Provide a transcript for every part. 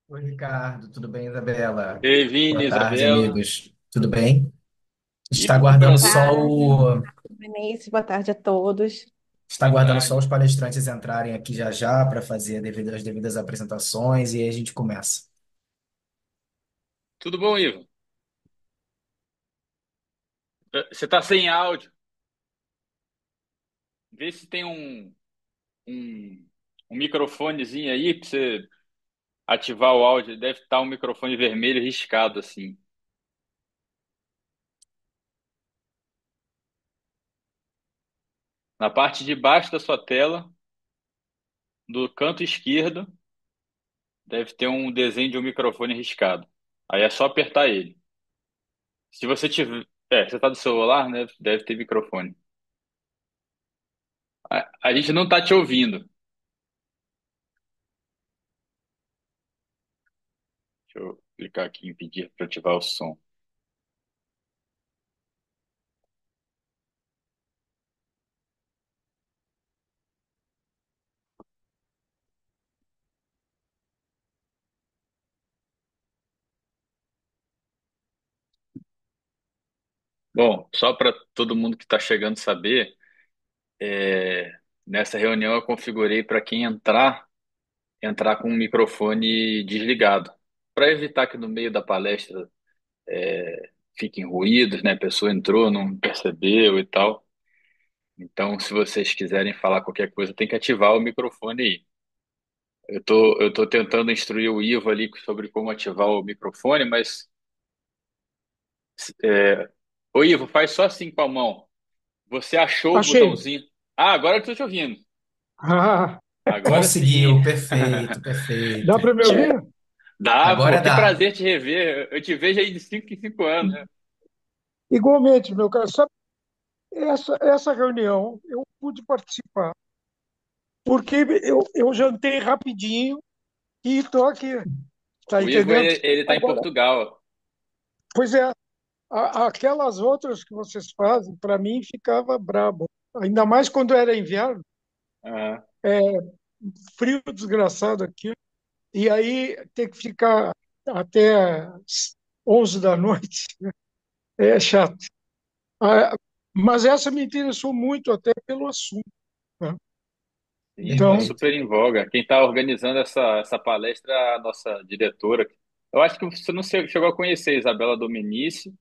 Oi, Ricardo, tudo bem, Isabela? Ei, Vini, Boa tarde, Isabela. amigos. Tudo bem? E Está tudo aguardando bem? só Tarde, o... Vinícius, boa tarde a todos. Está Boa aguardando só tarde. os palestrantes entrarem aqui já já para fazer as devidas apresentações e aí a gente começa. Tudo bom, Ivo? Você tá sem áudio. Vê se tem um, um microfonezinho aí pra você ativar o áudio. Deve estar um microfone vermelho riscado assim. Na parte de baixo da sua tela, do canto esquerdo, deve ter um desenho de um microfone riscado. Aí é só apertar ele. Se você tiver. Você tá do celular, né? Deve ter microfone. A gente não tá te ouvindo. Deixa eu clicar aqui em pedir para ativar o som. Bom, só para todo mundo que está chegando saber, nessa reunião eu configurei para quem entrar com o microfone desligado, para evitar que no meio da palestra fiquem ruídos, né? A pessoa entrou, não percebeu e tal. Então, se vocês quiserem falar qualquer coisa, tem que ativar o microfone aí. Eu tô tentando instruir o Ivo ali sobre como ativar o microfone, mas ô Ivo, faz só assim com a mão. Você achou o Achei. botãozinho? Ah, agora eu estou te ouvindo. Ah, Agora sim. Conseguiu, perfeito, dá perfeito. para me ouvir? Dá, pô, Agora que dá. prazer te rever. Eu te vejo aí de 5 em 5 anos, né? Igualmente, meu caro. Sabe, essa reunião eu pude participar, porque eu jantei rapidinho e estou aqui. Está O Ivo, entendendo? ele tá em Agora, Portugal. pois é, aquelas outras que vocês fazem, para mim ficava brabo. Ainda mais quando era inverno, Ah, é frio desgraçado aqui. E aí ter que ficar até às 11 da noite é chato. Ah, mas essa me interessou muito até pelo assunto, né? sim, tá Então, super em voga. Quem tá organizando essa palestra é a nossa diretora. Eu acho que você não chegou a conhecer a Isabela Dominici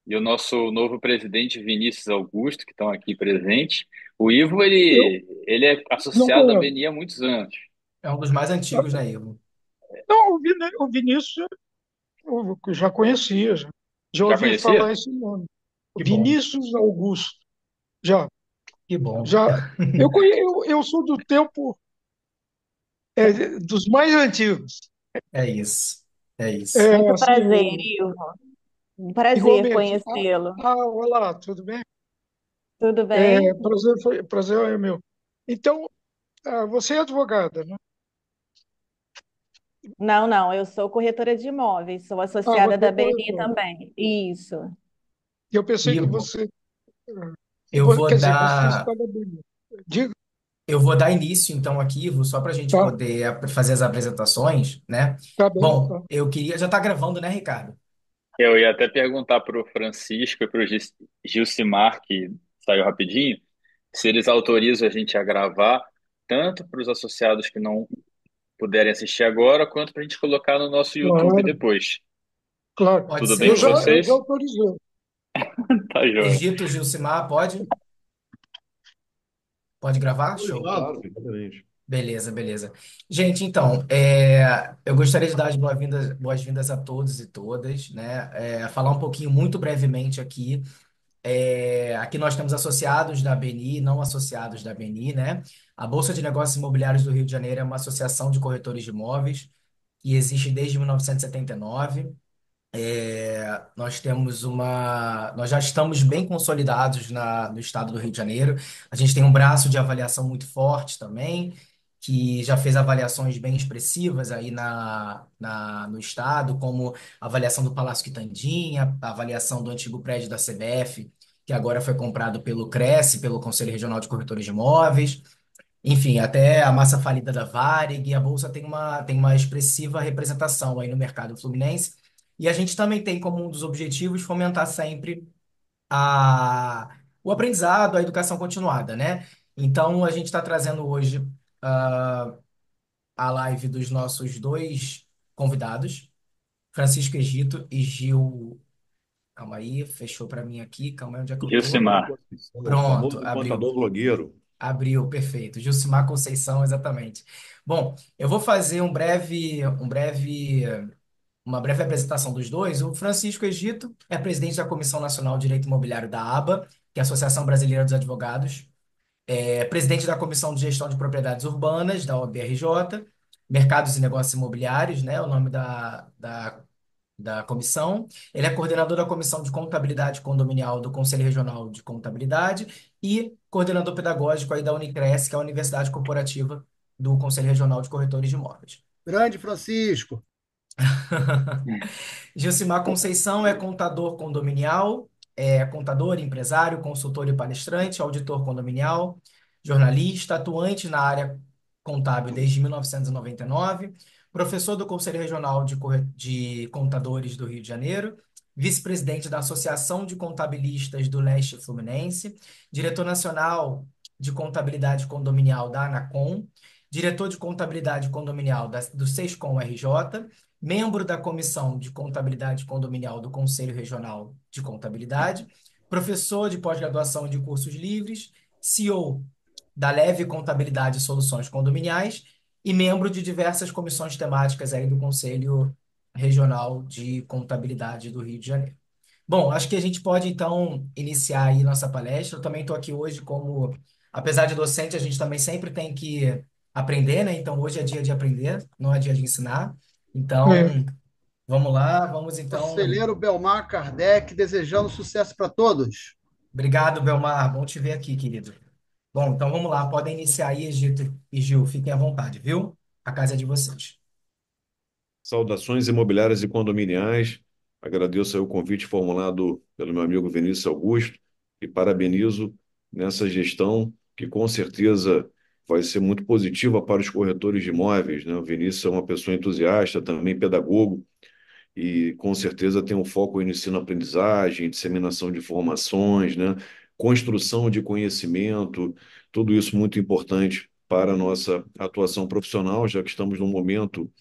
e o nosso novo presidente Vinícius Augusto, que estão aqui presentes. O Ivo, eu ele é não associado à conheço. BNI há muitos anos. É um dos mais antigos, né, Ivo? Não, o Vinícius eu já conhecia, já Já ouvi falar conhecia? esse nome. Que bom, Vinícius Augusto, já, que bom. já. Eu sou do tempo dos mais antigos. É isso, é isso. É, Muito assim, prazer, Ivo. Um prazer igualmente. conhecê-lo. Olá, tudo bem? Tudo bem? Prazer é meu. Então, você é advogada, né? Não, não, eu sou corretora de imóveis, sou associada Você é da BNI corretora. também. Isso. Eu pensei que Ivo, você, eu vou quer dizer, você está dar na BNI. Diga, Eu vou dar início, então, aqui, Ivo, só para a gente tá? poder fazer as apresentações, né? Tá bem, Bom, tá. eu queria. Já está gravando, né, Ricardo? Eu ia até perguntar para o Francisco e para o Gilcimar, que saiu rapidinho, se eles autorizam a gente a gravar, tanto para os associados que não puderem assistir agora, quanto para a gente colocar no nosso YouTube Claro, depois. claro. Pode Tudo bem ser. com Eu já vocês? autorizei. Tá, joia. Egito Gilcimar, pode? Pode gravar? Oi, Show. claro, exatamente. Beleza, beleza. Gente, então, eu gostaria de dar as boas-vindas a todos e todas, né? Falar um pouquinho, muito brevemente aqui. Aqui nós temos associados da BNI, não associados da BNI, né? A Bolsa de Negócios Imobiliários do Rio de Janeiro é uma associação de corretores de imóveis que existe desde 1979. Nós já estamos bem consolidados no estado do Rio de Janeiro. A gente tem um braço de avaliação muito forte também, que já fez avaliações bem expressivas aí no estado, como a avaliação do Palácio Quitandinha, a avaliação do antigo prédio da CBF, que agora foi comprado pelo CRESE, pelo Conselho Regional de Corretores de Imóveis. enfim, até a massa falida da Varig, a Bolsa tem uma expressiva representação aí no mercado fluminense. E a gente também tem como um dos objetivos fomentar sempre o aprendizado, a educação continuada, né? Então, a gente está trazendo hoje a live dos nossos dois convidados, Francisco Egito e Gil. Calma aí, fechou para mim aqui. Calma aí, onde é que eu tô? Gilcimar. O Pronto, famoso abriu. contador blogueiro. Abriu, perfeito. Gilcimar Conceição, exatamente. Bom, eu vou fazer uma breve apresentação dos dois. O Francisco Egito é presidente da Comissão Nacional de Direito Imobiliário da ABA, que é a Associação Brasileira dos Advogados, é presidente da Comissão de Gestão de Propriedades Urbanas da OAB-RJ, Mercados e Negócios Imobiliários, né, o nome da comissão. Ele é coordenador da Comissão de Contabilidade Condominial do Conselho Regional de Contabilidade e coordenador pedagógico aí da Unicres, que é a Universidade Corporativa do Conselho Regional de Corretores de Imóveis. Grande Francisco. Gilcimar Conceição é contador condominial, é contador, empresário, consultor e palestrante, auditor condominial, jornalista, atuante na área contábil desde 1999, professor do Conselho Regional de Contadores do Rio de Janeiro, vice-presidente da Associação de Contabilistas do Leste Fluminense, diretor nacional de contabilidade condominial da Anacom, diretor de contabilidade condominial do Sescom RJ, membro da Comissão de Contabilidade Condominial do Conselho Regional de Contabilidade, professor de pós-graduação de cursos livres, CEO da Leve Contabilidade e Soluções Condominiais e membro de diversas comissões temáticas aí do Conselho Regional de Contabilidade do Rio de Janeiro. Bom, acho que a gente pode então iniciar aí nossa palestra. Eu também estou aqui hoje como, apesar de docente, a gente também sempre tem que aprender, né? Então hoje é dia de aprender, não é dia de ensinar. É, Então, vamos lá, vamos então. Conselheiro Belmar Kardec, desejando sucesso para todos. Obrigado, Belmar. Bom te ver aqui, querido. Bom, então vamos lá, podem iniciar aí, Egito e Gil, fiquem à vontade, viu? A casa é de vocês. Saudações imobiliárias e condominiais. Agradeço aí o convite formulado pelo meu amigo Vinícius Augusto e parabenizo nessa gestão que com certeza vai ser muito positiva para os corretores de imóveis, né? O Vinícius é uma pessoa entusiasta, também pedagogo e com certeza tem um foco em ensino-aprendizagem, disseminação de informações, né? Construção de conhecimento, tudo isso muito importante para a nossa atuação profissional, já que estamos num momento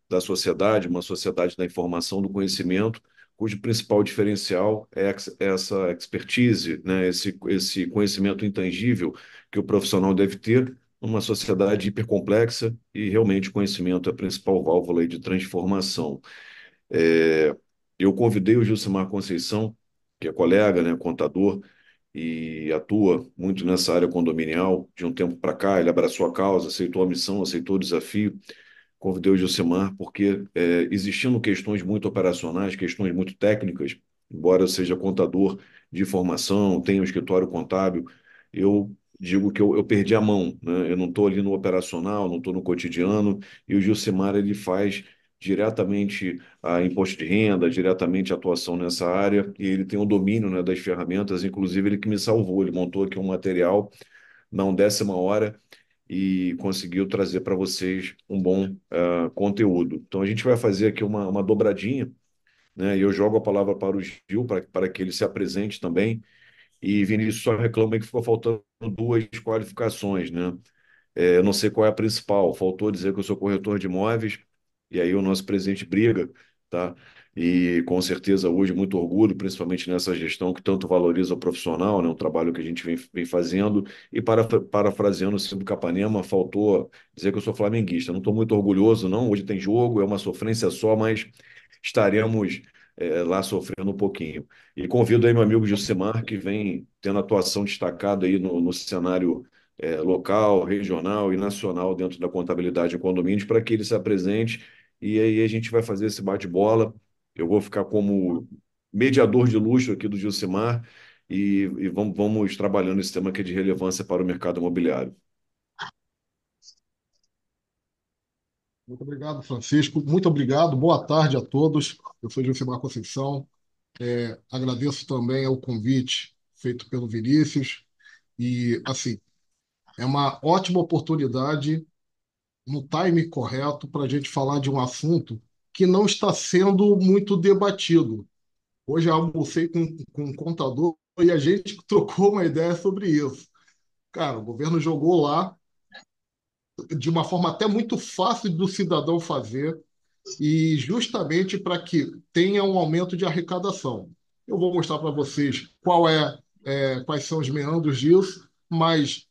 da sociedade, uma sociedade da informação, do conhecimento, cujo principal diferencial é essa expertise, né? Esse conhecimento intangível que o profissional deve ter numa sociedade hipercomplexa e realmente o conhecimento é a principal válvula aí de transformação. É, eu convidei o Gilcimar Conceição, que é colega, né, contador, e atua muito nessa área condominial. De um tempo para cá, ele abraçou a causa, aceitou a missão, aceitou o desafio. Convidei o Gilcimar porque, existindo questões muito operacionais, questões muito técnicas, embora eu seja contador de formação, tenha um escritório contábil, eu digo que eu perdi a mão, né? Eu não estou ali no operacional, não estou no cotidiano, e o Gilcimar ele faz diretamente a imposto de renda, diretamente a atuação nessa área, e ele tem o domínio, né, das ferramentas, inclusive ele que me salvou, ele montou aqui um material na 1ª hora e conseguiu trazer para vocês um bom conteúdo. Então a gente vai fazer aqui uma dobradinha, né? E eu jogo a palavra para o Gil para que ele se apresente também. E Vinícius só reclama que ficou faltando duas qualificações, né? Eu não sei qual é a principal. Faltou dizer que eu sou corretor de imóveis, e aí o nosso presidente briga, tá? E com certeza hoje muito orgulho, principalmente nessa gestão que tanto valoriza o profissional, né? Um trabalho que a gente vem fazendo. E parafraseando o Silvio Capanema, faltou dizer que eu sou flamenguista. Não estou muito orgulhoso, não. Hoje tem jogo, é uma sofrência só, mas estaremos lá sofrendo um pouquinho. E convido aí meu amigo Gilcimar, que vem tendo atuação destacada aí no cenário local, regional e nacional dentro da contabilidade em condomínios, para que ele se apresente e aí a gente vai fazer esse bate-bola. Eu vou ficar como mediador de luxo aqui do Gilcimar e vamos trabalhando esse tema que é de relevância para o mercado imobiliário. Muito obrigado, Francisco. Muito obrigado. Boa tarde a todos. Eu sou Josimar Conceição. Agradeço também ao convite feito pelo Vinícius. E, assim, é uma ótima oportunidade no time correto para a gente falar de um assunto que não está sendo muito debatido. Hoje eu almocei com um contador e a gente trocou uma ideia sobre isso. Cara, o governo jogou lá de uma forma até muito fácil do cidadão fazer e justamente para que tenha um aumento de arrecadação. Eu vou mostrar para vocês quais são os meandros disso, mas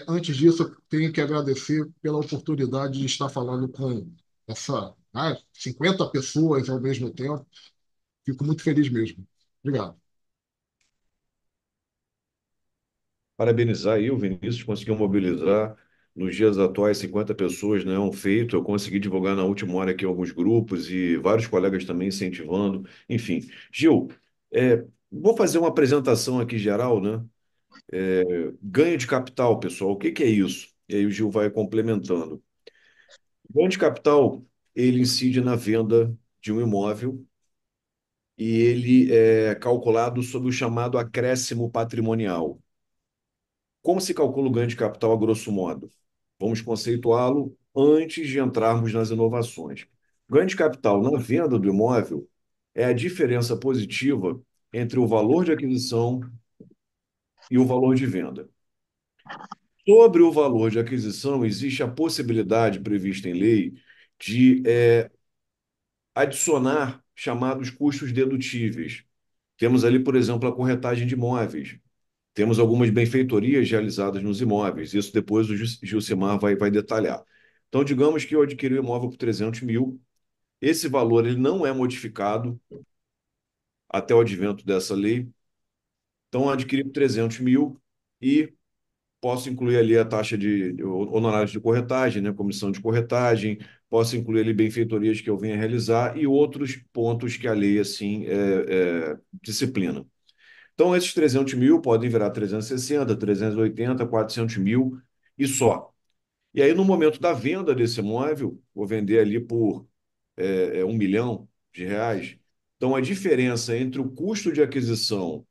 antes disso eu tenho que agradecer pela oportunidade de estar falando com 50 pessoas ao mesmo tempo. Fico muito feliz mesmo. Obrigado. Parabenizar aí o Vinícius, conseguiu mobilizar nos dias atuais 50 pessoas, não é um feito. Eu consegui divulgar na última hora aqui alguns grupos e vários colegas também incentivando. Enfim, Gil, vou fazer uma apresentação aqui geral, né? Ganho de capital, pessoal, o que que é isso? E aí o Gil vai complementando. Ganho de capital, ele incide na venda de um imóvel e ele é calculado sob o chamado acréscimo patrimonial. Como se calcula o ganho de capital a grosso modo? Vamos conceituá-lo antes de entrarmos nas inovações. Ganho de capital na venda do imóvel é a diferença positiva entre o valor de aquisição e o valor de venda. Sobre o valor de aquisição, existe a possibilidade prevista em lei de adicionar chamados custos dedutíveis. Temos ali, por exemplo, a corretagem de imóveis. Temos algumas benfeitorias realizadas nos imóveis. Isso depois o Gilcimar vai detalhar. Então, digamos que eu adquiri o imóvel por 300 mil. Esse valor ele não é modificado até o advento dessa lei. Então, eu adquiri por 300 mil e posso incluir ali a taxa de honorários de corretagem, né, comissão de corretagem, posso incluir ali benfeitorias que eu venha realizar e outros pontos que a lei assim disciplina. Então, esses 300 mil podem virar 360, 380, 400 mil e só. E aí, no momento da venda desse imóvel, vou vender ali por 1 milhão de reais. Então, a diferença entre o custo de aquisição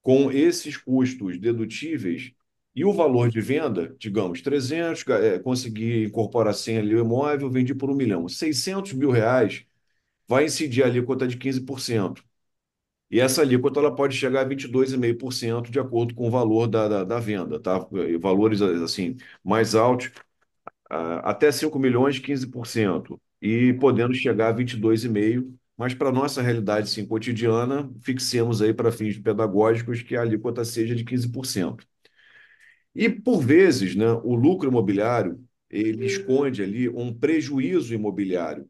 com esses custos dedutíveis e o valor de venda, digamos, 300, consegui incorporar 100 ali o imóvel, vendi por 1 milhão. 600 mil reais vai incidir a alíquota de 15%. E essa alíquota ela pode chegar a 22,5% de acordo com o valor da venda, tá? E valores assim mais altos, até 5 milhões, 15%. E podendo chegar a 22,5%, mas para nossa realidade sim, cotidiana, fixemos aí para fins pedagógicos que a alíquota seja de 15%. E por vezes, né, o lucro imobiliário, ele esconde ali um prejuízo imobiliário,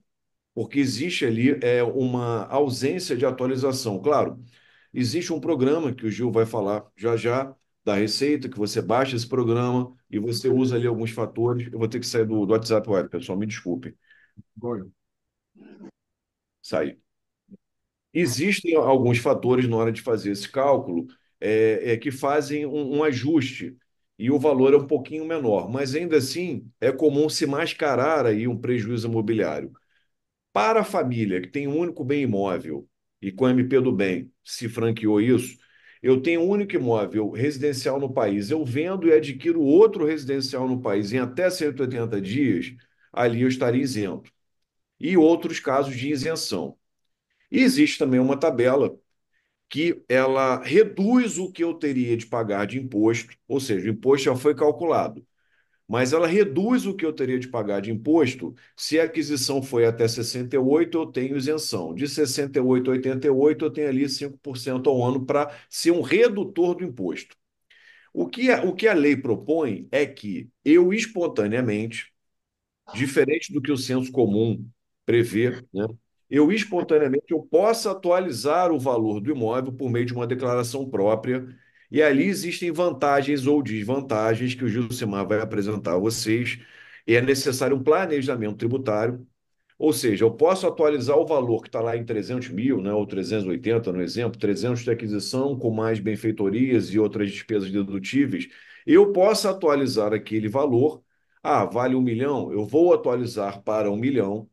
porque existe ali uma ausência de atualização. Claro, existe um programa que o Gil vai falar já já da Receita, que você baixa esse programa e você usa ali alguns fatores. Eu vou ter que sair do WhatsApp Web, pessoal, me desculpe. Bom, Sair. Existem alguns fatores na hora de fazer esse cálculo que fazem um ajuste e o valor é um pouquinho menor, mas ainda assim é comum se mascarar aí um prejuízo imobiliário. Para a família que tem um único bem imóvel e com a MP do Bem se franqueou isso, eu tenho um único imóvel residencial no país, eu vendo e adquiro outro residencial no país em até 180 dias, ali eu estaria isento. E outros casos de isenção. E existe também uma tabela que ela reduz o que eu teria de pagar de imposto, ou seja, o imposto já foi calculado, mas ela reduz o que eu teria de pagar de imposto se a aquisição foi até 68, eu tenho isenção. De 68 a 88, eu tenho ali 5% ao ano para ser um redutor do imposto. O que a lei propõe é que eu espontaneamente, diferente do que o senso comum prevê, né? Eu espontaneamente eu possa atualizar o valor do imóvel por meio de uma declaração própria, e ali existem vantagens ou desvantagens que o Gilcimar vai apresentar a vocês, e é necessário um planejamento tributário, ou seja, eu posso atualizar o valor que está lá em 300 mil, né, ou 380 no exemplo, 300 de aquisição com mais benfeitorias e outras despesas dedutíveis, eu posso atualizar aquele valor. Ah, vale 1 milhão, eu vou atualizar para 1 milhão.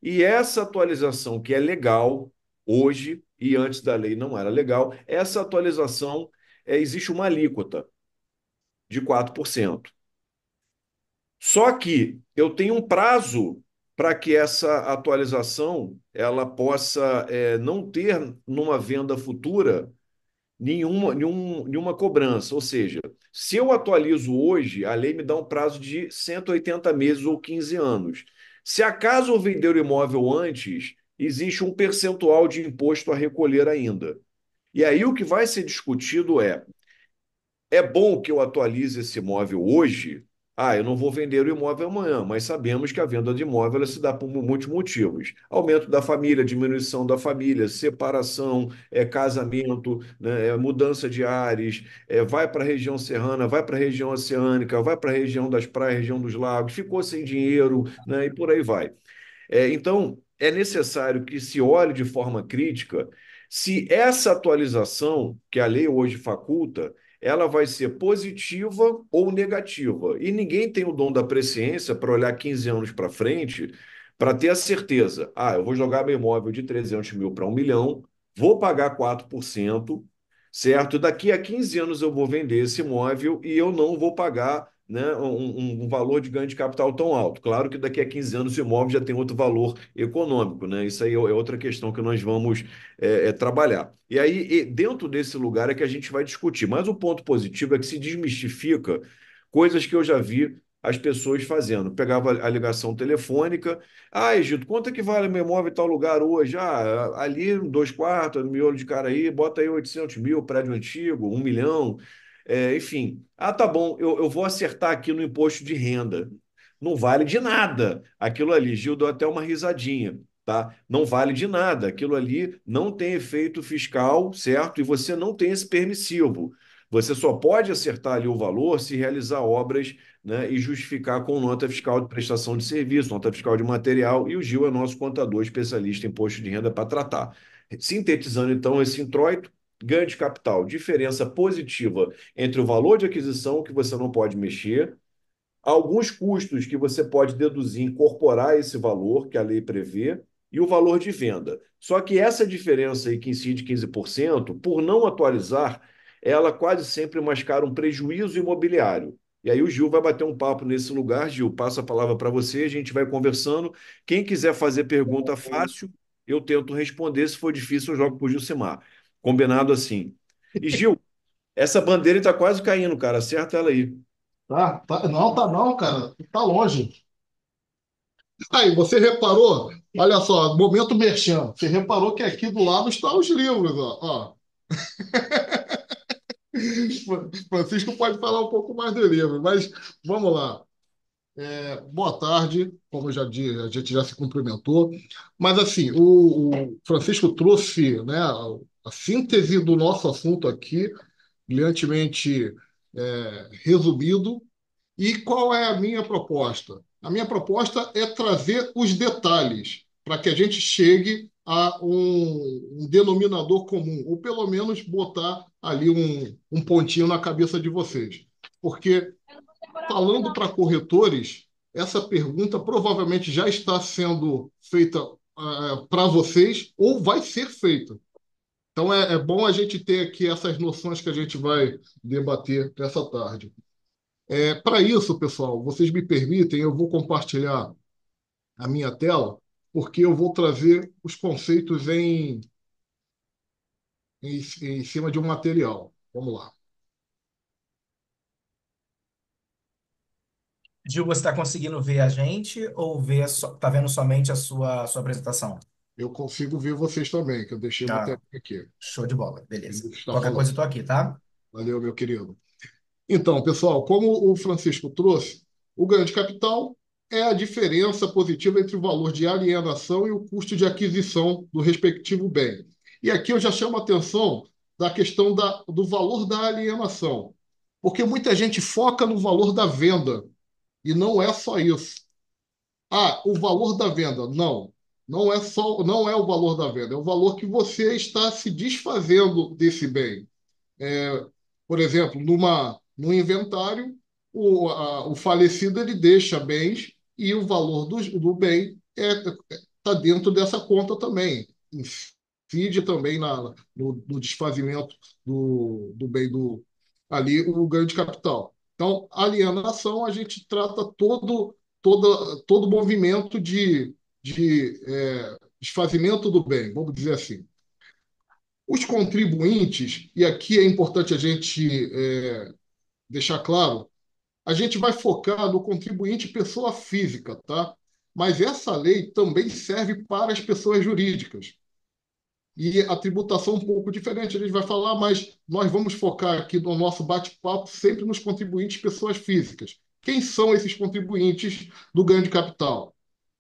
E essa atualização que é legal hoje, e antes da lei não era legal, essa atualização existe uma alíquota de 4%. Só que eu tenho um prazo para que essa atualização ela possa não ter numa venda futura nenhuma cobrança. Ou seja, se eu atualizo hoje, a lei me dá um prazo de 180 meses ou 15 anos. Se acaso eu vender o imóvel antes, existe um percentual de imposto a recolher ainda. E aí o que vai ser discutido é bom que eu atualize esse imóvel hoje? Ah, eu não vou vender o imóvel amanhã, mas sabemos que a venda de imóvel ela se dá por muitos motivos. Aumento da família, diminuição da família, separação, casamento, né, mudança de ares, vai para a região serrana, vai para a região oceânica, vai para a região das praias, região dos lagos, ficou sem dinheiro, né, e por aí vai. Então, é necessário que se olhe de forma crítica se essa atualização que a lei hoje faculta, ela vai ser positiva ou negativa. E ninguém tem o dom da presciência para olhar 15 anos para frente para ter a certeza. Ah, eu vou jogar meu imóvel de 300 mil para 1 milhão, vou pagar 4%, certo? Daqui a 15 anos eu vou vender esse imóvel e eu não vou pagar, né, um valor de ganho de capital tão alto. Claro que daqui a 15 anos o imóvel já tem outro valor econômico, né? Isso aí é outra questão que nós vamos trabalhar. E aí, dentro desse lugar é que a gente vai discutir. Mas o ponto positivo é que se desmistifica coisas que eu já vi as pessoas fazendo. Pegava a ligação telefônica. Ah, Egito, quanto é que vale meu imóvel em tal lugar hoje? Ah, ali, 2 quartos, miolo de Caraí, bota aí 800 mil, prédio antigo, 1 milhão. Enfim. Ah, tá bom, eu vou acertar aqui no imposto de renda. Não vale de nada aquilo ali. Gil deu até uma risadinha, tá? Não vale de nada. Aquilo ali não tem efeito fiscal, certo? E você não tem esse permissivo. Você só pode acertar ali o valor se realizar obras, né, e justificar com nota fiscal de prestação de serviço, nota fiscal de material, e o Gil é nosso contador especialista em imposto de renda para tratar. Sintetizando, então, esse introito, ganho de capital, diferença positiva entre o valor de aquisição, que você não pode mexer, alguns custos que você pode deduzir, incorporar esse valor que a lei prevê, e o valor de venda. Só que essa diferença aí que incide 15%, por não atualizar, ela quase sempre mascara um prejuízo imobiliário. E aí o Gil vai bater um papo nesse lugar. Gil, passo a palavra para você, a gente vai conversando. Quem quiser fazer pergunta fácil, eu tento responder. Se for difícil, eu jogo para o Gilcimar. Combinado assim. E Gil, essa bandeira está quase caindo, cara. Acerta ela aí. Não, tá não, cara. Tá longe. Aí, você reparou? Olha só, momento merchan. Você reparou que aqui do lado estão os livros, ó. Francisco pode falar um pouco mais do livro, mas vamos lá. Boa tarde, como eu já disse, a gente já se cumprimentou. Mas assim, o Francisco trouxe, né, a síntese do nosso assunto aqui, brilhantemente resumido. E qual é a minha proposta? A minha proposta é trazer os detalhes para que a gente chegue a um denominador comum, ou pelo menos botar ali um pontinho na cabeça de vocês. Porque, falando para corretores, essa pergunta provavelmente já está sendo feita para vocês ou vai ser feita. Então, é bom a gente ter aqui essas noções que a gente vai debater nessa tarde. Para isso, pessoal, vocês me permitem, eu vou compartilhar a minha tela, porque eu vou trazer os conceitos em cima de um material. Vamos lá. Gil, você está conseguindo ver a gente ou tá vendo somente a sua apresentação? Eu consigo ver vocês também, que eu deixei uma Ah, telinha aqui. show de bola, Ele beleza. está Qualquer coisa eu falando. tô aqui, tá? Valeu, meu querido. Então, pessoal, como o Francisco trouxe, o ganho de capital é a diferença positiva entre o valor de alienação e o custo de aquisição do respectivo bem. E aqui eu já chamo a atenção da questão do valor da alienação, porque muita gente foca no valor da venda, e não é só isso. Ah, o valor da venda. Não, não é o valor da venda, é o valor que você está se desfazendo desse bem. É, por exemplo, no inventário, o falecido ele deixa bens e o valor do bem está dentro dessa conta também. Incide também no desfazimento do bem ali o ganho de capital. Então, alienação, a gente trata todo movimento de desfazimento do bem, vamos dizer assim. Os contribuintes, e aqui é importante a gente deixar claro, a gente vai focar no contribuinte pessoa física, tá? Mas essa lei também serve para as pessoas jurídicas. E a tributação é um pouco diferente, a gente vai falar, mas nós vamos focar aqui no nosso bate-papo sempre nos contribuintes pessoas físicas. Quem são esses contribuintes do ganho de capital?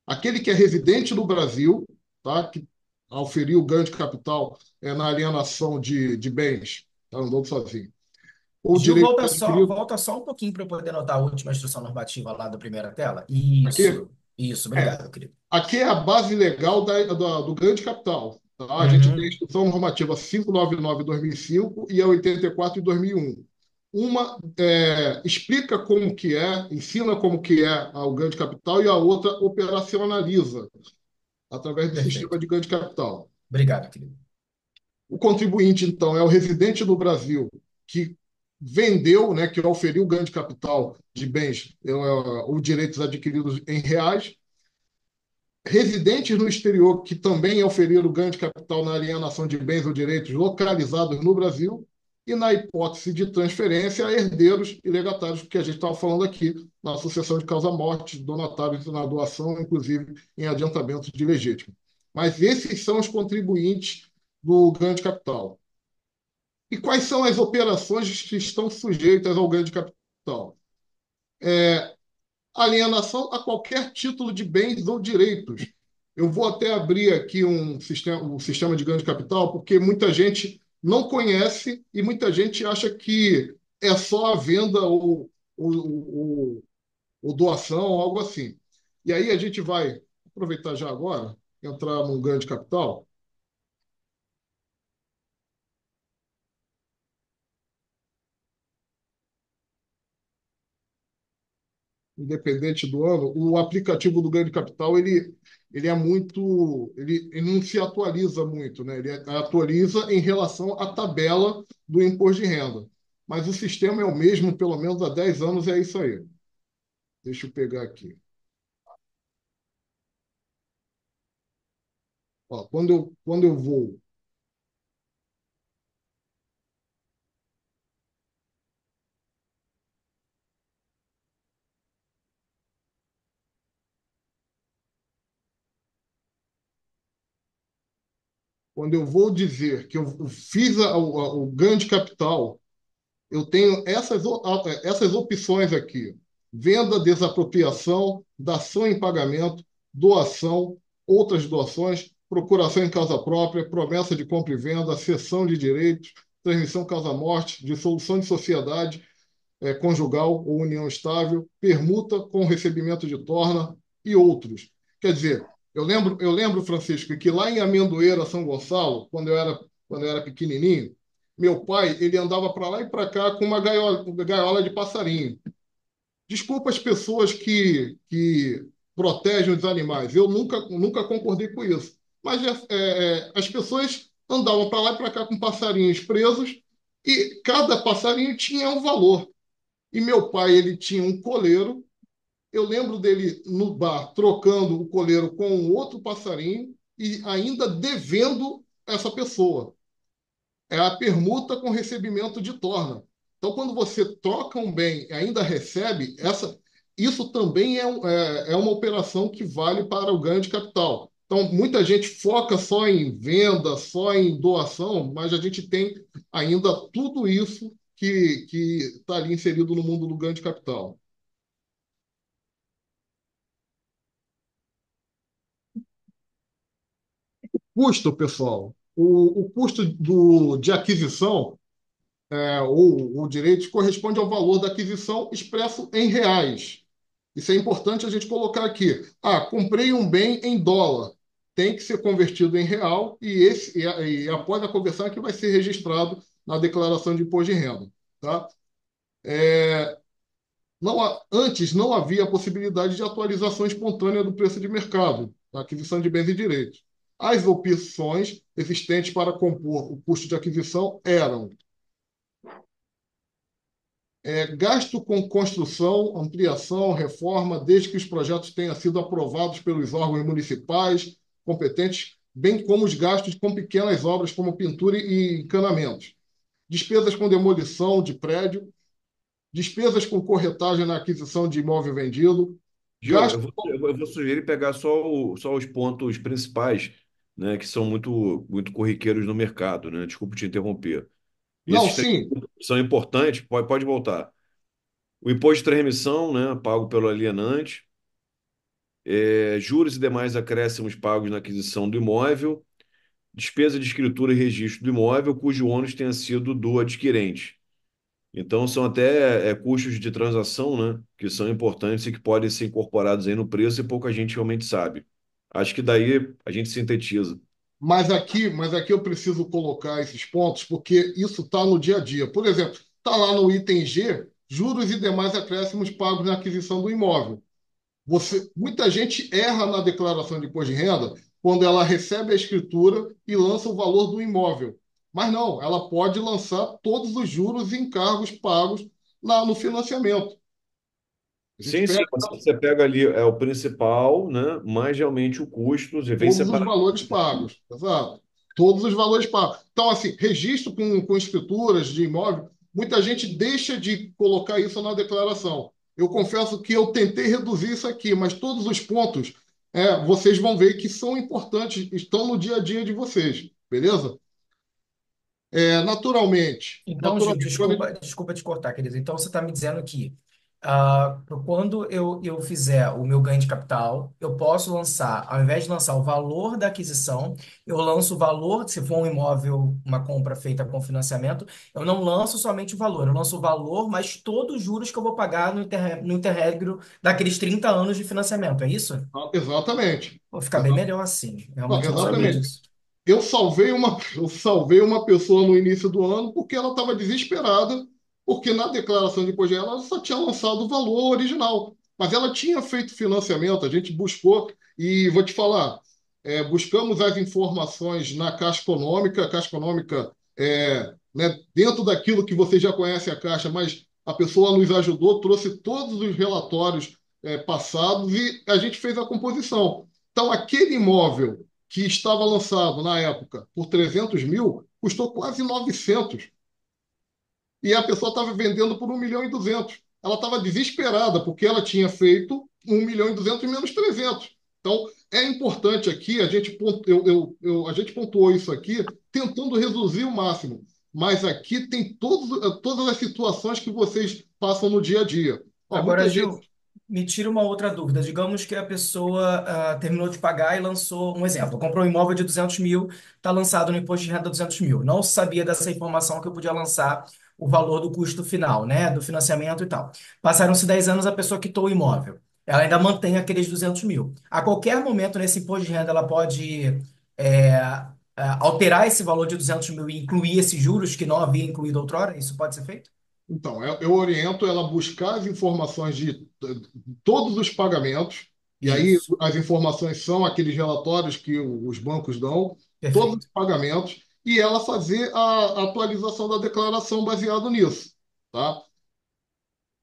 Aquele que é residente no Brasil, tá? Que auferiu o ganho de capital na alienação de bens, tá? Andando sozinho. Ou Gil, direito adquirido. volta só um pouquinho para eu poder anotar a última instrução normativa lá da primeira tela. Aqui, Isso, é, obrigado, querido. aqui é a base legal do ganho de capital. Tá? A gente tem a Uhum, Instrução Normativa 599/2005 e a 84 de 2001. Uma explica como que é, ensina como que é o ganho de capital e a outra operacionaliza através do sistema perfeito. de ganho de capital. Obrigado, querido. O contribuinte, então, é o residente no Brasil que vendeu, né, que oferiu ganho de capital de bens ou direitos adquiridos em reais. Residentes no exterior que também oferiram ganho de capital na alienação de bens ou direitos localizados no Brasil. E na hipótese de transferência, a herdeiros e legatários, que a gente estava falando aqui, na sucessão de causa-morte, donatários na doação, inclusive em adiantamento de legítimo. Mas esses são os contribuintes do ganho de capital. E quais são as operações que estão sujeitas ao ganho de capital? Alienação a qualquer título de bens ou direitos. Eu vou até abrir aqui um sistema de ganho de capital, porque muita gente não conhece e muita gente acha que é só a venda ou doação, algo assim. E aí a gente vai aproveitar já agora, entrar num ganho de capital. Independente do ano, o aplicativo do ganho de capital ele é muito, ele não se atualiza muito, né? Ele atualiza em relação à tabela do imposto de renda. Mas o sistema é o mesmo, pelo menos há 10 anos, é isso aí. Deixa eu pegar aqui. Ó, quando eu vou, quando eu vou dizer que eu fiz o ganho de capital, eu tenho essas opções aqui: venda, desapropriação, dação em pagamento, doação, outras doações, procuração em causa própria, promessa de compra e venda, cessão de direitos, transmissão causa-morte, dissolução de sociedade conjugal ou união estável, permuta com recebimento de torna e outros. Quer dizer, eu lembro, Francisco, que lá em Amendoeira, São Gonçalo, quando eu era pequenininho, meu pai ele andava para lá e para cá com uma gaiola de passarinho. Desculpa as pessoas que protegem os animais, eu nunca concordei com isso. Mas as pessoas andavam para lá e para cá com passarinhos presos e cada passarinho tinha um valor. E meu pai, ele tinha um coleiro. Eu lembro dele no bar trocando o coleiro com um outro passarinho e ainda devendo essa pessoa. É a permuta com recebimento de torna. Então, quando você troca um bem e ainda recebe, isso também é uma operação que vale para o ganho de capital. Então, muita gente foca só em venda, só em doação, mas a gente tem ainda tudo isso que está ali inserido no mundo do ganho de capital. Custo, pessoal. O custo de aquisição ou direitos corresponde ao valor da aquisição expresso em reais. Isso é importante a gente colocar aqui. Ah, comprei um bem em dólar. Tem que ser convertido em real e após a conversão é que vai ser registrado na declaração de imposto de renda. Tá? Antes não havia a possibilidade de atualização espontânea do preço de mercado, da aquisição de bens e direitos. As opções existentes para compor o custo de aquisição eram Gasto com construção, ampliação, reforma, desde que os projetos tenham sido aprovados pelos órgãos municipais competentes, bem como os gastos com pequenas obras como pintura e encanamentos. Despesas com demolição de prédio, despesas com corretagem na aquisição de imóvel vendido, Gil, gasto. eu vou sugerir pegar só os pontos principais, né, que são muito corriqueiros no mercado, né? Desculpe te interromper. Não, Esses três sim, são importantes, pode voltar. O imposto de transmissão, né, pago pelo alienante, juros e demais acréscimos pagos na aquisição do imóvel, despesa de escritura e registro do imóvel, cujo ônus tenha sido do adquirente. Então, são até custos de transação, né, que são importantes e que podem ser incorporados aí no preço e pouca gente realmente sabe. Acho que daí a gente sintetiza. mas aqui eu preciso colocar esses pontos porque isso está no dia a dia. Por exemplo, está lá no item G, juros e demais acréscimos pagos na aquisição do imóvel. Muita gente erra na declaração de imposto de renda quando ela recebe a escritura e lança o valor do imóvel. Mas não, ela pode lançar todos os juros e encargos pagos no financiamento. A gente Sim, sim, pega mas você pega ali o principal, né, mais realmente o custo, e vem todos os separado. valores pagos, exato. Todos os valores pagos. Então, assim, registro com escrituras de imóvel, muita gente deixa de colocar isso na declaração. Eu confesso que eu tentei reduzir isso aqui, mas todos os pontos vocês vão ver que são importantes, estão no dia a dia de vocês, beleza? Naturalmente, Então, Gil, naturalmente, desculpa te cortar, querido. Então, você está me dizendo que quando eu fizer o meu ganho de capital, eu posso lançar, ao invés de lançar o valor da aquisição, eu lanço o valor, se for um imóvel, uma compra feita com financiamento, eu não lanço somente o valor, eu lanço o valor, mas todos os juros que eu vou pagar no interregno daqueles 30 anos de financiamento, é isso? exatamente. Vou ficar bem melhor assim. Não, Realmente eu não sabia exatamente. disso. Eu salvei uma pessoa no início do ano porque ela estava desesperada, porque na declaração de imposto de renda ela só tinha lançado o valor original. Mas ela tinha feito financiamento, a gente buscou, e vou te falar, buscamos as informações na Caixa Econômica, né, dentro daquilo que você já conhece a Caixa, mas a pessoa nos ajudou, trouxe todos os relatórios passados e a gente fez a composição. Então, aquele imóvel que estava lançado na época por 300 mil, custou quase 900. E a pessoa estava vendendo por 1.200.000. Ela estava desesperada, porque ela tinha feito 1.200.000 menos 300. Então, é importante aqui, a gente pontuou isso aqui, tentando reduzir o máximo. Mas aqui tem todas as situações que vocês passam no dia a dia. Ó, Agora, muita gente. Gil, me tira uma outra dúvida. Digamos que a pessoa terminou de pagar e lançou, um exemplo, comprou um imóvel de 200 mil, está lançado no imposto de renda 200 mil. Não sabia dessa informação que eu podia lançar o valor do custo final, né, do financiamento e tal. Passaram-se 10 anos, a pessoa quitou o imóvel. Ela ainda mantém aqueles 200 mil. A qualquer momento nesse imposto de renda, ela pode alterar esse valor de 200 mil e incluir esses juros que não havia incluído outrora? Isso pode ser feito? Então, eu oriento ela a buscar as informações de todos os pagamentos, e aí Isso. as informações são aqueles relatórios que os bancos dão, todos os Perfeito. pagamentos, e ela fazer a atualização da declaração baseado nisso, tá?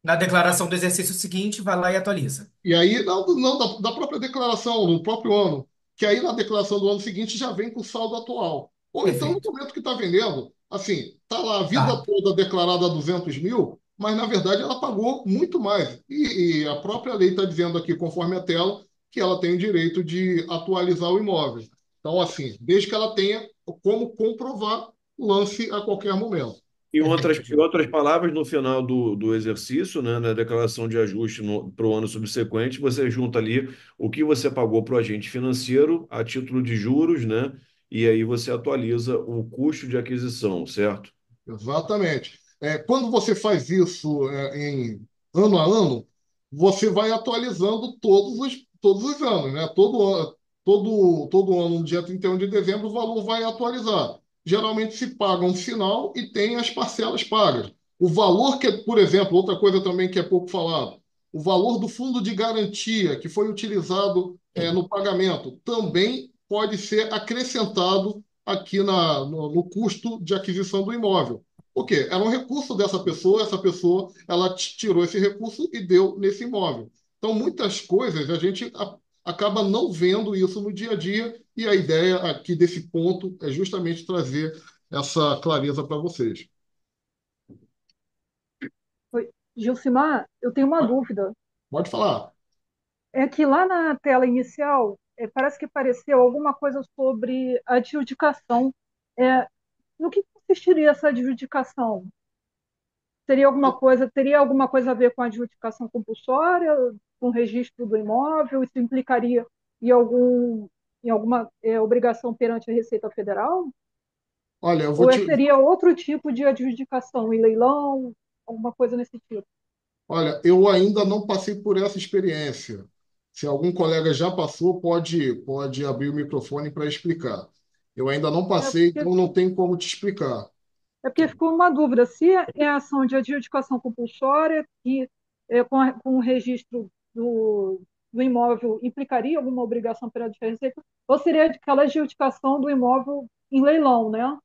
Na declaração do exercício seguinte, vai lá e atualiza. E aí, não, não da própria declaração, do próprio ano, que aí na declaração do ano seguinte já vem com o saldo atual. Ou então, no Perfeito. momento que está vendendo, assim, está lá a vida Tá. toda declarada a 200 mil, mas na verdade ela pagou muito mais. E a própria lei está dizendo aqui, conforme a tela, que ela tem o direito de atualizar o imóvel. Então, assim, desde que ela tenha como comprovar, lance a qualquer momento. Em Perfeito, Gil. outras palavras, no final do exercício, né, na declaração de ajuste para o ano subsequente, você junta ali o que você pagou para o agente financeiro a título de juros, né? E aí você atualiza o custo de aquisição, certo? Exatamente. Quando você faz isso em ano a ano, você vai atualizando todos os anos, né? Todo ano, no dia 31 de dezembro, o valor vai atualizar. Geralmente se paga um final e tem as parcelas pagas. O valor que, por exemplo, outra coisa também que é pouco falado, o valor do fundo de garantia que foi utilizado no pagamento também pode ser acrescentado aqui no custo de aquisição do imóvel. Porque era um recurso dessa pessoa, essa pessoa ela tirou esse recurso e deu nesse imóvel. Então, muitas coisas a gente acaba não vendo isso no dia a dia, e a ideia aqui desse ponto é justamente trazer essa clareza para vocês. Oi, Gilcimar, eu tenho uma dúvida. Pode falar. É que lá na tela inicial, parece que apareceu alguma coisa sobre adjudicação. É, no que consistiria essa adjudicação? Teria alguma coisa a ver com a adjudicação compulsória, com o registro do imóvel? Isso implicaria em alguma obrigação perante a Receita Federal? Olha, eu vou Ou te, seria outro tipo de adjudicação, em leilão, alguma coisa nesse tipo? Olha, eu ainda não passei por essa experiência. Se algum colega já passou, pode abrir o microfone para explicar. Eu ainda não É passei, porque então não tenho como te explicar. É porque ficou uma dúvida se é ação de adjudicação compulsória, que com o registro do imóvel implicaria alguma obrigação perante a Receita, ou seria aquela adjudicação do imóvel em leilão, né?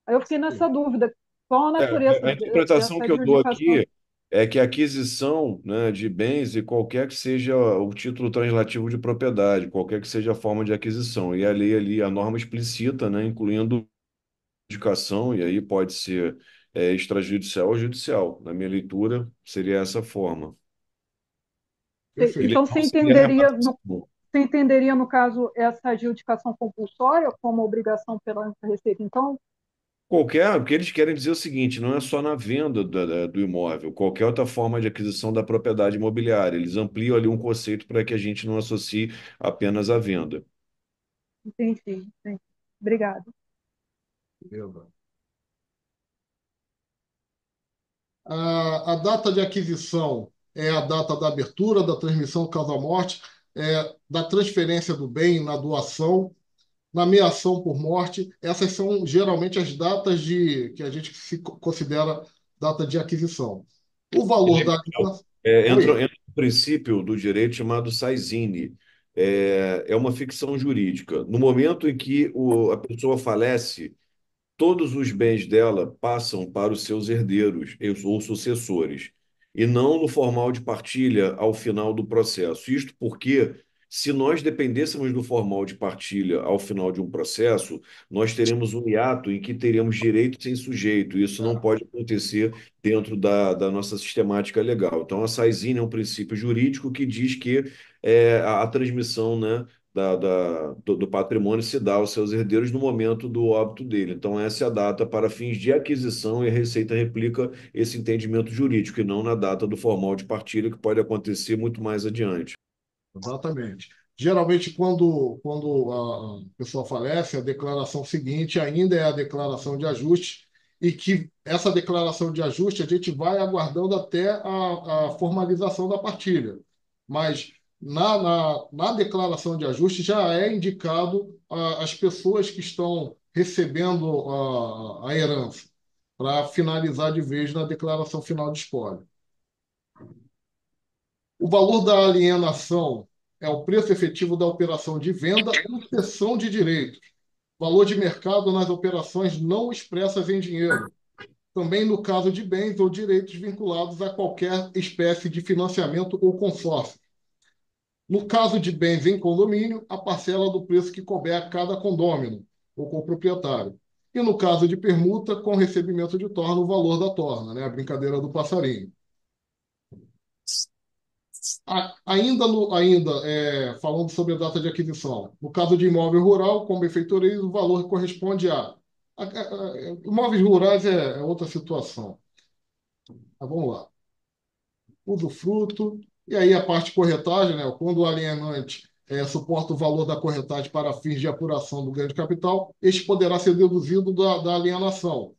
Aí eu fiquei nessa dúvida, qual a natureza A interpretação dessa que eu dou adjudicação? aqui é que a aquisição, né, de bens e qualquer que seja o título translativo de propriedade, qualquer que seja a forma de aquisição, e a lei ali, a norma explicita, né, incluindo adjudicação, e aí pode ser extrajudicial ou judicial. Na minha leitura, seria essa forma. E Perfeito. Então, legal seria a arrematação. você entenderia, no caso, essa adjudicação compulsória como obrigação perante a Receita, então? Qualquer, o que eles querem dizer é o seguinte, não é só na venda do imóvel, qualquer outra forma de aquisição da propriedade imobiliária. Eles ampliam ali um conceito para que a gente não associe apenas à venda. Entendi. Obrigada. Beleza. A data de aquisição é a data da abertura, da transmissão causa-morte, da transferência do bem na doação, na meação por morte. Essas são geralmente as datas que a gente considera data de aquisição. O valor da aliança. Oi. Entra um princípio do direito chamado Saizine. É uma ficção jurídica. No momento em que a pessoa falece, todos os bens dela passam para os seus herdeiros ou sucessores, e não no formal de partilha ao final do processo. Isto porque, se nós dependêssemos do formal de partilha ao final de um processo, nós teremos um hiato em que teremos direito sem sujeito. Isso não pode acontecer dentro da nossa sistemática legal. Então, a SAISIN é um princípio jurídico que diz que a transmissão, né, do patrimônio se dá aos seus herdeiros no momento do óbito dele. Então, essa é a data para fins de aquisição e a Receita replica esse entendimento jurídico, e não na data do formal de partilha, que pode acontecer muito mais adiante. Exatamente. Geralmente, quando a pessoa falece, a declaração seguinte ainda é a declaração de ajuste, e que essa declaração de ajuste a gente vai aguardando até a formalização da partilha. Mas na declaração de ajuste já é indicado as pessoas que estão recebendo a herança, para finalizar de vez na declaração final de espólio. O valor da alienação é o preço efetivo da operação de venda ou cessão de direitos. Valor de mercado nas operações não expressas em dinheiro. Também no caso de bens ou direitos vinculados a qualquer espécie de financiamento ou consórcio. No caso de bens em condomínio, a parcela do preço que couber a cada condômino ou coproprietário. E no caso de permuta, com recebimento de torna, o valor da torna, né? A brincadeira do passarinho. Falando sobre a data de aquisição, no caso de imóvel rural, com benfeitorias, o valor corresponde imóveis rurais é outra situação. Mas vamos lá. Usufruto, e aí a parte de corretagem, né? Quando o alienante suporta o valor da corretagem para fins de apuração do ganho de capital, este poderá ser deduzido da alienação.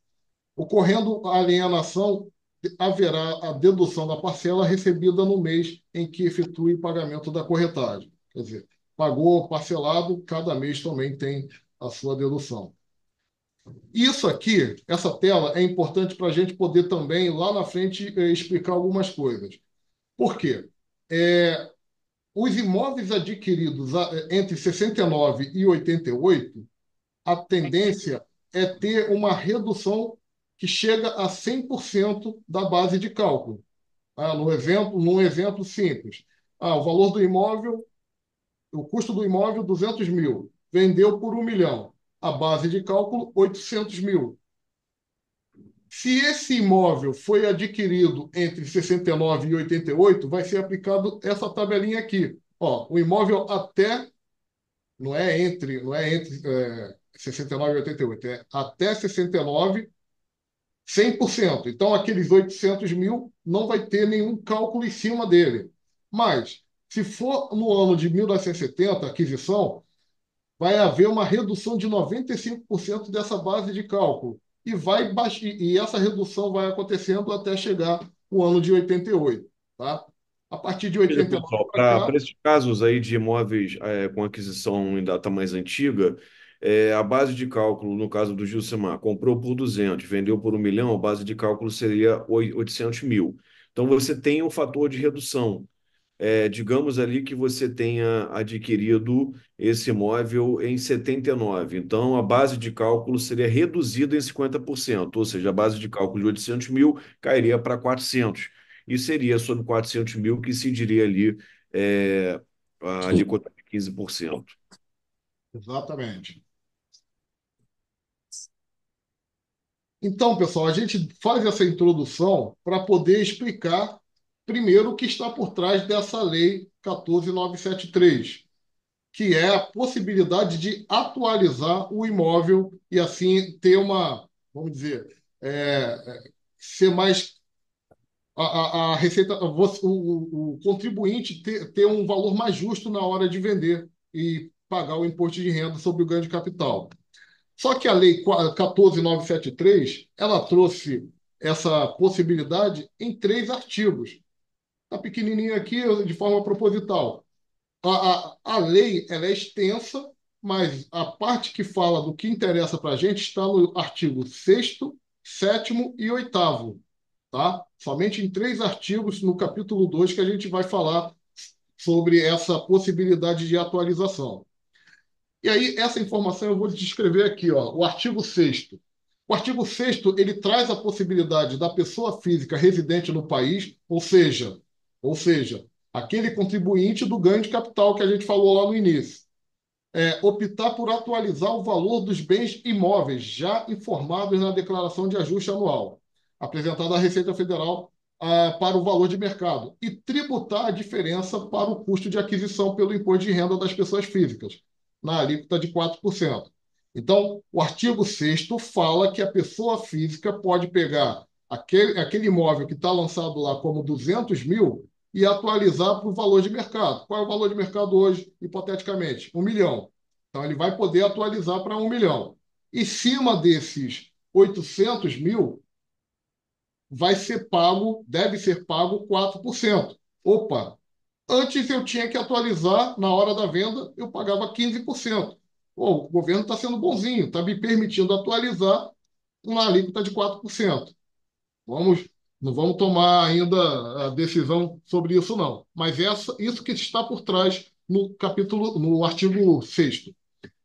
Ocorrendo a alienação, haverá a dedução da parcela recebida no mês em que efetue o pagamento da corretagem. Quer dizer, pagou parcelado, cada mês também tem a sua dedução. Isso aqui, essa tela, é importante para a gente poder também, lá na frente, explicar algumas coisas. Por quê? Os imóveis adquiridos entre 69 e 88, a tendência é ter uma redução que chega a 100% da base de cálculo. Num exemplo simples. O valor do imóvel, o custo do imóvel, 200 mil. Vendeu por 1 milhão. A base de cálculo, 800 mil. Se esse imóvel foi adquirido entre 69 e 88, vai ser aplicado essa tabelinha aqui. O imóvel até, não é entre 69 e 88, é até 69, 100%. Então, aqueles 800 mil não vai ter nenhum cálculo em cima dele. Mas, se for no ano de 1970, aquisição, vai haver uma redução de 95% dessa base de cálculo. E essa redução vai acontecendo até chegar o ano de 88. Tá? A partir de Veja, 89 pessoal, para para cá, esses casos aí de imóveis com aquisição em data mais antiga, a base de cálculo, no caso do Gilcimar, comprou por 200, vendeu por 1 milhão, a base de cálculo seria 800 mil. Então, você tem um fator de redução. Digamos ali que você tenha adquirido esse imóvel em 79. Então, a base de cálculo seria reduzida em 50%, ou seja, a base de cálculo de 800 mil cairia para 400. E seria sobre 400 mil que incidiria ali a alíquota de 15%. exatamente. Então, pessoal, a gente faz essa introdução para poder explicar primeiro o que está por trás dessa lei 14.973, que é a possibilidade de atualizar o imóvel e assim ter vamos dizer, ser mais a receita, o contribuinte ter um valor mais justo na hora de vender e pagar o imposto de renda sobre o ganho de capital. Só que a lei 14.973, ela trouxe essa possibilidade em 3 artigos. Está pequenininho aqui, de forma proposital. A lei ela é extensa, mas a parte que fala do que interessa para a gente está no artigo 6º, 7º e 8º, tá? Somente em 3 artigos, no capítulo 2 que a gente vai falar sobre essa possibilidade de atualização. E aí, essa informação eu vou descrever aqui, ó, o artigo 6º. O artigo 6º, ele traz a possibilidade da pessoa física residente no país, ou seja, aquele contribuinte do ganho de capital que a gente falou lá no início, optar por atualizar o valor dos bens imóveis já informados na declaração de ajuste anual, apresentada à Receita Federal, para o valor de mercado, e tributar a diferença para o custo de aquisição pelo imposto de renda das pessoas físicas, na alíquota de 4%. Então, o artigo 6º fala que a pessoa física pode pegar aquele imóvel que está lançado lá como 200 mil e atualizar para o valor de mercado. Qual é o valor de mercado hoje, hipoteticamente? 1 milhão. Então, ele vai poder atualizar para 1 milhão. Em cima desses 800 mil, deve ser pago 4%. Opa, antes eu tinha que atualizar, na hora da venda, eu pagava 15%. Pô, o governo está sendo bonzinho, está me permitindo atualizar uma alíquota de 4%. Vamos, não vamos tomar ainda a decisão sobre isso, não. Mas isso que está por trás no artigo 6º.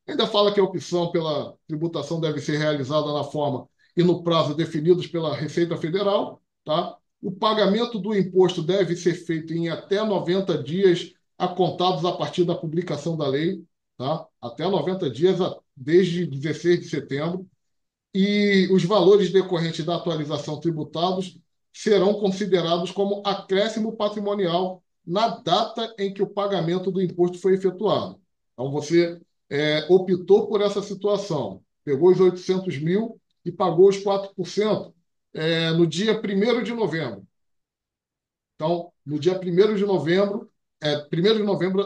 Ainda fala que a opção pela tributação deve ser realizada na forma e no prazo definidos pela Receita Federal, tá? O pagamento do imposto deve ser feito em até 90 dias contados a partir da publicação da lei, tá? Até 90 dias, desde 16 de setembro. E os valores decorrentes da atualização tributados serão considerados como acréscimo patrimonial na data em que o pagamento do imposto foi efetuado. Então, você optou por essa situação, pegou os 800 mil e pagou os 4% no dia 1º de novembro. Então, no dia 1º de novembro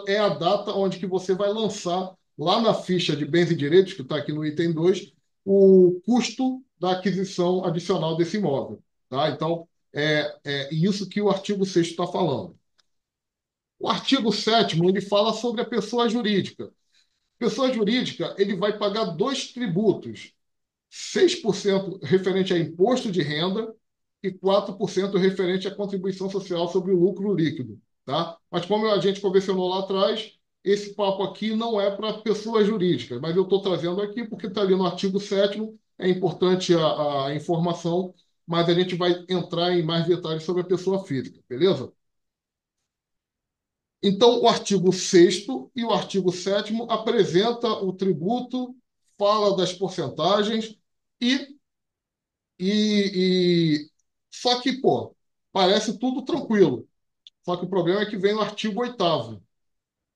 é a data onde que você vai lançar lá na ficha de bens e direitos, que está aqui no item 2, o custo da aquisição adicional desse imóvel. Tá? Então, é isso que o artigo 6º está falando. O artigo 7º, ele fala sobre a pessoa jurídica. Pessoa jurídica, ele vai pagar 2 tributos: 6% referente a imposto de renda e 4% referente à contribuição social sobre o lucro líquido. Tá? Mas como a gente convencionou lá atrás, esse papo aqui não é para pessoas jurídicas, mas eu estou trazendo aqui porque está ali no artigo 7º é importante a informação, mas a gente vai entrar em mais detalhes sobre a pessoa física, beleza? Então, o artigo 6º e o artigo 7º apresenta o tributo, fala das porcentagens e, e só que, pô, parece tudo tranquilo. Só que o problema é que vem o artigo 8º.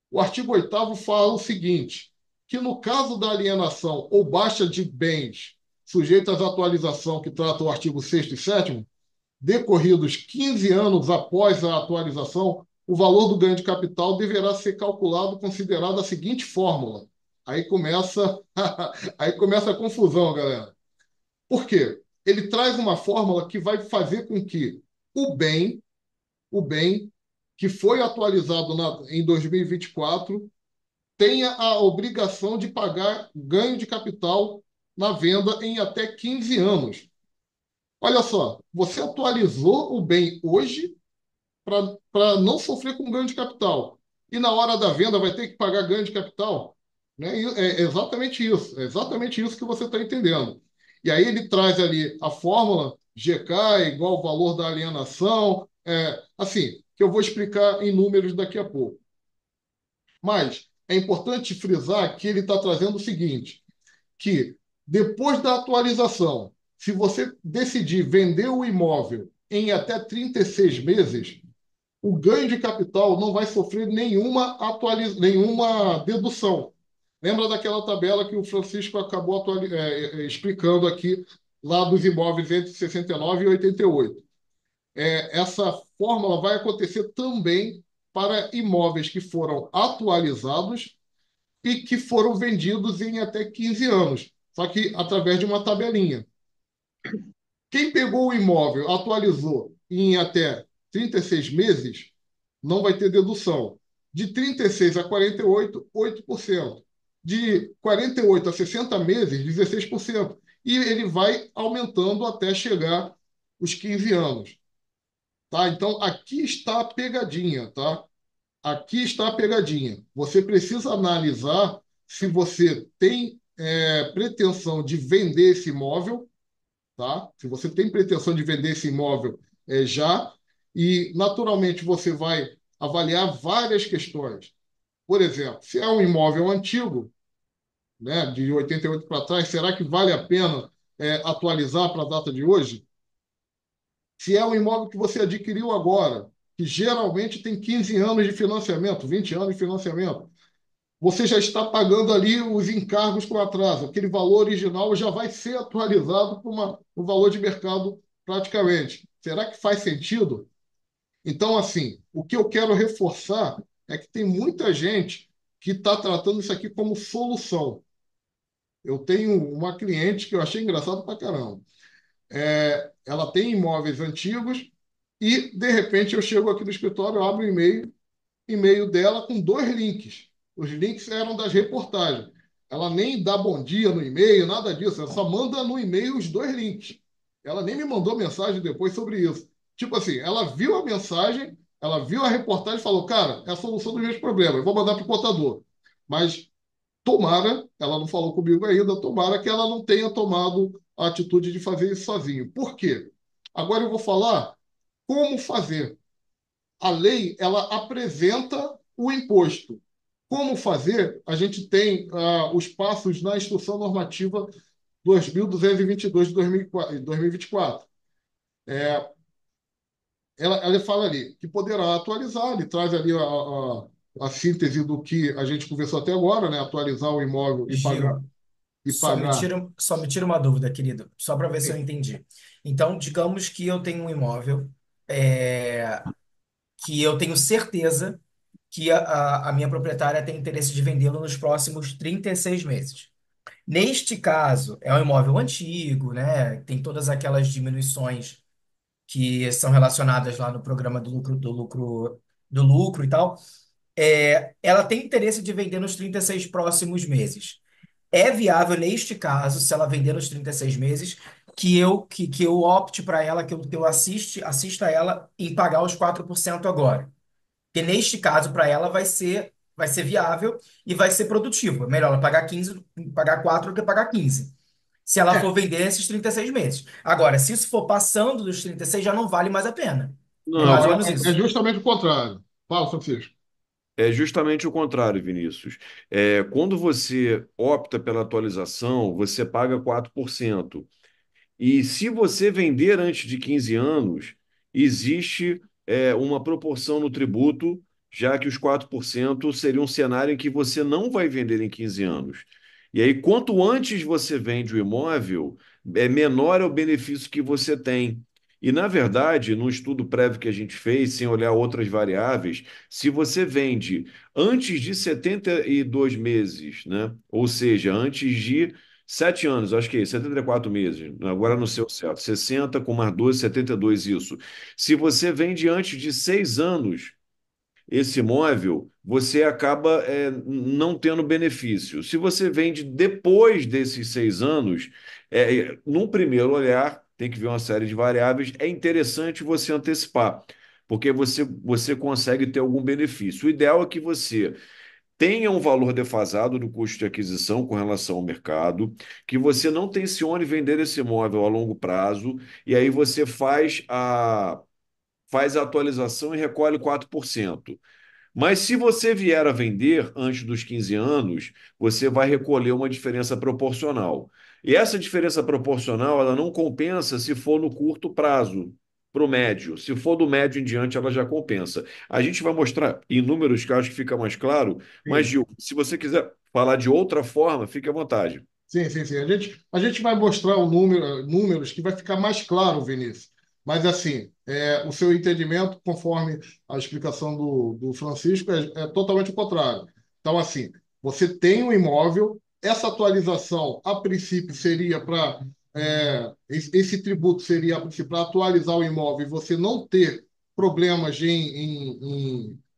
O artigo 8º fala o seguinte, que no caso da alienação ou baixa de bens sujeitas à atualização que trata o artigo 6º e 7º, decorridos 15 anos após a atualização, o valor do ganho de capital deverá ser calculado considerando a seguinte fórmula. Aí começa, aí começa a confusão, galera. Por quê? Ele traz uma fórmula que vai fazer com que o bem, o bem que foi atualizado em 2024 tenha a obrigação de pagar ganho de capital na venda em até 15 anos. Olha só, você atualizou o bem hoje para não sofrer com ganho de capital. E na hora da venda vai ter que pagar ganho de capital. Né? E é exatamente isso que você está entendendo. E aí ele traz ali a fórmula GK é igual ao valor da alienação, assim, que eu vou explicar em números daqui a pouco. Mas é importante frisar que ele está trazendo o seguinte, que depois da atualização, se você decidir vender o imóvel em até 36 meses, o ganho de capital não vai sofrer nenhuma dedução. Lembra daquela tabela que o Francisco acabou explicando aqui, lá dos imóveis entre 69 e 88. Essa fórmula vai acontecer também para imóveis que foram atualizados e que foram vendidos em até 15 anos, só que através de uma tabelinha. Quem pegou o imóvel, atualizou em até 36 meses, não vai ter dedução. De 36 a 48, 8%. De 48 a 60 meses, 16%. E ele vai aumentando até chegar os 15 anos. Tá? Então, aqui está a pegadinha, tá? Aqui está a pegadinha. Você precisa analisar se você tem pretensão de vender esse imóvel, tá? Se você tem pretensão de vender esse imóvel já, e naturalmente você vai avaliar várias questões. Por exemplo, se é um imóvel antigo, né, de 88 para trás, será que vale a pena atualizar para a data de hoje? Se é um imóvel que você adquiriu agora, que geralmente tem 15 anos de financiamento, 20 anos de financiamento, você já está pagando ali os encargos com atraso. Aquele valor original já vai ser atualizado para um valor de mercado praticamente. Será que faz sentido? Então, assim, o que eu quero reforçar é que tem muita gente que está tratando isso aqui como solução. Eu tenho uma cliente que eu achei engraçado pra caramba. Ela tem imóveis antigos e, de repente, eu chego aqui no escritório, abro o e-mail dela com dois links. Os links eram das reportagens. Ela nem dá bom dia no e-mail, nada disso. Ela só manda no e-mail os dois links. Ela nem me mandou mensagem depois sobre isso. Tipo assim, ela viu a mensagem, ela viu a reportagem e falou: Cara, é a solução dos meus problemas, eu vou mandar para o contador. Mas tomara, ela não falou comigo ainda, tomara que ela não tenha tomado a atitude de fazer isso sozinho. Por quê? Agora eu vou falar como fazer. A lei, ela apresenta o imposto. Como fazer? A gente tem os passos na Instrução Normativa 2.222 de 2024. Ela fala ali que poderá atualizar, ele traz ali a síntese do que a gente conversou até agora, né? Atualizar o imóvel e pagar. Gil, E pagar. só me tira uma dúvida, querido, só para ver se eu Sim. entendi. Então, digamos que eu tenho um imóvel é, que eu tenho certeza que a minha proprietária tem interesse de vendê-lo nos próximos 36 meses. Neste caso, é um imóvel antigo, né? Tem todas aquelas diminuições que são relacionadas lá no programa do lucro e tal. Ela tem interesse de vender nos 36 próximos meses. É viável, neste caso, se ela vender nos 36 meses, que eu opte para ela, que eu assista ela em pagar os 4% agora. Porque neste caso, para ela, vai ser viável e vai ser produtivo. É melhor ela pagar 15, pagar 4 do que pagar 15. se ela É, for vender nesses 36 meses. Agora, se isso for passando dos 36, já não vale mais a pena. É Não, mais ou não, menos é isso. justamente o contrário. Fala, Francisco. é justamente o contrário, Vinícius. Quando você opta pela atualização, você paga 4%. E se você vender antes de 15 anos, existe uma proporção no tributo, já que os 4% seria um cenário em que você não vai vender em 15 anos. E aí, quanto antes você vende o imóvel, menor é o benefício que você tem. E, na verdade, no estudo prévio que a gente fez, sem olhar outras variáveis, se você vende antes de 72 meses, né? Ou seja, antes de 7 anos, acho que é isso, 74 meses. Agora no seu certo. 60 com mais 12, 72 isso. Se você vende antes de 6 anos esse imóvel, você acaba não tendo benefício. Se você vende depois desses 6 anos, num primeiro olhar, tem que ver uma série de variáveis, é interessante você antecipar, porque você consegue ter algum benefício. O ideal é que você tenha um valor defasado do custo de aquisição com relação ao mercado, que você não tencione vender esse imóvel a longo prazo, e aí você faz a atualização e recolhe 4%. Mas se você vier a vender antes dos 15 anos, você vai recolher uma diferença proporcional. E essa diferença proporcional, ela não compensa se for no curto prazo, para o médio. Se for do médio em diante, ela já compensa. A gente vai mostrar em números que eu acho que fica mais claro, mas, Sim, Gil, se você quiser falar de outra forma, fique à vontade. sim, sim, sim. A gente vai mostrar números que vai ficar mais claro, Vinícius. Mas, assim, o seu entendimento, conforme a explicação do Francisco, é totalmente o contrário. Então, assim, você tem um imóvel, essa atualização, a princípio, seria para. Esse tributo seria, a princípio, para atualizar o imóvel e você não ter problemas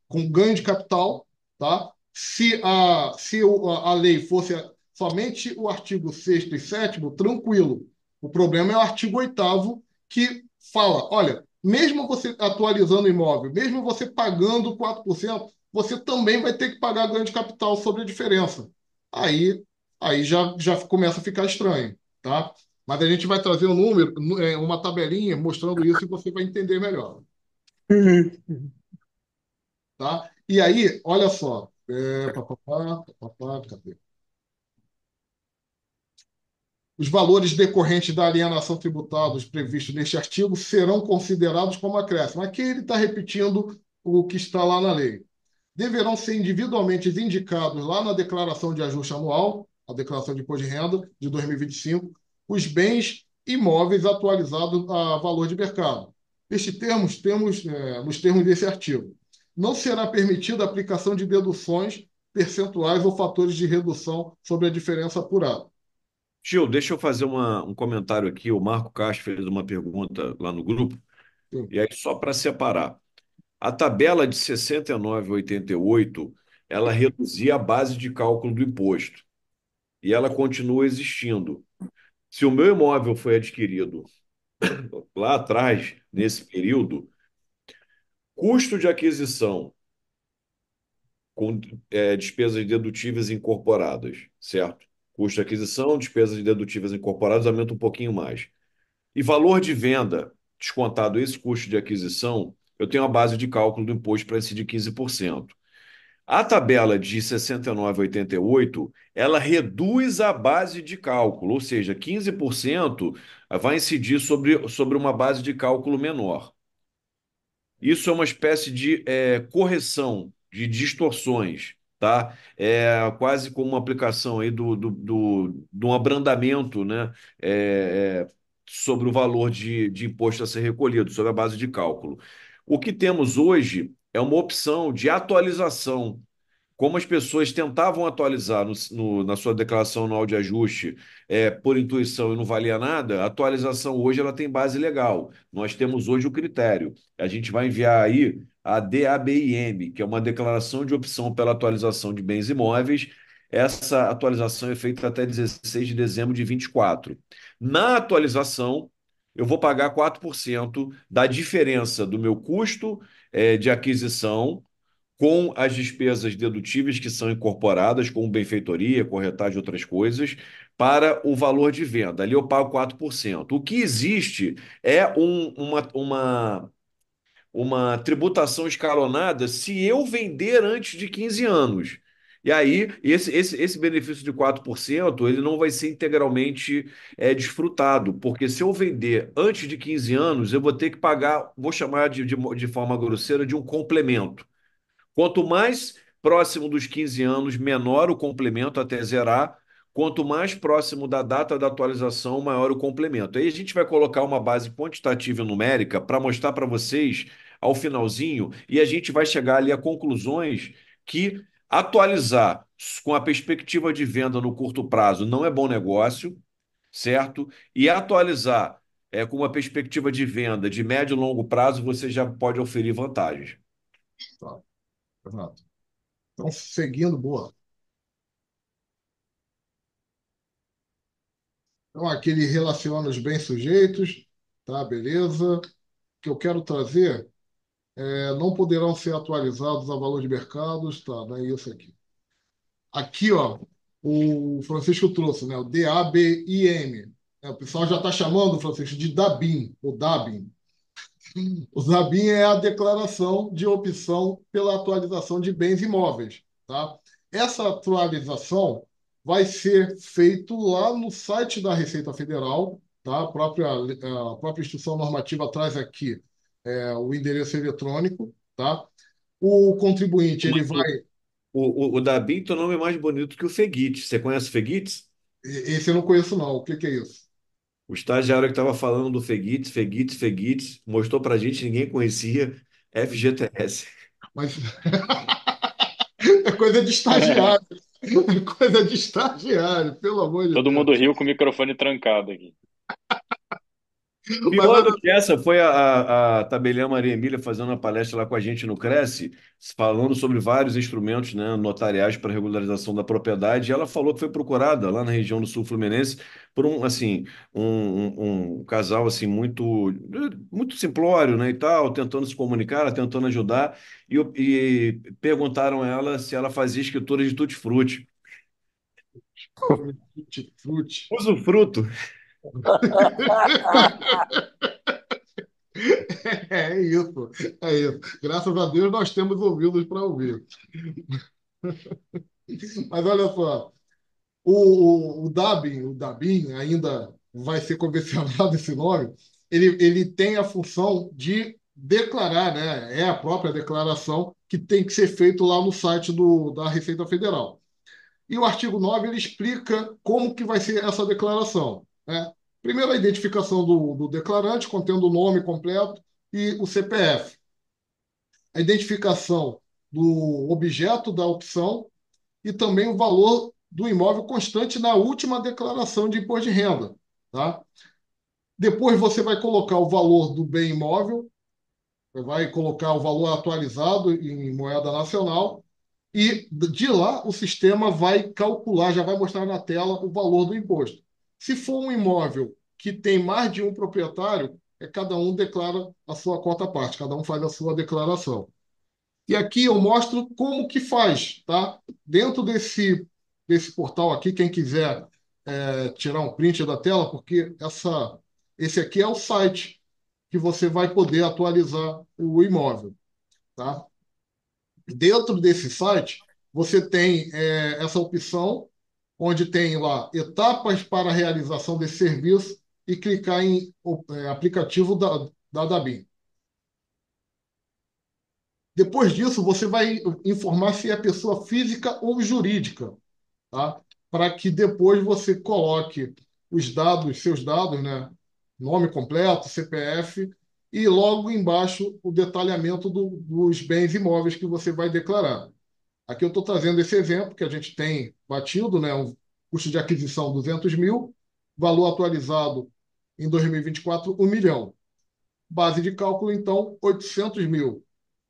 com ganho de capital, tá? Se a lei fosse somente o artigo 6º e 7º, tranquilo. O problema é o artigo 8º, que fala, olha, mesmo você atualizando o imóvel, mesmo você pagando 4%, você também vai ter que pagar ganho de capital sobre a diferença. Aí, aí já começa a ficar estranho, tá? Mas a gente vai trazer um número, uma tabelinha mostrando isso e você vai entender melhor, tá? E aí, olha só, cadê? Os valores decorrentes da alienação tributária previstos neste artigo serão considerados como acréscimo. Aqui ele está repetindo o que está lá na lei. Deverão ser individualmente indicados lá na declaração de ajuste anual, a declaração de imposto de renda de 2025, os bens imóveis atualizados a valor de mercado. Estes termos temos nos termos desse artigo. Não será permitida a aplicação de deduções percentuais ou fatores de redução sobre a diferença apurada. Gil, deixa eu fazer um comentário aqui. O Marco Castro fez uma pergunta lá no grupo, Sim. e aí só para separar. A tabela de 69,88, ela reduzia a base de cálculo do imposto e ela continua existindo. Se o meu imóvel foi adquirido lá atrás, nesse período, custo de aquisição com despesas dedutíveis incorporadas, certo? Custo de aquisição, despesas dedutíveis incorporadas aumenta um pouquinho mais. E valor de venda, descontado esse custo de aquisição, eu tenho a base de cálculo do imposto para incidir 15%. A tabela de 69,88, ela reduz a base de cálculo, ou seja, 15% vai incidir sobre uma base de cálculo menor. Isso é uma espécie de correção de distorções, tá? É quase como uma aplicação aí de um abrandamento, né? Sobre o valor de imposto a ser recolhido, sobre a base de cálculo. O que temos hoje é uma opção de atualização como as pessoas tentavam atualizar na sua declaração anual de ajuste por intuição e não valia nada, a atualização hoje ela tem base legal. Nós temos hoje o critério. A gente vai enviar aí a DABIM, que é uma declaração de opção pela atualização de bens imóveis. Essa atualização é feita até 16 de dezembro de 24. Na atualização, eu vou pagar 4% da diferença do meu custo de aquisição com as despesas dedutíveis que são incorporadas, como benfeitoria, corretagem e outras coisas, para o valor de venda. Ali eu pago 4%. O que existe é uma tributação escalonada se eu vender antes de 15 anos. E aí, esse benefício de 4% ele não vai ser integralmente desfrutado, porque se eu vender antes de 15 anos, eu vou ter que pagar, vou chamar de forma grosseira, de um complemento. Quanto mais próximo dos 15 anos, menor o complemento até zerar. Quanto mais próximo da data da atualização, maior o complemento. Aí a gente vai colocar uma base quantitativa e numérica para mostrar para vocês ao finalzinho e a gente vai chegar ali a conclusões que atualizar com a perspectiva de venda no curto prazo não é bom negócio, certo? E atualizar com uma perspectiva de venda de médio e longo prazo, você já pode oferir vantagens. Tá, Renato. Então, seguindo, boa. Então, aqui ele relaciona os bens sujeitos, tá, beleza. O que eu quero trazer não poderão ser atualizados a valor de mercados, tá, não é isso aqui. Aqui, ó, o Francisco trouxe, né, o DABIM. O pessoal já está chamando, Francisco, de DABIM, o DABIM. O DABIM é a declaração de opção pela atualização de bens imóveis, tá? Essa atualização vai ser feito lá no site da Receita Federal, tá? A própria instrução normativa traz aqui o endereço eletrônico, tá? O contribuinte, ele vai... O Dabin tem o nome mais bonito que o Fegit. Você conhece o Fegit? Esse eu não conheço, não. O que que é isso? O estagiário que estava falando do Fegit, mostrou pra gente, ninguém conhecia, FGTS. Mas é coisa de estagiário. É coisa de estagiário, pelo amor de Todo mundo Deus. riu com o microfone trancado aqui. Mas Pior do que essa foi a tabeliã Maria Emília fazendo uma palestra lá com a gente no Cresce, falando sobre vários instrumentos, né, notariais para regularização da propriedade. E ela falou que foi procurada lá na região do Sul Fluminense por um casal assim muito simplório, né, e tal, tentando se comunicar, tentando ajudar, e perguntaram a ela se ela fazia escritura de tutti-frutti. Tutti-frutti. Usufruto. É isso, é isso. Graças a Deus nós temos ouvidos para ouvir. Mas olha só, o Dabin ainda vai ser convencionado esse nome, ele tem a função de declarar, né? É a própria declaração que tem que ser feito lá no site da Receita Federal. E o artigo 9 ele explica como que vai ser essa declaração, né? Primeiro, a identificação do declarante, contendo o nome completo e o CPF. A identificação do objeto da opção e também o valor do imóvel constante na última declaração de imposto de renda, tá? Depois você vai colocar o valor do bem imóvel, vai colocar o valor atualizado em moeda nacional e de lá o sistema vai calcular, já vai mostrar na tela o valor do imposto. Se for um imóvel que tem mais de um proprietário, cada um declara a sua cota à parte, cada um faz a sua declaração. E aqui eu mostro como que faz, tá? Dentro desse portal aqui, quem quiser tirar um print da tela, porque esse aqui é o site que você vai poder atualizar o imóvel, tá? Dentro desse site, você tem essa opção, onde tem lá etapas para a realização desse serviço e clicar em aplicativo da Dabin. Depois disso, você vai informar se é pessoa física ou jurídica, tá? Para que depois você coloque os dados, seus dados, né? Nome completo, CPF, e logo embaixo o detalhamento dos bens imóveis que você vai declarar. Aqui eu estou trazendo esse exemplo que a gente tem batido, né? Um custo de aquisição 200 mil, valor atualizado em 2024, 1 milhão. Base de cálculo, então, 800 mil.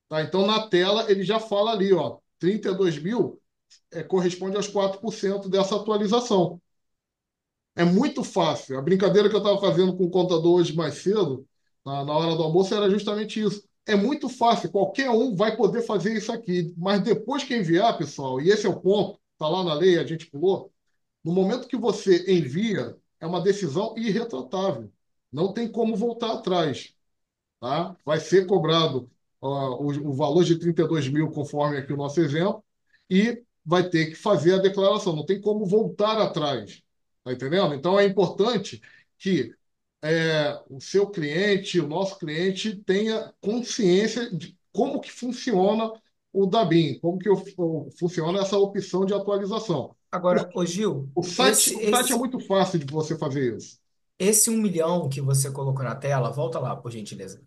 Tá? Então, na tela, ele já fala ali, ó, 32 mil corresponde aos 4% dessa atualização. É muito fácil. A brincadeira que eu estava fazendo com o contador hoje mais cedo, na hora do almoço, era justamente isso. é muito fácil, qualquer um vai poder fazer isso aqui. Mas depois que enviar, pessoal, e esse é o ponto, está lá na lei, a gente pulou, no momento que você envia, é uma decisão irretratável. Não tem como voltar atrás, tá? Vai ser cobrado o valor de 32 mil, conforme aqui o nosso exemplo, e vai ter que fazer a declaração. Não tem como voltar atrás, tá entendendo? Então é importante que o seu cliente, o nosso cliente, tenha consciência de como que funciona o Dabin, como que funciona essa opção de atualização. Agora, Porque ô Gil, o site é muito fácil de você fazer isso. esse 1 milhão que você colocou na tela, volta lá, por gentileza.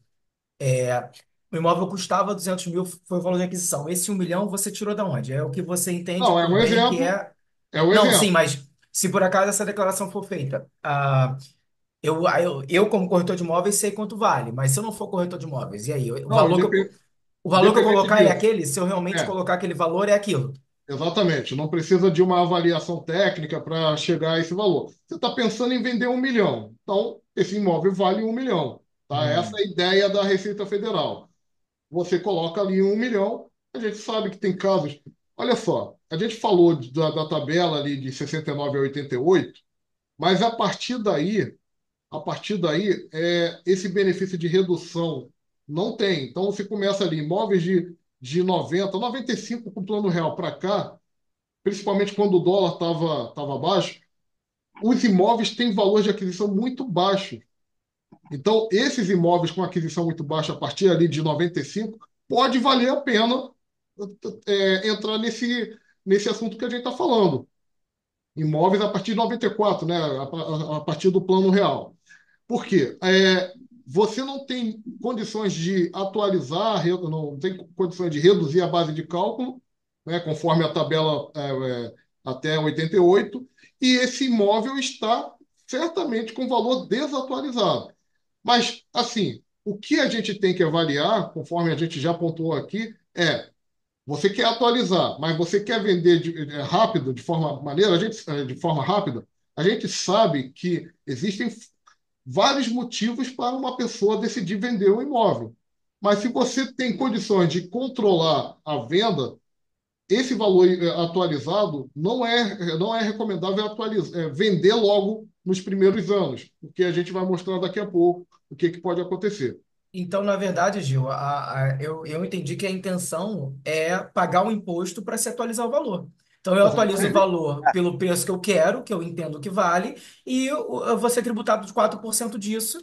O imóvel custava 200 mil, foi o valor de aquisição. Esse 1 milhão você tirou da onde? É o que você entende Não, é por um bem que exemplo, é. é um Não, sim, exemplo. mas se por acaso essa declaração for feita, eu como corretor de imóveis, sei quanto vale, mas se eu não for corretor de imóveis, e aí? O Não, valor o valor que eu independente colocar é disso. aquele? Se eu realmente É, colocar aquele valor, é aquilo. exatamente. Não precisa de uma avaliação técnica para chegar a esse valor. Você está pensando em vender 1 milhão. Então, esse imóvel vale 1 milhão. Tá? Essa é Hum. a ideia da Receita Federal. Você coloca ali 1 milhão, a gente sabe que tem casos. Olha só, a gente falou da tabela ali de 69 a 88, mas a partir daí, esse benefício de redução não tem. Então, você começa ali, imóveis de 90, 95 com o plano real para cá, principalmente quando o dólar tava baixo, os imóveis têm valor de aquisição muito baixo. Então, esses imóveis com aquisição muito baixa, a partir ali de 95, pode valer a pena entrar nesse assunto que a gente está falando. Imóveis a partir de 94, né? A partir do plano real. Por quê? Você não tem condições de atualizar, não tem condições de reduzir a base de cálculo, né, conforme a tabela até 88, e esse imóvel está certamente com valor desatualizado. Mas, assim, o que a gente tem que avaliar, conforme a gente já pontuou aqui, você quer atualizar, mas você quer vender rápido, de forma maneira, de forma rápida, a gente sabe que existem vários motivos para uma pessoa decidir vender um imóvel. Mas se você tem condições de controlar a venda, esse valor atualizado não é recomendável vender logo nos primeiros anos, porque a gente vai mostrar daqui a pouco o que pode acontecer. Então, na verdade, Gil, eu entendi que a intenção é pagar o imposto para se atualizar o valor. Então, eu atualizo o Exatamente. valor pelo preço que eu quero, que eu entendo que vale, e eu vou ser tributado de 4% disso.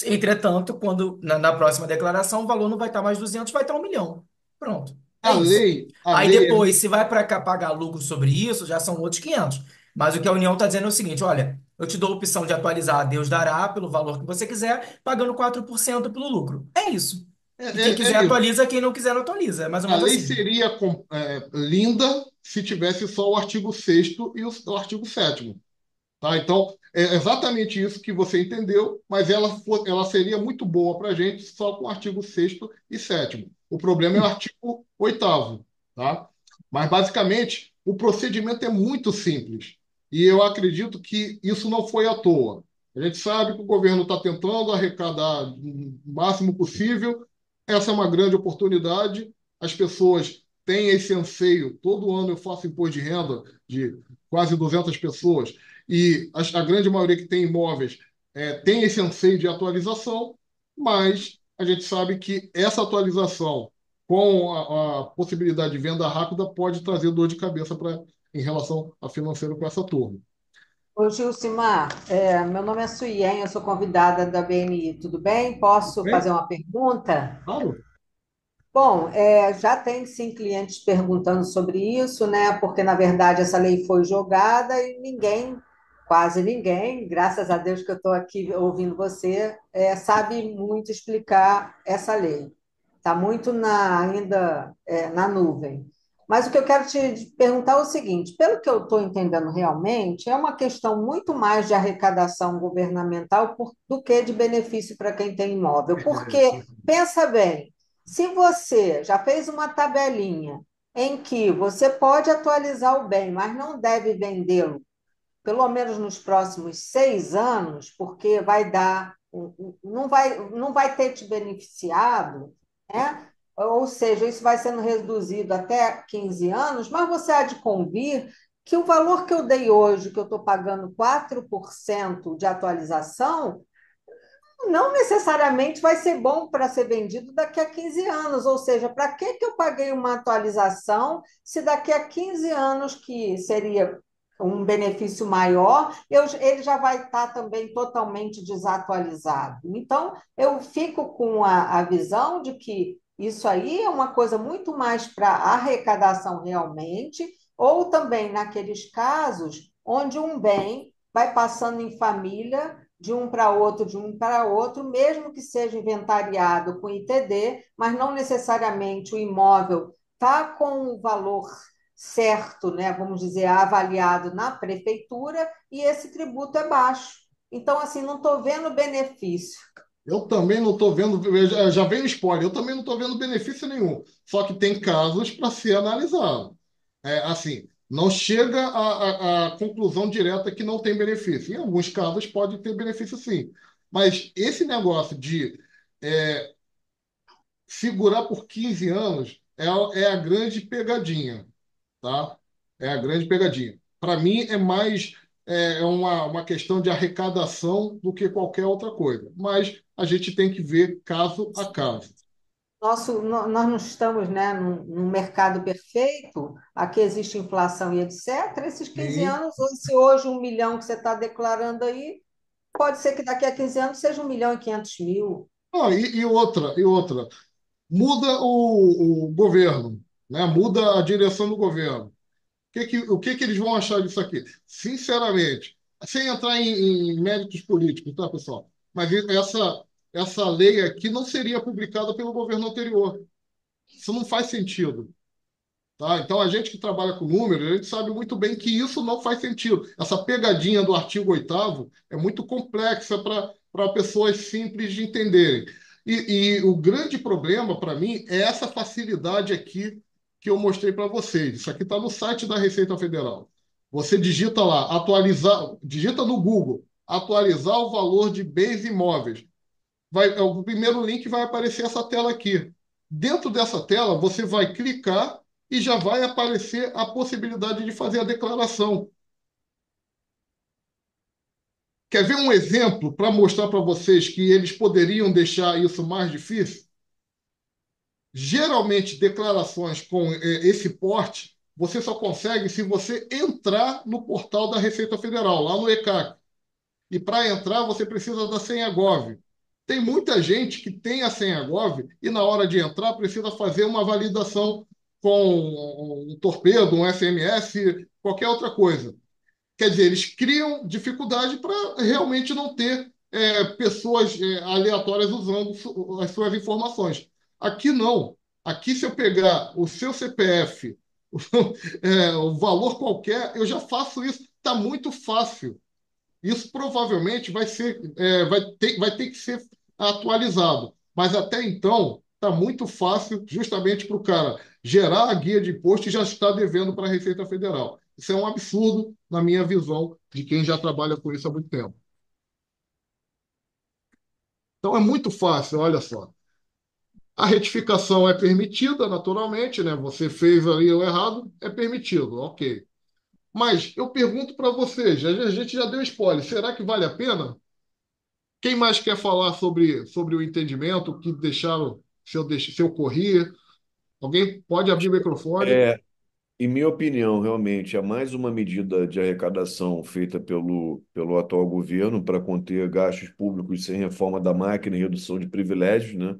Entretanto, quando na próxima declaração, o valor não vai estar mais 200, vai estar 1 milhão. Pronto. É A isso. lei, a Aí lei depois, se vai para cá pagar lucro sobre isso, já são outros 500. Mas o que a União está dizendo é o seguinte: olha, eu te dou a opção de atualizar, Deus dará, pelo valor que você quiser, pagando 4% pelo lucro. É isso. E quem quiser é isso. atualiza, quem não quiser não atualiza. É mais ou A menos lei assim. seria linda se tivesse só o artigo 6º e o artigo 7º. Tá? Então, é exatamente isso que você entendeu, mas ela seria muito boa para a gente só com o artigo 6º e 7º. O problema é o artigo 8º. Tá? Mas, basicamente, o procedimento é muito simples. E eu acredito que isso não foi à toa. A gente sabe que o governo está tentando arrecadar o máximo possível. Essa é uma grande oportunidade. As pessoas têm esse anseio. Todo ano eu faço imposto de renda de quase 200 pessoas e a grande maioria que tem imóveis tem esse anseio de atualização, mas a gente sabe que essa atualização com a possibilidade de venda rápida pode trazer dor de cabeça em relação a financeiro com essa turma. Ô, Gilcimar, meu nome é Suyen, eu sou convidada da BNI, tudo bem? Tudo Posso bem? fazer uma pergunta? Claro. Bom, já tem sim clientes perguntando sobre isso, né? Porque na verdade essa lei foi jogada e ninguém, quase ninguém, graças a Deus que eu estou aqui ouvindo você, sabe muito explicar essa lei. Está muito ainda na nuvem. Mas o que eu quero te perguntar é o seguinte: pelo que eu estou entendendo realmente, é uma questão muito mais de arrecadação governamental do que de benefício para quem tem imóvel. Porque, pensa bem, se você já fez uma tabelinha em que você pode atualizar o bem, mas não deve vendê-lo, pelo menos nos próximos 6 anos, porque vai dar, não vai ter te beneficiado, né? Ou seja, isso vai sendo reduzido até 15 anos, mas você há de convir que o valor que eu dei hoje, que eu estou pagando 4% de atualização, não necessariamente vai ser bom para ser vendido daqui a 15 anos. Ou seja, para que que eu paguei uma atualização se daqui a 15 anos, que seria um benefício maior, ele já vai estar também totalmente desatualizado? Então, eu fico com a visão de que isso aí é uma coisa muito mais para arrecadação realmente, ou também naqueles casos onde um bem vai passando em família de um para outro, de um para outro, mesmo que seja inventariado com ITD, mas não necessariamente o imóvel está com o valor certo, né, vamos dizer, avaliado na prefeitura, e esse tributo é baixo. Então, assim, não estou vendo benefício. Eu também não estou vendo, já veio spoiler, eu também não estou vendo benefício nenhum. Só que tem casos para ser analisado. Assim, não chega à conclusão direta que não tem benefício. Em alguns casos pode ter benefício sim. Mas esse negócio de é, segurar por 15 anos é a grande pegadinha, tá? É a grande pegadinha. Para mim, é mais uma questão de arrecadação do que qualquer outra coisa. Mas a gente tem que ver caso a caso. Nós não estamos, né, num mercado perfeito, aqui existe inflação e etc. Esses 15 Sim. anos, ou se hoje 1 milhão que você está declarando aí, pode ser que daqui a 15 anos seja 1.500.000. Ah, e outra, muda o governo, né? Muda a direção do governo. O que que eles vão achar disso aqui? Sinceramente, sem entrar em méritos políticos, tá, pessoal? Mas essa lei aqui não seria publicada pelo governo anterior. Isso não faz sentido. Tá? Então, a gente que trabalha com números, a gente sabe muito bem que isso não faz sentido. Essa pegadinha do artigo 8º é muito complexa para pessoas simples de entenderem. E o grande problema, para mim, é essa facilidade aqui que eu mostrei para vocês. Isso aqui está no site da Receita Federal. Você digita lá, atualizar, digita no Google, atualizar o valor de bens imóveis. O primeiro link vai aparecer essa tela aqui. Dentro dessa tela, você vai clicar e já vai aparecer a possibilidade de fazer a declaração. Quer ver um exemplo para mostrar para vocês que eles poderiam deixar isso mais difícil? Geralmente, declarações com esse porte, você só consegue se você entrar no portal da Receita Federal, lá no ECAC. E para entrar, você precisa da senha Gov. Tem muita gente que tem a senha Gov e, na hora de entrar, precisa fazer uma validação com um torpedo, um SMS, qualquer outra coisa. Quer dizer, eles criam dificuldade para realmente não ter pessoas aleatórias usando as suas informações. Aqui não. Aqui, se eu pegar o seu CPF, o valor qualquer, eu já faço isso. Está muito fácil. Isso provavelmente vai ter que ser atualizado. Mas até então, está muito fácil, justamente para o cara gerar a guia de imposto e já está devendo para a Receita Federal. Isso é um absurdo, na minha visão, de quem já trabalha com isso há muito tempo. Então é muito fácil, olha só. A retificação é permitida, naturalmente, né? Você fez ali o errado, é permitido, ok. Mas eu pergunto para vocês, a gente já deu spoiler, será que vale a pena? Quem mais quer falar sobre o entendimento que deixaram, se eu correr? Alguém pode abrir o microfone? É, em minha opinião, realmente, é mais uma medida de arrecadação feita pelo atual governo para conter gastos públicos sem reforma da máquina e redução de privilégios, né?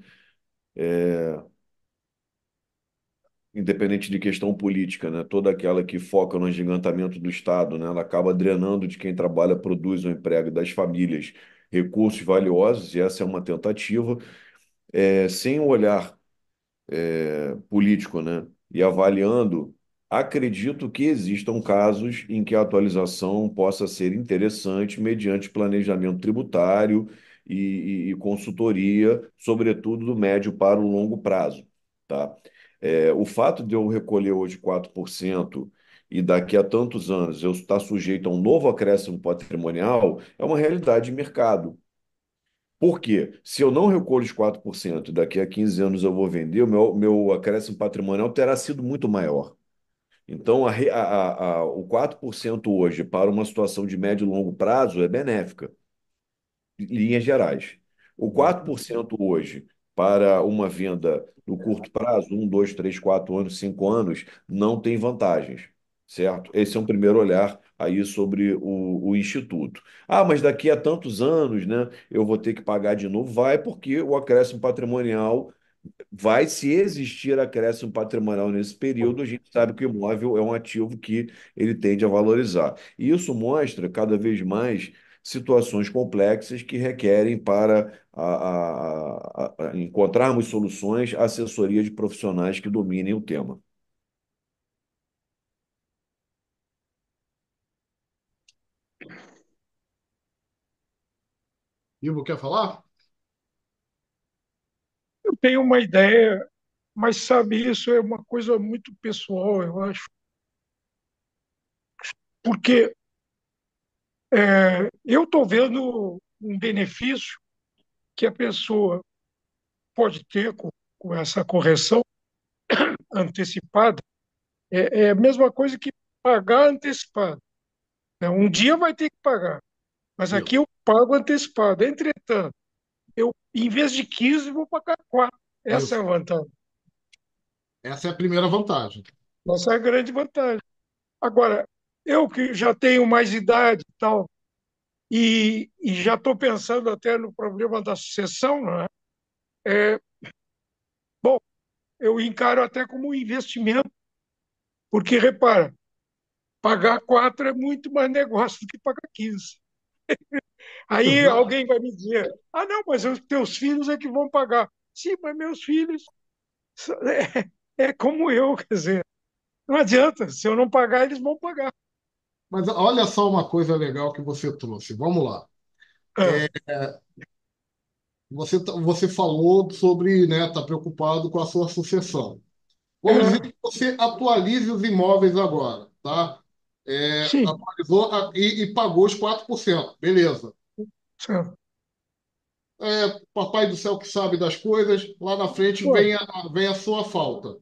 Independente de questão política, né? Toda aquela que foca no agigantamento do Estado, né? Ela acaba drenando de quem trabalha, produz ou emprega, das famílias, recursos valiosos, e essa é uma tentativa, sem um olhar político, né? E avaliando, acredito que existam casos em que a atualização possa ser interessante mediante planejamento tributário e consultoria, sobretudo do médio para o longo prazo, tá? O fato de eu recolher hoje 4% e daqui a tantos anos eu estar sujeito a um novo acréscimo patrimonial é uma realidade de mercado. Por quê? Se eu não recolho os 4% e daqui a 15 anos eu vou vender, o meu acréscimo patrimonial terá sido muito maior. Então, o 4% hoje para uma situação de médio e longo prazo é benéfica, em linhas gerais. O 4% hoje para uma venda no curto prazo, 1, 2, 3, 4 anos, 5 anos, não tem vantagens, certo? Esse é um primeiro olhar aí sobre o Instituto. Ah, mas daqui a tantos anos, né, eu vou ter que pagar de novo? Vai, porque o acréscimo patrimonial vai, se existir acréscimo patrimonial nesse período, a gente sabe que o imóvel é um ativo que ele tende a valorizar. E isso mostra cada vez mais situações complexas que requerem para encontrarmos soluções, assessoria de profissionais que dominem o tema. Ivo, quer falar? Eu tenho uma ideia, mas sabe, isso é uma coisa muito pessoal, eu acho, porque eu estou vendo um benefício que a pessoa pode ter com essa correção antecipada. É a mesma coisa que pagar antecipado, né? Um dia vai ter que pagar, mas Isso. aqui eu pago antecipado. Entretanto, eu, em vez de 15, vou pagar 4. Essa é Isso. a vantagem. Essa é a primeira vantagem. Essa é a grande vantagem. Agora, eu que já tenho mais idade e tal, e já estou pensando até no problema da sucessão, não é? É, bom, eu encaro até como um investimento, porque, repara, pagar 4 é muito mais negócio do que pagar 15. Aí Exa- alguém vai me dizer, ah, não, mas os teus filhos é que vão pagar. Sim, mas meus filhos é como eu, quer dizer, não adianta, se eu não pagar, eles vão pagar. Mas olha só uma coisa legal que você trouxe. Vamos lá. Ah, Você falou sobre, né, tá preocupado com a sua sucessão. Vamos dizer é, que você atualize os imóveis agora, tá? sim, Atualizou e pagou os 4%. Beleza. certo. Papai do céu que sabe das coisas, lá na frente Pô, vem a sua falta.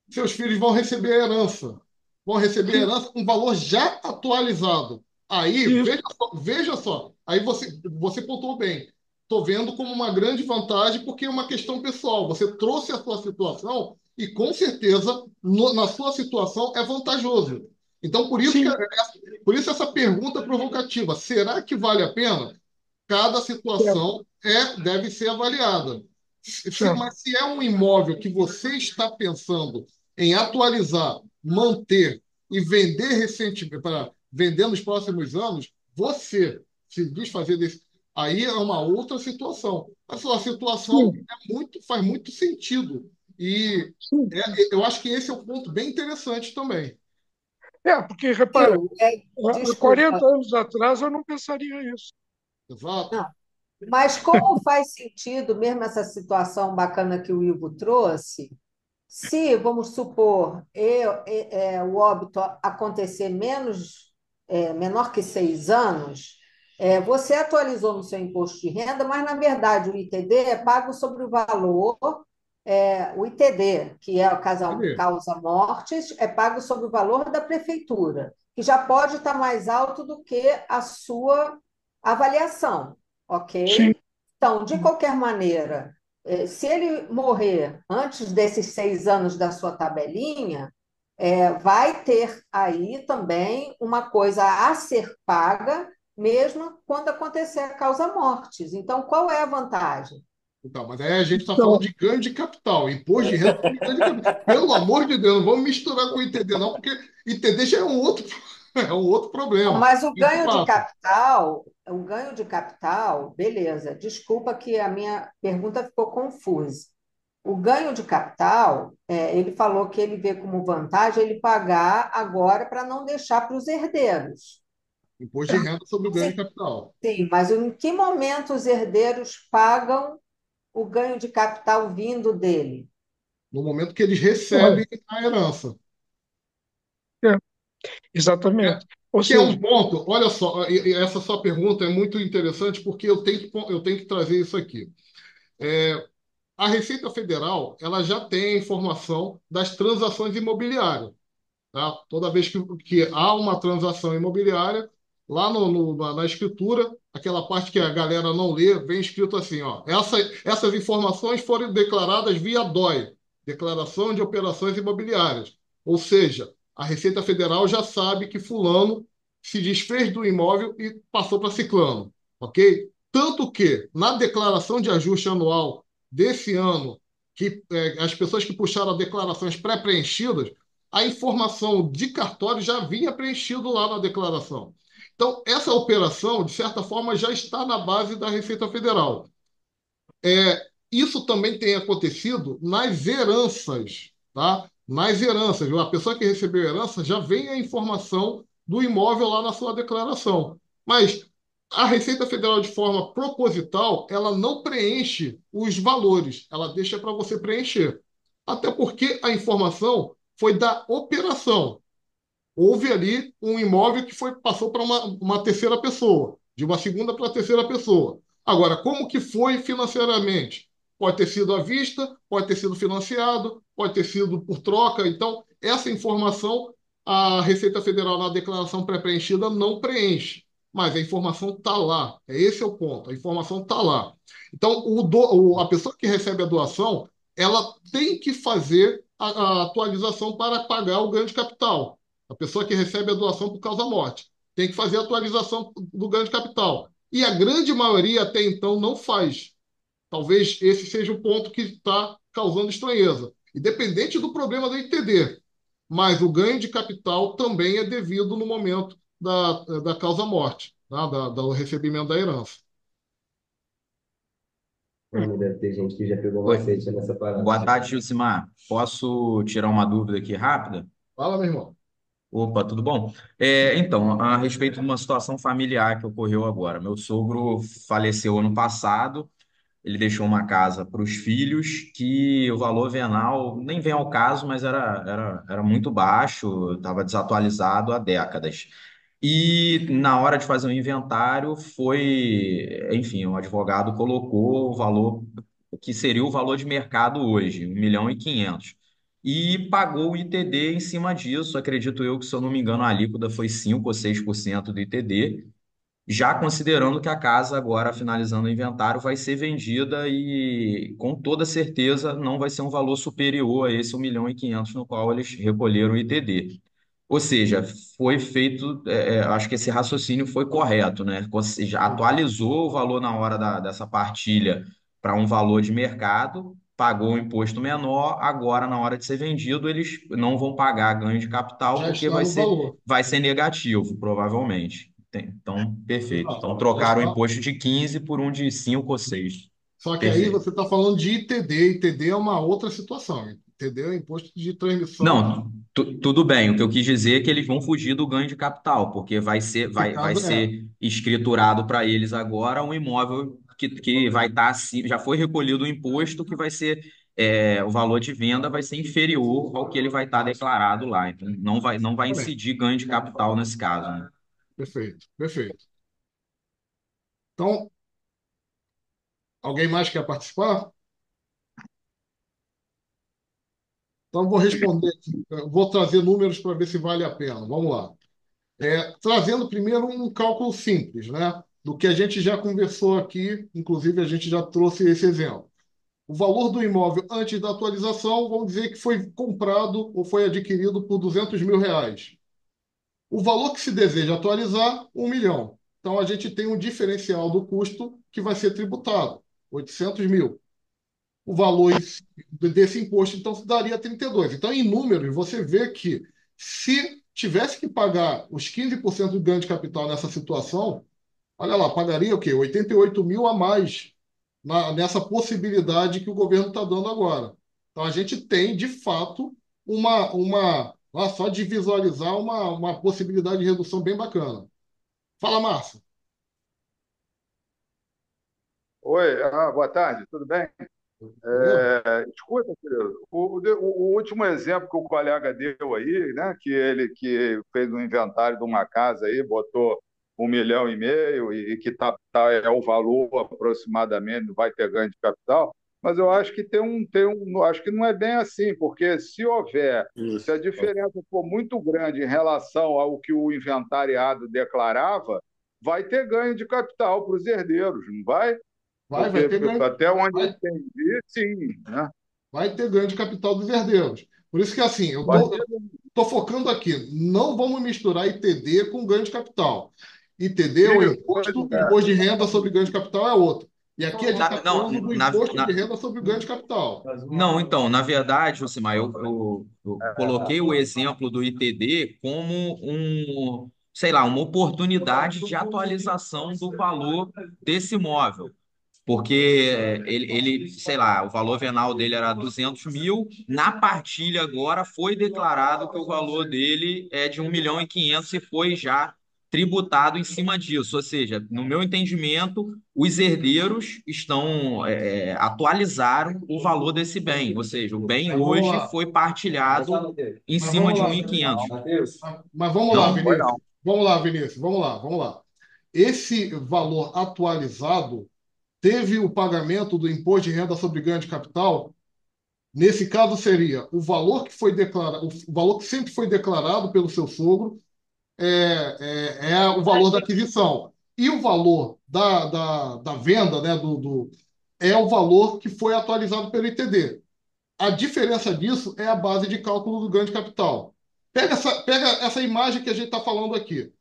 Seus filhos vão receber a herança. Vão receber a sim, herança com valor já atualizado. Aí, isso, veja só. Aí você pontuou bem. Estou vendo como uma grande vantagem, porque é uma questão pessoal. Você trouxe a sua situação e, com certeza, na sua situação é vantajoso. Então, sim, por isso essa pergunta provocativa. Será que vale a pena? Cada certo, situação deve ser avaliada. certo. Mas se é um imóvel que você está pensando em atualizar, manter e vender recentemente, para vender nos próximos anos, você se desfazer desse. Aí é uma outra situação. A sua situação Sim, faz muito sentido. E sim. eu acho que esse é um ponto bem interessante também. Porque, repara, Viu? há Desculpa. 40 anos atrás eu não pensaria isso. Exato. Não. Mas como faz sentido mesmo essa situação bacana que o Ivo trouxe, se, vamos supor, o óbito acontecer menor que 6 anos, você atualizou no seu imposto de renda, mas, na verdade, o ITD é pago sobre o valor, o ITD, que é a Cadê? causa-mortes, é pago sobre o valor da prefeitura, que já pode estar mais alto do que a sua avaliação, Sim, ok? Então, de qualquer maneira, se ele morrer antes desses 6 anos da sua tabelinha, vai ter aí também uma coisa a ser paga, mesmo quando acontecer a causa-mortes. Então, qual é a vantagem? Então, mas aí a gente está falando então, de ganho de capital, imposto de renda sobre ganho de capital. Pelo amor de Deus, não vamos misturar com o ITD, não, porque ITD já é um outro, é um outro problema. Mas E, de fato, o ganho de capital, beleza. Desculpa que a minha pergunta ficou confusa. O ganho de capital, ele falou que ele vê como vantagem ele pagar agora para não deixar para os herdeiros. imposto de renda sobre o ganho de capital. Sim, mas em que momento os herdeiros pagam o ganho de capital vindo dele? No momento que eles olha, recebem a herança. é, É, exatamente. Ou Que é um seja, ponto, olha só, e essa sua pergunta é muito interessante porque eu tenho que trazer isso aqui. A Receita Federal, ela já tem a informação das transações imobiliárias, tá? Toda vez que há uma transação imobiliária, lá na escritura, aquela parte que a galera não lê, vem escrito assim, ó, essas informações foram declaradas via DOI, Declaração de Operações Imobiliárias. Ou seja, a Receita Federal já sabe que fulano se desfez do imóvel e passou para ciclano, ok? Tanto que, na declaração de ajuste anual desse ano, que as pessoas que puxaram as declarações pré-preenchidas, a informação de cartório já vinha preenchido lá na declaração. Então, essa operação, de certa forma, já está na base da Receita Federal. Isso também tem acontecido nas heranças, tá? Nas heranças, a pessoa que recebeu herança já vem a informação do imóvel lá na sua declaração. Mas a Receita Federal, de forma proposital, ela não preenche os valores, ela deixa para você preencher. Até porque a informação foi da operação. Houve ali um imóvel que passou para uma terceira pessoa, de uma segunda para a terceira pessoa. Agora, como que foi financeiramente? Pode ter sido à vista, pode ter sido financiado, pode ter sido por troca. Então, essa informação a Receita Federal na declaração pré-preenchida não preenche, mas a informação está lá. Esse é o ponto. A informação está lá. Então, a pessoa que recebe a doação, ela tem que fazer a atualização para pagar o ganho de capital. A pessoa que recebe a doação por causa da morte tem que fazer a atualização do ganho de capital. E a grande maioria até então não faz. Talvez esse seja o ponto que está causando estranheza. Independente do problema do ITD, mas o ganho de capital também é devido no momento da causa-morte, tá? Do recebimento da herança. Deve ter gente que já pegou Oi. macete nessa parada. Boa tarde, Jucimar. Posso tirar uma dúvida aqui rápida? Fala, meu irmão. Opa, tudo bom? Então, a respeito de uma situação familiar que ocorreu agora. Meu sogro faleceu ano passado, ele deixou uma casa para os filhos que o valor venal nem vem ao caso, mas era muito baixo, estava desatualizado há décadas. E na hora de fazer o inventário, enfim, o advogado colocou o valor que seria o valor de mercado hoje, 1.500.000. E pagou o ITD em cima disso. Acredito eu que, se eu não me engano, a alíquota foi 5 ou 6% do ITD, já considerando que a casa, agora finalizando o inventário, vai ser vendida e com toda certeza não vai ser um valor superior a esse 1.500.000 no qual eles recolheram o ITD. Ou seja, foi feito, acho que esse raciocínio foi correto, né? Ou seja, atualizou o valor na hora dessa partilha para um valor de mercado, pagou um imposto menor, agora na hora de ser vendido eles não vão pagar ganho de capital Já porque está vai no ser, valor. vai ser negativo, provavelmente. Então, perfeito. Exato. Então, Já trocaram o está. imposto de 15 por um de 5 ou 6. Só que aí Perfeito. você está falando de ITD. ITD é uma outra situação. ITD é imposto de transmissão. Não, tudo bem. O que eu quis dizer é que eles vão fugir do ganho de capital, porque vai ser, Nesse vai caso, ser escriturado para eles agora um imóvel que vai estar acima, já foi recolhido o imposto, que vai ser, o valor de venda vai ser inferior ao que ele vai estar declarado lá. Então, não vai exatamente. incidir ganho de capital nesse caso, né? Perfeito, perfeito. Então, alguém mais quer participar? Então, vou responder aqui. Eu vou trazer números para ver se vale a pena. Vamos lá. Trazendo primeiro um cálculo simples, né? Do que a gente já conversou aqui, inclusive a gente já trouxe esse exemplo. O valor do imóvel antes da atualização, vamos dizer que foi comprado ou foi adquirido por R$ 200.000. O valor que se deseja atualizar, 1 milhão. Então, a gente tem um diferencial do custo que vai ser tributado, 800.000. O valor desse imposto, então, daria 32. Então, em números, você vê que se tivesse que pagar os 15% do ganho de capital nessa situação, olha lá, pagaria o quê? 88.000 a mais nessa possibilidade que o governo está dando agora. Então, a gente tem, de fato, só de visualizar uma possibilidade de redução bem bacana. Fala, Márcio. Oi, boa tarde, tudo bem? Entendeu? Escuta, querido, o último exemplo que o colega deu aí, né, que ele que fez um inventário de uma casa aí, botou 1,5 milhão e que é o valor aproximadamente, não vai ter ganho de capital, mas eu acho que acho que não é bem assim, porque se a Isso. diferença for muito grande em relação ao que o inventariado declarava, vai ter ganho de capital para os herdeiros, não vai? Vai Porque ter ganho, até onde eu vai, entendi, sim, né? vai ter ganho de capital dos herdeiros. Por isso que, assim, eu Vai tô, ter. tô focando aqui. Não vamos misturar ITD com ganho de capital. ITD é o Isso, pois imposto de renda sobre ganho de capital é outro. E aqui a gente está Não, falando do imposto de renda sobre ganho de capital. não, então, na verdade, Josimar, eu coloquei o exemplo do ITD como sei lá, uma oportunidade de atualização do valor desse imóvel. Porque sei lá, o valor venal dele era 200 mil, na partilha agora foi declarado que o valor dele é de 1,5 milhão e foi já tributado em cima disso. Ou seja, no meu entendimento, os herdeiros atualizaram o valor desse bem. Ou seja, o bem Mas vamos hoje lá. foi partilhado em Mas cima vamos de lá. 1.500. Mas vamos lá, Não? foi não. Vinícius. Vamos lá, Vinícius. Vamos lá, vamos lá. Esse valor atualizado teve o pagamento do imposto de renda sobre ganho de capital. Nesse caso, seria o valor que foi declarado, o valor que sempre foi declarado pelo seu sogro é o valor da aquisição. E o valor da venda, né, é o valor que foi atualizado pelo ITD. A diferença disso é a base de cálculo do ganho de capital. Pega essa imagem que a gente está falando aqui.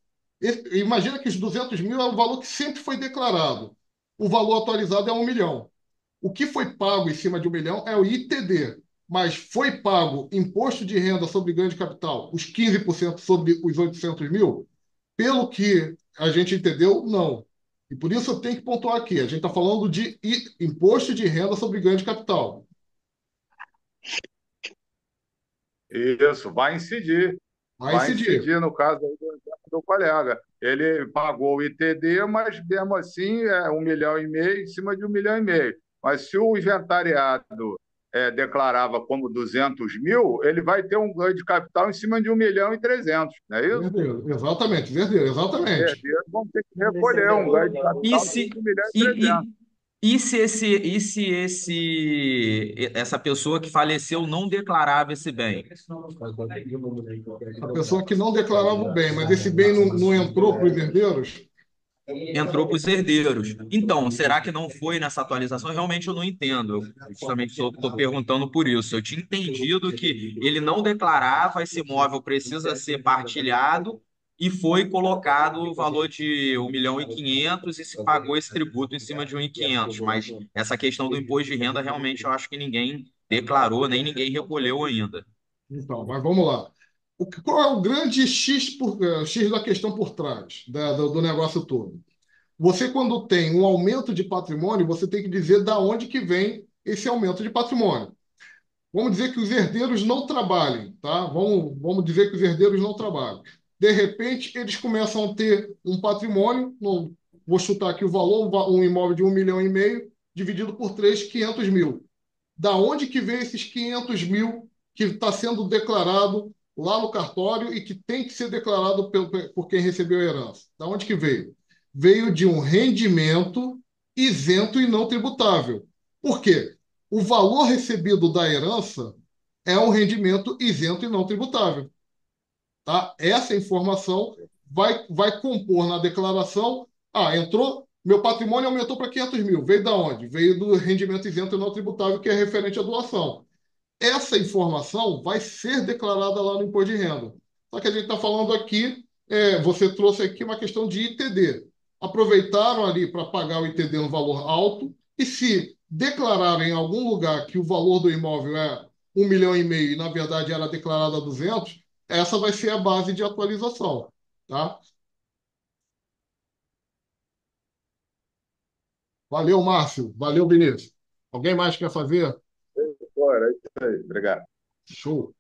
Imagina que os 200 mil é o valor que sempre foi declarado. O valor atualizado é 1 milhão. O que foi pago em cima de 1 milhão é o ITD, mas foi pago imposto de renda sobre ganho de capital, os 15% sobre os 800 mil? Pelo que a gente entendeu, não. E por isso eu tenho que pontuar aqui: a gente está falando de imposto de renda sobre ganho de capital. Isso, vai incidir. Vai Vai incidir. incidir no caso aí do colega. Ele pagou o ITD, mas mesmo assim é 1,5 milhão em cima de 1,5 milhão. Mas se o inventariado declarava como 200 mil, ele vai ter um ganho de capital em cima de 1,3 milhão, não é isso? Verdadeiro. Exatamente, verdadeiro, Os exatamente. herdeiros vão ter que recolher um ganho de E capital de se, 1,3 milhão. e, e, essa pessoa que faleceu não declarava esse bem? A pessoa que não declarava o bem, mas esse bem não entrou para os herdeiros? Entrou para os herdeiros. Então, será que não foi nessa atualização? Realmente eu não entendo. Eu justamente estou perguntando por isso. Eu tinha entendido que ele não declarava, esse imóvel precisa ser partilhado e foi colocado o valor de 1,5 milhão e se pagou esse tributo em cima de 1,500. Mas essa questão do imposto de renda, realmente eu acho que ninguém declarou, nem ninguém recolheu ainda. Então, mas vamos lá. Qual é o grande X da questão por trás do negócio todo? Você, quando tem um aumento de patrimônio, você tem que dizer da onde que vem esse aumento de patrimônio. Vamos dizer que os herdeiros não trabalhem, tá? Vamos dizer que os herdeiros não trabalhem. De repente, eles começam a ter um patrimônio, vou chutar aqui o valor, um imóvel de 1,5 milhão, dividido por 3, 500 mil. Da onde que vem esses 500 mil que está sendo declarado lá no cartório e que tem que ser declarado por quem recebeu a herança? Da onde que veio? Veio de um rendimento isento e não tributável. Por quê? O valor recebido da herança é um rendimento isento e não tributável. Tá? Essa informação vai compor na declaração. Meu patrimônio aumentou para 500 mil. Veio da onde? Veio do rendimento isento e não tributável, que é referente à doação. Essa informação vai ser declarada lá no imposto de renda. Só que a gente está falando aqui, você trouxe aqui uma questão de ITD. Aproveitaram ali para pagar o ITD no valor alto, e se declararam em algum lugar que o valor do imóvel é 1,5 milhão e na verdade era declarado a 200, essa vai ser a base de atualização. Tá? Valeu, Márcio. Valeu, Vinícius. Alguém mais quer fazer? É isso aí. Obrigado. Show.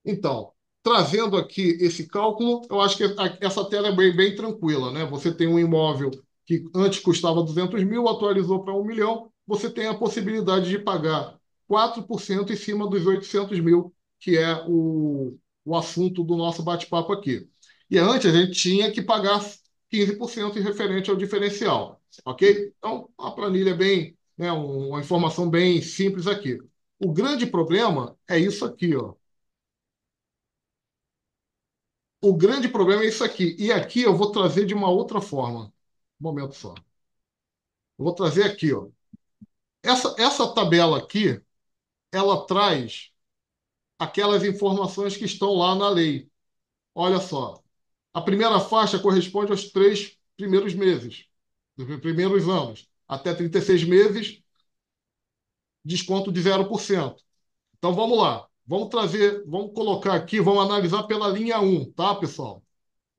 Então, trazendo aqui esse cálculo, eu acho que essa tela é bem tranquila, né? Você tem um imóvel que antes custava 200 mil, atualizou para 1 milhão, você tem a possibilidade de pagar 4% em cima dos 800 mil, que é o assunto do nosso bate-papo aqui. E antes a gente tinha que pagar 15% em referente ao diferencial, ok? Então, a planilha é bem, né, uma informação bem simples aqui. O grande problema é isso aqui, ó. O grande problema é isso aqui. E aqui eu vou trazer de uma outra forma. Um momento só. Eu vou trazer aqui, ó. Essa tabela aqui, ela traz aquelas informações que estão lá na lei. Olha só. A primeira faixa corresponde aos 3 primeiros meses, dos primeiros anos. Até 36 meses, desconto de 0%. Então vamos lá. Vamos trazer, vamos colocar aqui, vamos analisar pela linha um, tá, pessoal?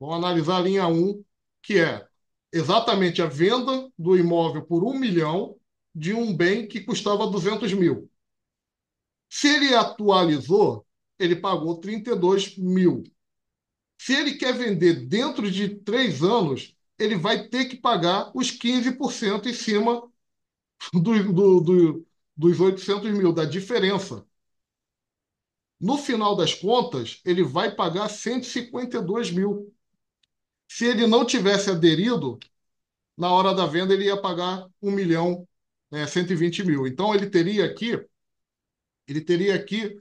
Vamos analisar a linha um, que é exatamente a venda do imóvel por 1 milhão de um bem que custava 200 mil. Se ele atualizou, ele pagou 32 mil. Se ele quer vender dentro de 3 anos, ele vai ter que pagar os 15% em cima dos 800 mil, da diferença. No final das contas, ele vai pagar 152 mil. Se ele não tivesse aderido, na hora da venda ele ia pagar 1 milhão, 120 mil. Então ele teria aqui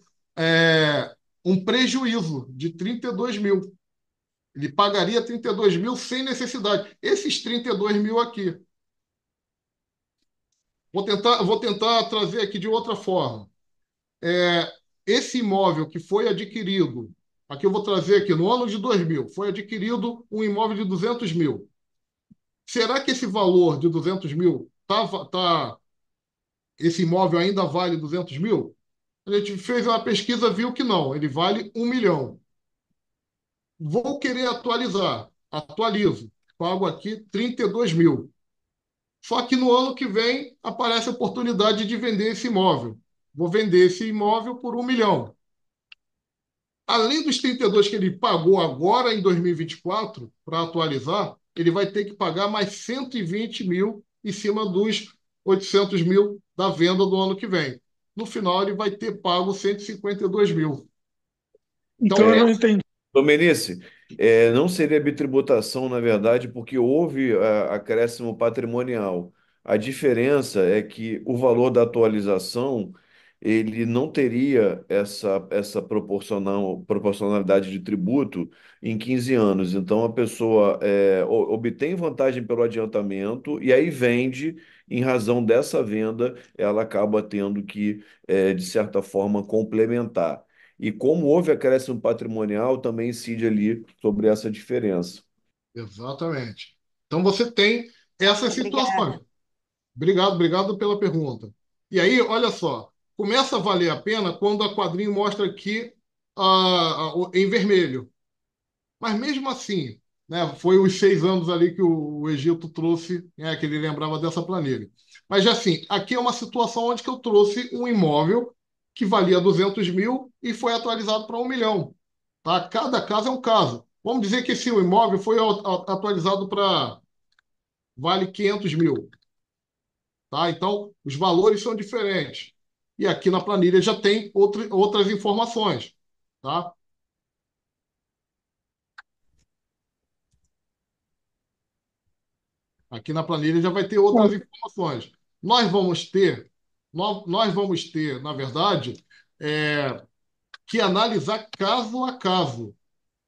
um prejuízo de 32 mil. Ele pagaria 32 mil sem necessidade. Esses 32 mil aqui. Vou tentar trazer aqui de outra forma. Esse imóvel que foi adquirido, aqui eu vou trazer aqui, no ano de 2000, foi adquirido um imóvel de 200 mil. Será que esse valor de 200 mil, esse imóvel ainda vale 200 mil? A gente fez uma pesquisa, viu que não, ele vale 1 milhão. Vou querer atualizar, atualizo, pago aqui 32 mil. Só que no ano que vem aparece a oportunidade de vender esse imóvel. Vou vender esse imóvel por 1 milhão. Além dos 32 que ele pagou agora em 2024, para atualizar, ele vai ter que pagar mais 120 mil em cima dos 800 mil da venda do ano que vem. No final, ele vai ter pago 152 mil. Então Então, eu não entendi. Domenice, não seria bitributação, na verdade, porque houve acréscimo patrimonial. A diferença é que o valor da atualização ele não teria essa proporcionalidade de tributo em 15 anos. Então, a pessoa obtém vantagem pelo adiantamento e aí vende, em razão dessa venda, ela acaba tendo que, de certa forma, complementar. E como houve acréscimo patrimonial, também incide ali sobre essa diferença. exatamente. Então, você tem essas situações. Obrigada. Obrigado pela pergunta. E aí, olha só, começa a valer a pena quando a quadrinho mostra aqui em vermelho. Mas mesmo assim, né, foi os 6 anos ali que o Egito trouxe, né, que ele lembrava dessa planilha. Mas assim, aqui é uma situação onde que eu trouxe um imóvel que valia 200 mil e foi atualizado para 1 milhão. Tá? Cada caso é um caso. Vamos dizer que esse imóvel foi atualizado para vale 500 mil. Tá? Então, os valores são diferentes. E aqui na planilha já tem outras informações. Tá? Aqui na planilha já vai ter outras informações. Nós vamos ter, nós vamos ter, na verdade, que analisar caso a caso.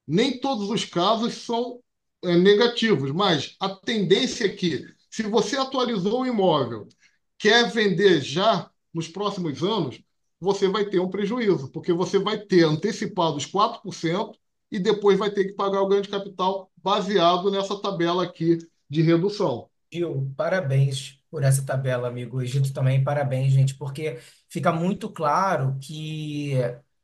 Nem todos os casos são negativos, mas a tendência é que, se você atualizou o imóvel, quer vender já nos próximos anos, você vai ter um prejuízo, porque você vai ter antecipado os 4% e depois vai ter que pagar o ganho de capital baseado nessa tabela aqui de redução. Gil, parabéns por essa tabela, amigo. Egito também, parabéns, gente, porque fica muito claro que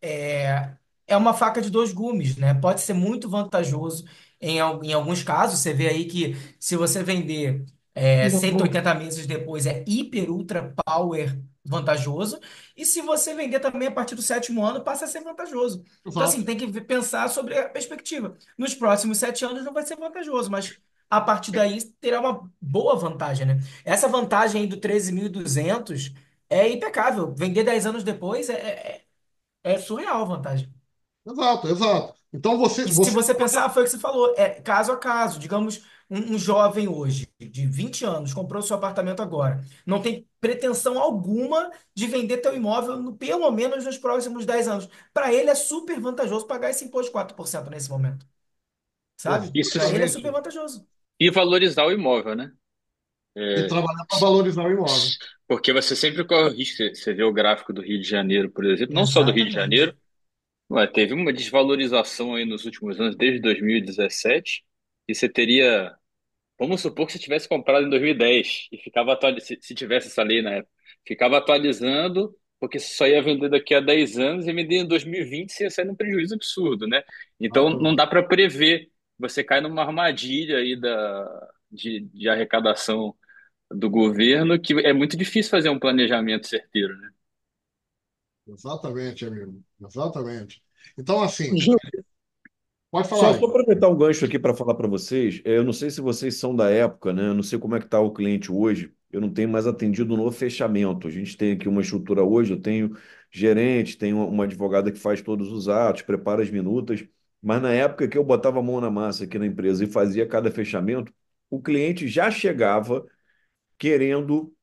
é, é uma faca de dois gumes, né? Pode ser muito vantajoso em alguns casos. Você vê aí que se você vender 180 meses depois, é hiper, ultra, power vantajoso. E se você vender também a partir do sétimo ano, passa a ser vantajoso. Então, assim, Exato. tem que pensar sobre a perspectiva. Nos próximos 7 anos não vai ser vantajoso, mas a partir daí terá uma boa vantagem, né? Essa vantagem aí do 13.200 é impecável. Vender 10 anos depois é surreal a vantagem. Exato, exato. Então E se você pensar, foi o que você falou, é caso a caso. Digamos, um jovem hoje, de 20 anos, comprou seu apartamento agora, não tem pretensão alguma de vender teu imóvel, pelo menos nos próximos 10 anos. Para ele é super vantajoso pagar esse imposto de 4% nesse momento, sabe? Isso, Para ele é super exatamente. vantajoso. e valorizar o imóvel, né? E trabalhar para valorizar o imóvel. Porque você sempre corre o risco, você vê o gráfico do Rio de Janeiro, por exemplo, não só do Rio de Janeiro, Exatamente. ué, teve uma desvalorização aí nos últimos anos, desde 2017, e você teria, vamos supor que você tivesse comprado em 2010 e ficava se tivesse essa lei na época, ficava atualizando, porque você só ia vender daqui a 10 anos e vender em 2020 você ia sair num prejuízo absurdo, né? Então não Exatamente. dá para prever, você cai numa armadilha aí de arrecadação do governo que é muito difícil fazer um planejamento certeiro, né? Exatamente, amigo. Exatamente. Então, assim, Ju, pode Só, falar só aí. aproveitar o gancho aqui para falar para vocês, eu não sei se vocês são da época, né? Eu não sei como é que está o cliente hoje. Eu não tenho mais atendido no fechamento. A gente tem aqui uma estrutura hoje, eu tenho gerente, tenho uma advogada que faz todos os atos, prepara as minutas. Mas na época que eu botava a mão na massa aqui na empresa e fazia cada fechamento, o cliente já chegava querendo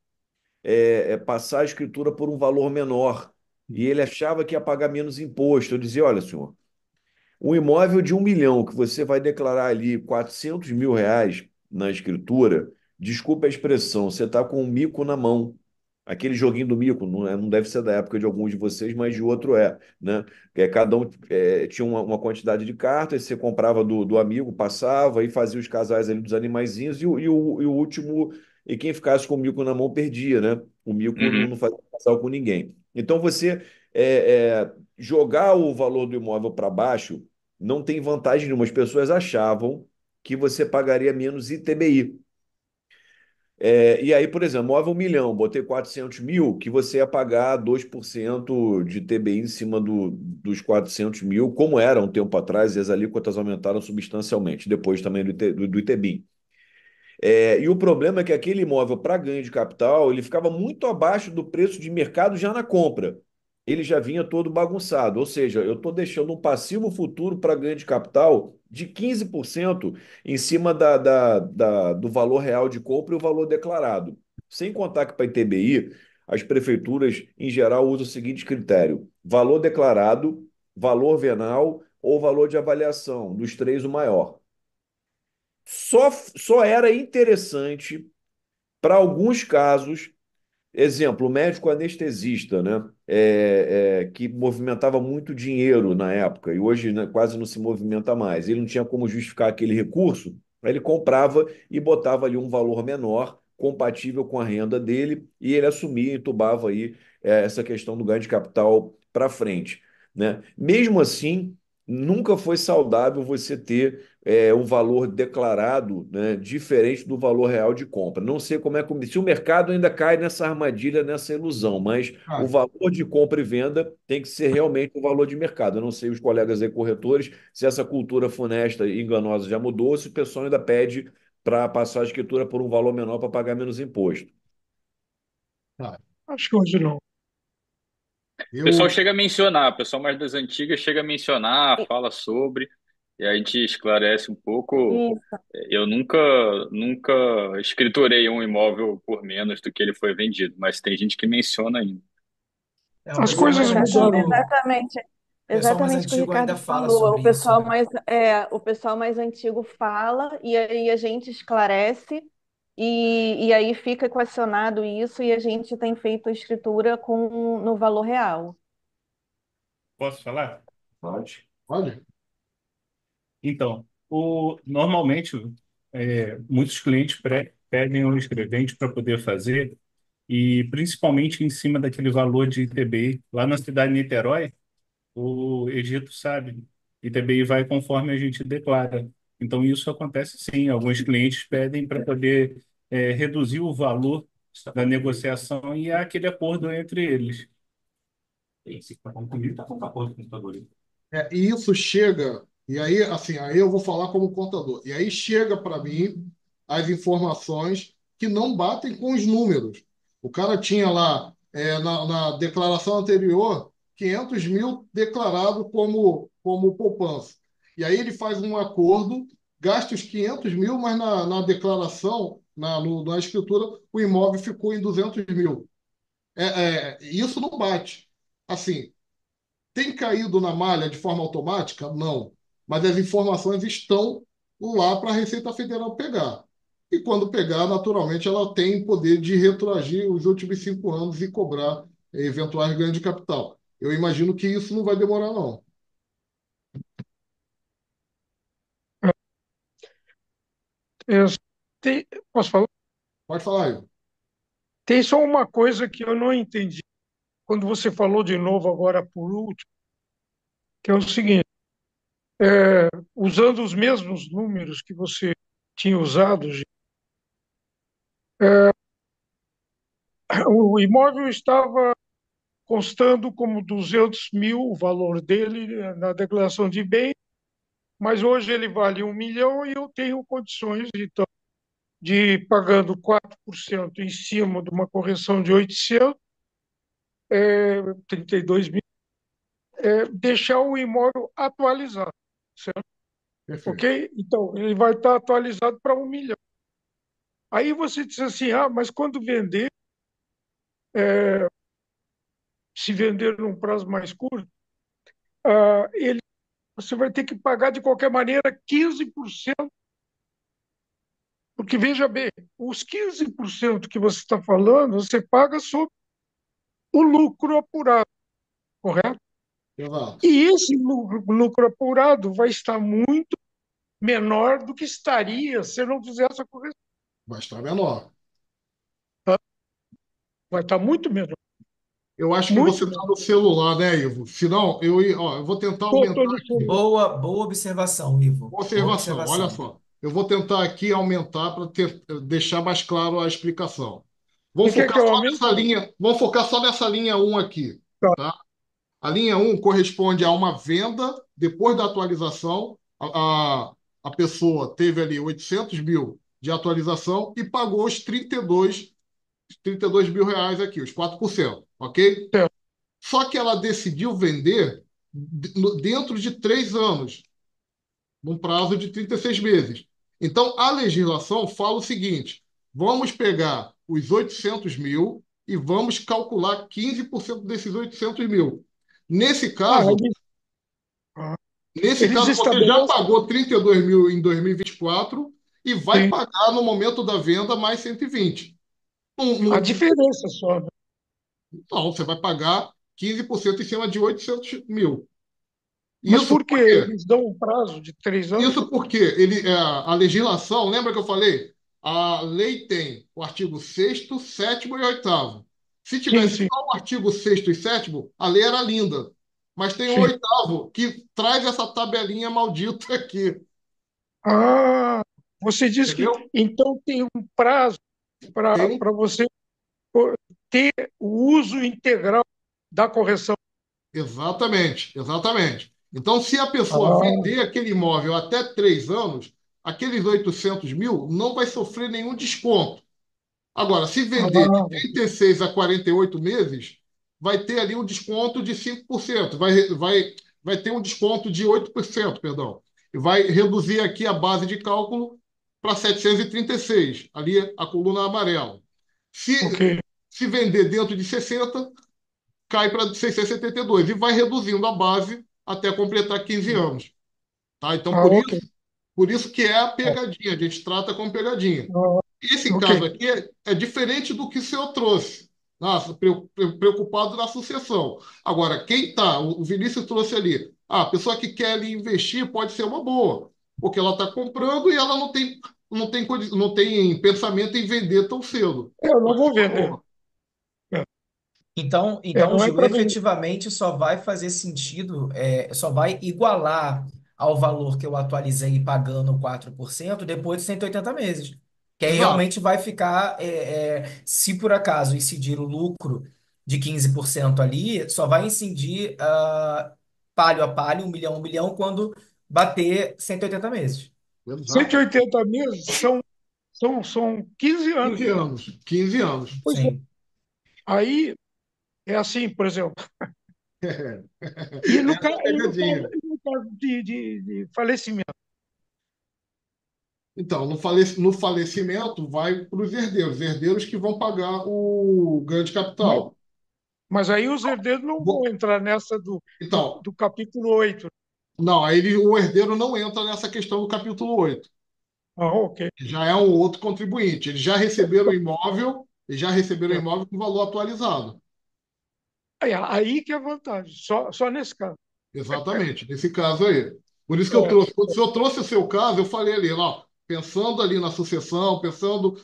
passar a escritura por um valor menor. E ele achava que ia pagar menos imposto. Eu dizia, olha, senhor, um imóvel de 1 milhão que você vai declarar ali 400 mil reais na escritura, desculpa a expressão, você está com um mico na mão. Aquele joguinho do mico, não deve ser da época de alguns de vocês, mas de outro né? Cada um tinha uma quantidade de cartas, você comprava do amigo, passava e fazia os casais ali dos animaizinhos, e o último, e quem ficasse com o mico na mão perdia, né? O mico não Uhum. fazia casal com ninguém. Então você jogar o valor do imóvel para baixo não tem vantagem nenhuma. As pessoas achavam que você pagaria menos ITBI. E aí, por exemplo, móvel 1 milhão, botei 400 mil, que você ia pagar 2% de TBI em cima dos 400 mil, como era um tempo atrás, e as alíquotas aumentaram substancialmente, depois também do ITBI. E o problema é que aquele imóvel, para ganho de capital, ele ficava muito abaixo do preço de mercado já na compra. Ele já vinha todo bagunçado. Ou seja, eu estou deixando um passivo futuro para ganho de capital de 15% em cima do valor real de compra e o valor declarado. Sem contar que para ITBI, as prefeituras, em geral, usam o seguinte critério: valor declarado, valor venal ou valor de avaliação, dos três, o maior. Só era interessante para alguns casos, exemplo, o médico anestesista, né? Que movimentava muito dinheiro na época, e hoje, né, quase não se movimenta mais. Ele não tinha como justificar aquele recurso, aí ele comprava e botava ali um valor menor, compatível com a renda dele, e ele assumia, entubava aí essa questão do ganho de capital para frente, né? Mesmo assim, nunca foi saudável você ter um valor declarado, né, diferente do valor real de compra. Não sei como se o mercado ainda cai nessa armadilha, nessa ilusão, mas o Cara, valor de compra e venda tem que ser realmente o valor de mercado. Eu não sei os colegas aí corretores se essa cultura funesta e enganosa já mudou, ou se o pessoal ainda pede para passar a escritura por um valor menor para pagar menos imposto. cara, acho que hoje não. O pessoal eu, chega a mencionar, o pessoal mais das antigas chega a mencionar, fala sobre, e a gente esclarece um pouco. Isso. Eu nunca escriturei um imóvel por menos do que ele foi vendido, mas tem gente que menciona ainda. O As pessoal mais coisas antigo, mudaram. Exatamente, o pessoal mais exatamente o que o antigo ainda Ricardo fala falou. sobre isso, né? O pessoal mais antigo fala e aí a gente esclarece e aí fica equacionado isso e a gente tem feito a escritura no valor real. Posso falar? Pode. olha, Então, normalmente, muitos clientes pedem o escrevente para poder fazer, e principalmente em cima daquele valor de ITBI. Lá na cidade de Niterói, o Egito sabe, ITBI vai conforme a gente declara. Então, isso acontece sim. Alguns clientes pedem para poder reduzir o valor da negociação e há aquele acordo entre eles. Esse que está comigo está com acordo com o computador. e isso chega, e aí, assim, aí eu vou falar como contador, e aí chega para mim as informações que não batem com os números. O cara tinha lá, na declaração anterior, 500 mil declarado como poupança. E aí ele faz um acordo, gasta os 500 mil, mas na declaração, na escritura, o imóvel ficou em 200 mil. Isso não bate. Assim, tem caído na malha de forma automática? Não. Mas as informações estão lá para a Receita Federal pegar. E quando pegar, naturalmente, ela tem poder de retroagir os últimos 5 anos e cobrar eventuais ganhos de capital. Eu imagino que isso não vai demorar, não. Eu posso falar? Pode falar, Igor. Tem só uma coisa que eu não entendi. Quando você falou de novo agora por último, que é o seguinte, usando os mesmos números que você tinha usado, o imóvel estava constando como 200 mil o valor dele na declaração de bem, mas hoje ele vale 1 milhão e eu tenho condições de ir pagando 4% em cima de uma correção de 800, 32 mil, deixar o imóvel atualizado, certo? Perfeito. Ok? Então, ele vai estar atualizado para 1 milhão. Aí você diz assim, mas quando vender, se vender num prazo mais curto, você vai ter que pagar de qualquer maneira 15%, porque veja bem, os 15% que você está falando, você paga sobre o lucro apurado, correto? Exato. E esse lucro apurado vai estar muito menor do que estaria se eu não fizer essa correção. Vai estar menor. Vai estar muito menor. Eu acho que você Muito está menor. no celular, né, Ivo? Senão, eu vou tentar aumentar Tô no aqui. celular. Boa observação, Ivo. Boa Observação, olha observação. só. Eu vou tentar aqui aumentar para deixar mais claro a explicação. Você Vamos quer focar que eu só aumente? nessa linha, vamos focar só nessa linha um aqui, Tá. tá? A linha um corresponde a uma venda depois da atualização. A pessoa teve ali 800 mil de atualização e pagou os 32 mil reais aqui, os 4%, ok? Certo. Só que ela decidiu vender dentro de 3 anos, num prazo de 36 meses. Então, a legislação fala o seguinte: vamos pegar os 800 mil e vamos calcular 15% desses 800 mil. Nesse Ah, caso, eles, ah, nesse eles caso, você já estabelecem, pagou 32 mil em 2024 e vai sim, pagar no momento da venda mais 120. Não, a não, diferença só, né? não, você vai pagar 15% em cima de 800 mil. Mas Isso por quê? por quê? Eles dão um prazo de 3 anos? Isso porque a legislação, lembra que eu falei? A lei tem o artigo 6º, 7º e 8º. Se Sim, tivesse sim, só o artigo 6º e 7º, a lei era linda. Mas tem o sim. 8º, que traz essa tabelinha maldita aqui. Ah, você diz que Entendeu? então tem um prazo para Tem, você ter o uso integral da correção. exatamente, exatamente. Então, se a pessoa Ah, vender aquele imóvel até 3 anos, aqueles 800 mil não vai sofrer nenhum desconto. Agora, se vender de ah, 36 a 48 meses, vai ter ali um desconto de 5%, vai ter um desconto de 8%, perdão. E vai reduzir aqui a base de cálculo para 736, ali a coluna amarela. ok. Se vender dentro de 60, cai para 672 e vai reduzindo a base até completar 15 anos. Tá? Então, Ah, ok. por isso que é a pegadinha, a gente trata como pegadinha. Ah, Esse ok. caso aqui é diferente do que o senhor trouxe. Nossa, preocupado na sucessão. Agora, quem está, o Vinícius trouxe ali, a pessoa que quer ali investir pode ser uma boa, porque ela está comprando e ela não tem pensamento em vender tão cedo. Eu não Pode ser vou uma vender. boa. É, Então, não é Gil, para vender. efetivamente só vai fazer sentido, só vai igualar ao valor que eu atualizei pagando 4% depois de 180 meses. Que aí Exato, realmente vai ficar, se por acaso incidir o lucro de 15% ali, só vai incidir palho a palho, 1 milhão, quando bater 180 meses. cento e exato. oitenta meses são São 15 anos. 15 anos. 15 anos. Pois é. Sim. Aí é assim, por exemplo. E Essa é a pegadinha. no caso de falecimento? Então, no falecimento, vai para os herdeiros que vão pagar o ganho de Mas, capital. mas aí os herdeiros não vão entrar nessa Então, do capítulo 8. não, aí o herdeiro não entra nessa questão do capítulo 8. Ah, ok. Já é um outro contribuinte. Eles já receberam o imóvel com valor atualizado. Aí que é a vantagem, só nesse caso. Exatamente, nesse caso aí. Por isso que eu É, trouxe. Quando eu trouxe o seu caso, eu falei ali, ó, pensando ali na sucessão, pensando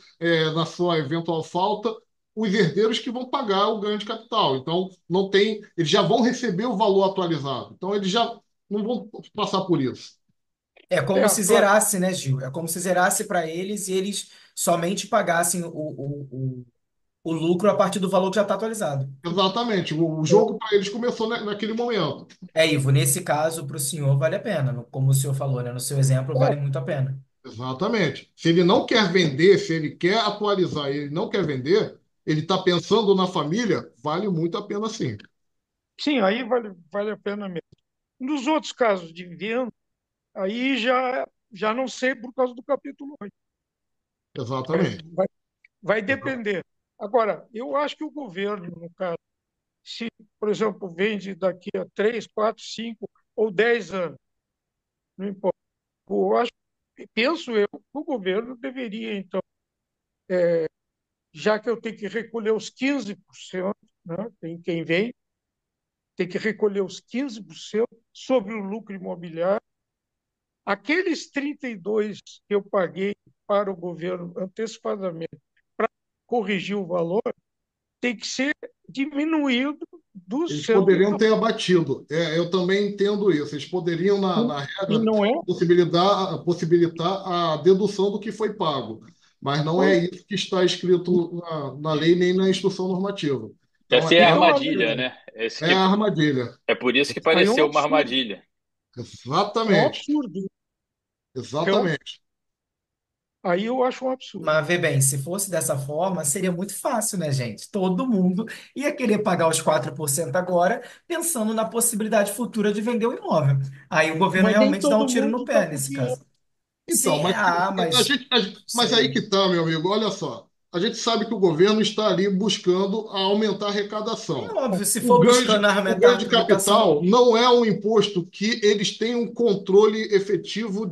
na sua eventual falta, os herdeiros que vão pagar o ganho de capital. Então, não tem, eles já vão receber o valor atualizado. Então, eles já não vão passar por isso. É como se claro. zerasse, né, Gil? É como se zerasse para eles e eles somente pagassem o lucro a partir do valor que já está atualizado. Exatamente. O jogo para eles começou naquele momento. É, Ivo, nesse caso, para o senhor vale a pena. Como o senhor falou, né? No seu exemplo, vale muito a pena. Exatamente. Se ele não quer vender, se ele quer atualizar e ele não quer vender, ele está pensando na família, vale muito a pena sim. Sim, aí vale a pena mesmo. Nos outros casos de venda, aí já não sei por causa do capítulo 8. Exatamente. Vai depender. Agora, eu acho que o governo, no caso, se, por exemplo, vende daqui a 3, 4, 5 ou 10 anos, não importa. Eu acho, penso eu, que o governo deveria, então, já que eu tenho que recolher os 15%, né, tem quem vem, tem que recolher os 15% sobre o lucro imobiliário, aqueles 32 que eu paguei para o governo antecipadamente para corrigir o valor, tem que ser diminuído do Eles seu poderiam total. ter abatido. Eu também entendo isso. Eles poderiam, na E regra, não é? possibilitar a dedução do que foi pago. Mas não é isso que está escrito na lei nem na instrução normativa. Então, Essa é a Então, aí armadilha, né? Esse é que, a armadilha. é por isso que aí é um pareceu uma absurdo. armadilha. É um Exatamente. absurdo. Exatamente. Aí eu acho um absurdo. Mas vê bem, se fosse dessa forma, seria muito fácil, né, gente? Todo mundo ia querer pagar os 4% agora, pensando na possibilidade futura de vender o imóvel. Aí o governo Mas nem realmente dá um todo tiro mundo no está pé com nesse dinheiro. caso. Então, Sim, mas, mas aí sei. que tá, meu amigo. Olha só. A gente sabe que o governo está ali buscando aumentar a É arrecadação. óbvio, se for buscando O aumentar a ganho de arrecadação, capital não é um imposto que eles têm um controle efetivo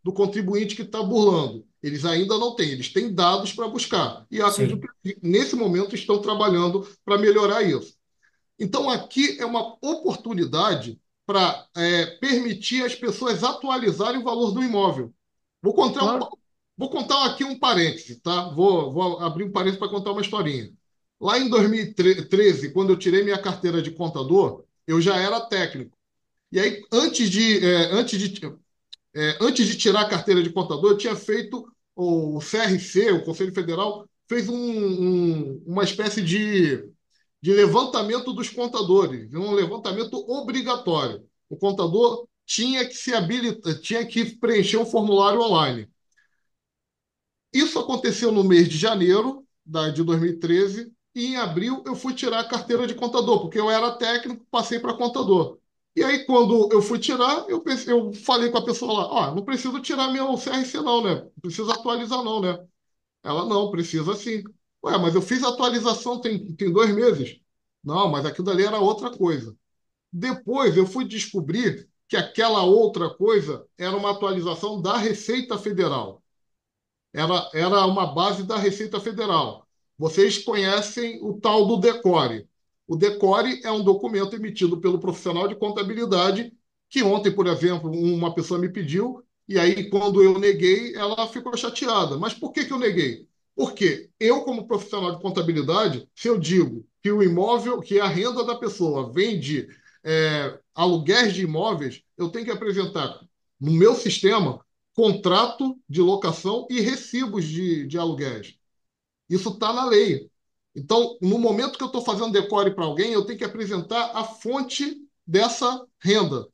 do contribuinte que está burlando. Eles ainda não têm, eles têm dados para buscar. E eu acredito sim. que, nesse momento, estão trabalhando para melhorar isso. Então, aqui é uma oportunidade para permitir as pessoas atualizarem o valor do imóvel. Vou contar, um, Claro. vou contar aqui um parêntese, tá? Vou abrir um parêntese para contar uma historinha. Lá em 2013, quando eu tirei minha carteira de contador, eu já era técnico. E aí, antes de tirar a carteira de contador, eu tinha feito o CRC, o Conselho Federal, fez uma espécie de levantamento dos contadores, um levantamento obrigatório. O contador tinha que se habilitar, tinha que preencher um formulário online. Isso aconteceu no mês de janeiro de 2013 e em abril eu fui tirar a carteira de contador, porque eu era técnico, passei para contador. E aí, quando eu fui tirar, eu falei com a pessoa lá, não preciso tirar meu CRC não, né? Não precisa atualizar não, né? Ela, não, precisa sim. Ué, mas eu fiz a atualização tem 2 meses. Não, mas aquilo dali era outra coisa. Depois eu fui descobrir que aquela outra coisa era uma atualização da Receita Federal. Era uma base da Receita Federal. Vocês conhecem o tal do DECORE. O DECORE é um documento emitido pelo profissional de contabilidade que ontem, por exemplo, uma pessoa me pediu e aí, quando eu neguei, ela ficou chateada. Mas por que eu neguei? Porque eu, como profissional de contabilidade, se eu digo que o imóvel, que a renda da pessoa vem de aluguéis de imóveis, eu tenho que apresentar no meu sistema contrato de locação e recibos de aluguéis. Isso está na lei. Então, no momento que eu estou fazendo decore para alguém, eu tenho que apresentar a fonte dessa renda.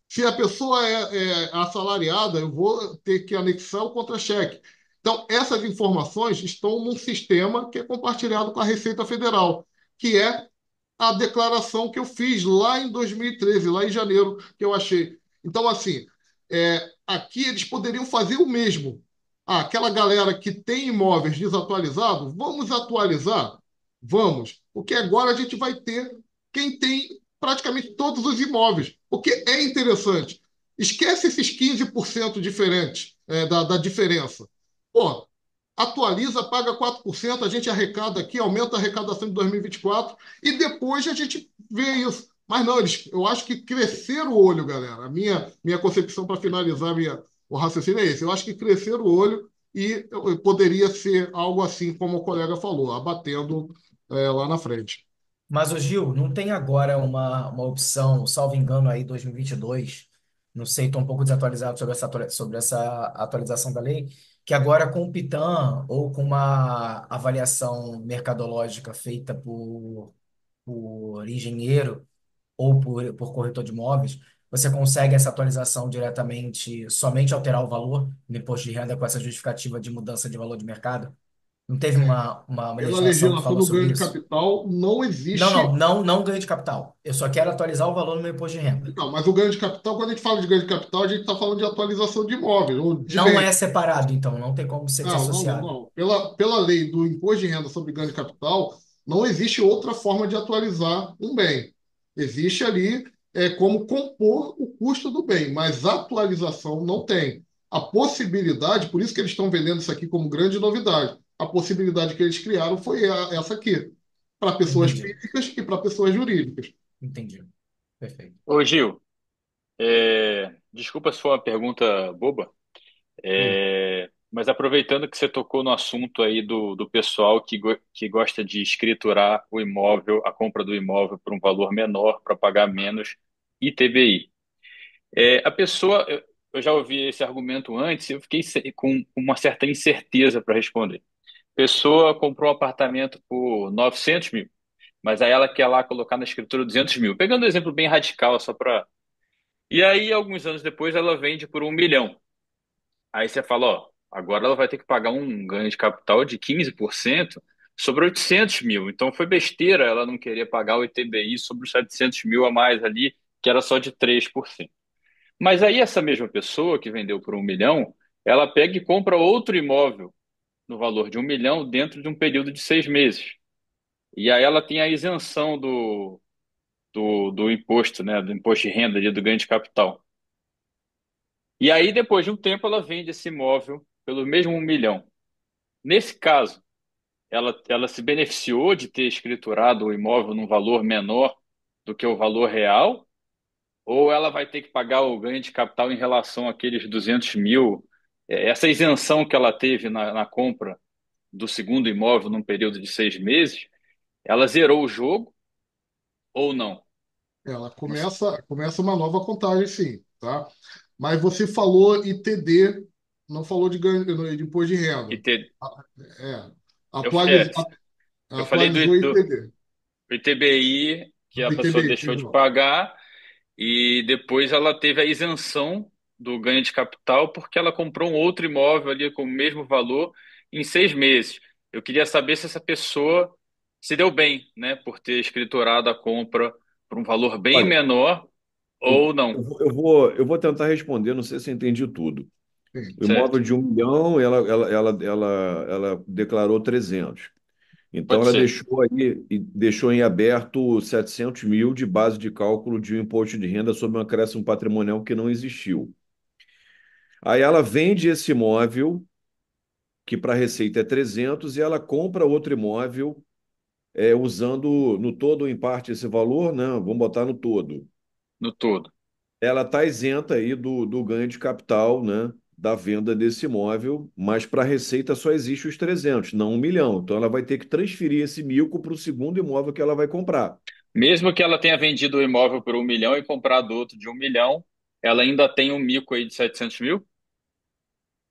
Se a pessoa é assalariada, eu vou ter que anexar o contra-cheque. Então, essas informações estão num sistema que é compartilhado com a Receita Federal, que é a declaração que eu fiz lá em 2013, lá em janeiro, que eu achei. Então, assim, aqui eles poderiam fazer o mesmo. Aquela galera que tem imóveis desatualizados, vamos atualizar? Vamos. Porque agora a gente vai ter quem tem praticamente todos os imóveis. Porque é interessante. Esquece esses 15% diferentes, da diferença. Pô, atualiza, paga 4%, a gente arrecada aqui, aumenta a arrecadação de 2024 e depois a gente vê isso. Mas não, eu acho que crescer o olho, galera, a minha concepção para finalizar o raciocínio é esse. Eu acho que crescer o olho e poderia ser algo assim, como o colega falou, abatendo lá na frente. Mas, o Gil, não tem agora uma opção, salvo engano, aí 2022, não sei, estou um pouco desatualizado sobre essa atualização da lei, que agora com o Pitan ou com uma avaliação mercadológica feita por engenheiro ou por corretor de imóveis, você consegue essa atualização diretamente, somente alterar o valor no imposto de renda com essa justificativa de mudança de valor de mercado? Não teve uma Pela legislação que legislação falou do ganho sobre de isso? capital, não Não, existe. não ganho de capital. Eu só quero atualizar o valor no meu imposto de renda. Não, mas o ganho de capital, quando a gente fala de ganho de capital, a gente está falando de atualização de imóveis ou de Não bem. é separado, então, não tem como ser Não, não, não, desassociado. não. Pela lei do imposto de renda sobre ganho de capital, não existe outra forma de atualizar um bem. Existe ali como compor o custo do bem, mas atualização não tem. A possibilidade, por isso que eles estão vendendo isso aqui como grande novidade, a possibilidade que eles criaram foi essa aqui, para pessoas Entendi, físicas e para pessoas jurídicas. entendi. Perfeito. Ô, Gil, desculpa se for uma pergunta boba, Hum. mas aproveitando que você tocou no assunto aí do pessoal que gosta de escriturar o imóvel, a compra do imóvel por um valor menor para pagar menos ITBI. A pessoa, eu já ouvi esse argumento antes, eu fiquei com uma certa incerteza para responder. A pessoa comprou um apartamento por 900 mil, mas aí ela quer lá colocar na escritura 200 mil. Pegando um exemplo bem radical, só para. E aí, alguns anos depois, ela vende por 1 milhão. Aí você fala, ó, agora ela vai ter que pagar um ganho de capital de 15% sobre 800 mil. Então foi besteira ela não querer pagar o ITBI sobre os 700 mil a mais ali, que era só de 3%. Mas aí essa mesma pessoa que vendeu por 1 milhão, ela pega e compra outro imóvel no valor de 1 milhão dentro de um período de 6 meses. E aí ela tem a isenção do imposto, né, do imposto de renda ali, do ganho de capital. E aí, depois de um tempo, ela vende esse imóvel pelo mesmo 1 milhão. Nesse caso, ela se beneficiou de ter escriturado o imóvel num valor menor do que o valor real, ou ela vai ter que pagar o ganho de capital em relação àqueles 200 mil? Essa isenção que ela teve na compra do segundo imóvel num período de 6 meses, ela zerou o jogo ou não? Ela começa uma nova contagem, sim, tá? Mas você falou ITD, não falou de ganho de imposto de E renda. ter, É, eu, atualiz, é, eu falei atualizou o ITD, do ITBI, que do a pessoa ITBI, deixou de perdão. pagar, e depois ela teve a isenção do ganho de capital porque ela comprou um outro imóvel ali com o mesmo valor em 6 meses. Eu queria saber se essa pessoa se deu bem, né, por ter escriturado a compra por um valor bem Olha, menor eu, ou não. eu vou tentar responder, não sei se eu entendi tudo. Sim. O imóvel Certo? de 1 milhão, ela declarou 300. Então, Pode ela ser. deixou aí e deixou em aberto 700 mil de base de cálculo de um imposto de renda sobre um acréscimo patrimonial que não existiu. Aí ela vende esse imóvel, que para a Receita é 300, e ela compra outro imóvel usando no todo ou em parte esse valor, não, vamos botar no todo. No todo. Ela está isenta aí do ganho de capital, né, da venda desse imóvel, mas para a Receita só existe os 300, não 1 milhão. Então ela vai ter que transferir esse mico para o segundo imóvel que ela vai comprar. Mesmo que ela tenha vendido o imóvel por 1 milhão e comprado outro de 1 milhão, ela ainda tem um mico aí de 700 mil?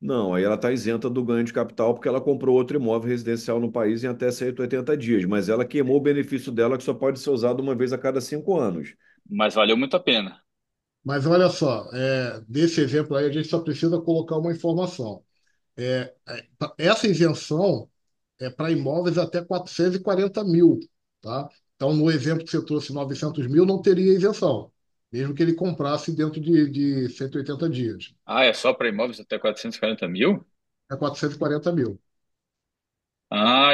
Não, aí ela está isenta do ganho de capital porque ela comprou outro imóvel residencial no país em até 180 dias, mas ela queimou o benefício dela que só pode ser usado uma vez a cada 5 anos. Mas valeu muito a pena. Mas olha só, desse exemplo aí a gente só precisa colocar uma informação. Essa isenção é para imóveis até 440 mil, tá? Então, no exemplo que você trouxe, 900 mil, não teria isenção, mesmo que ele comprasse dentro de 180 dias. Ah, é só para imóveis até 440 mil? É 440 mil. Ah,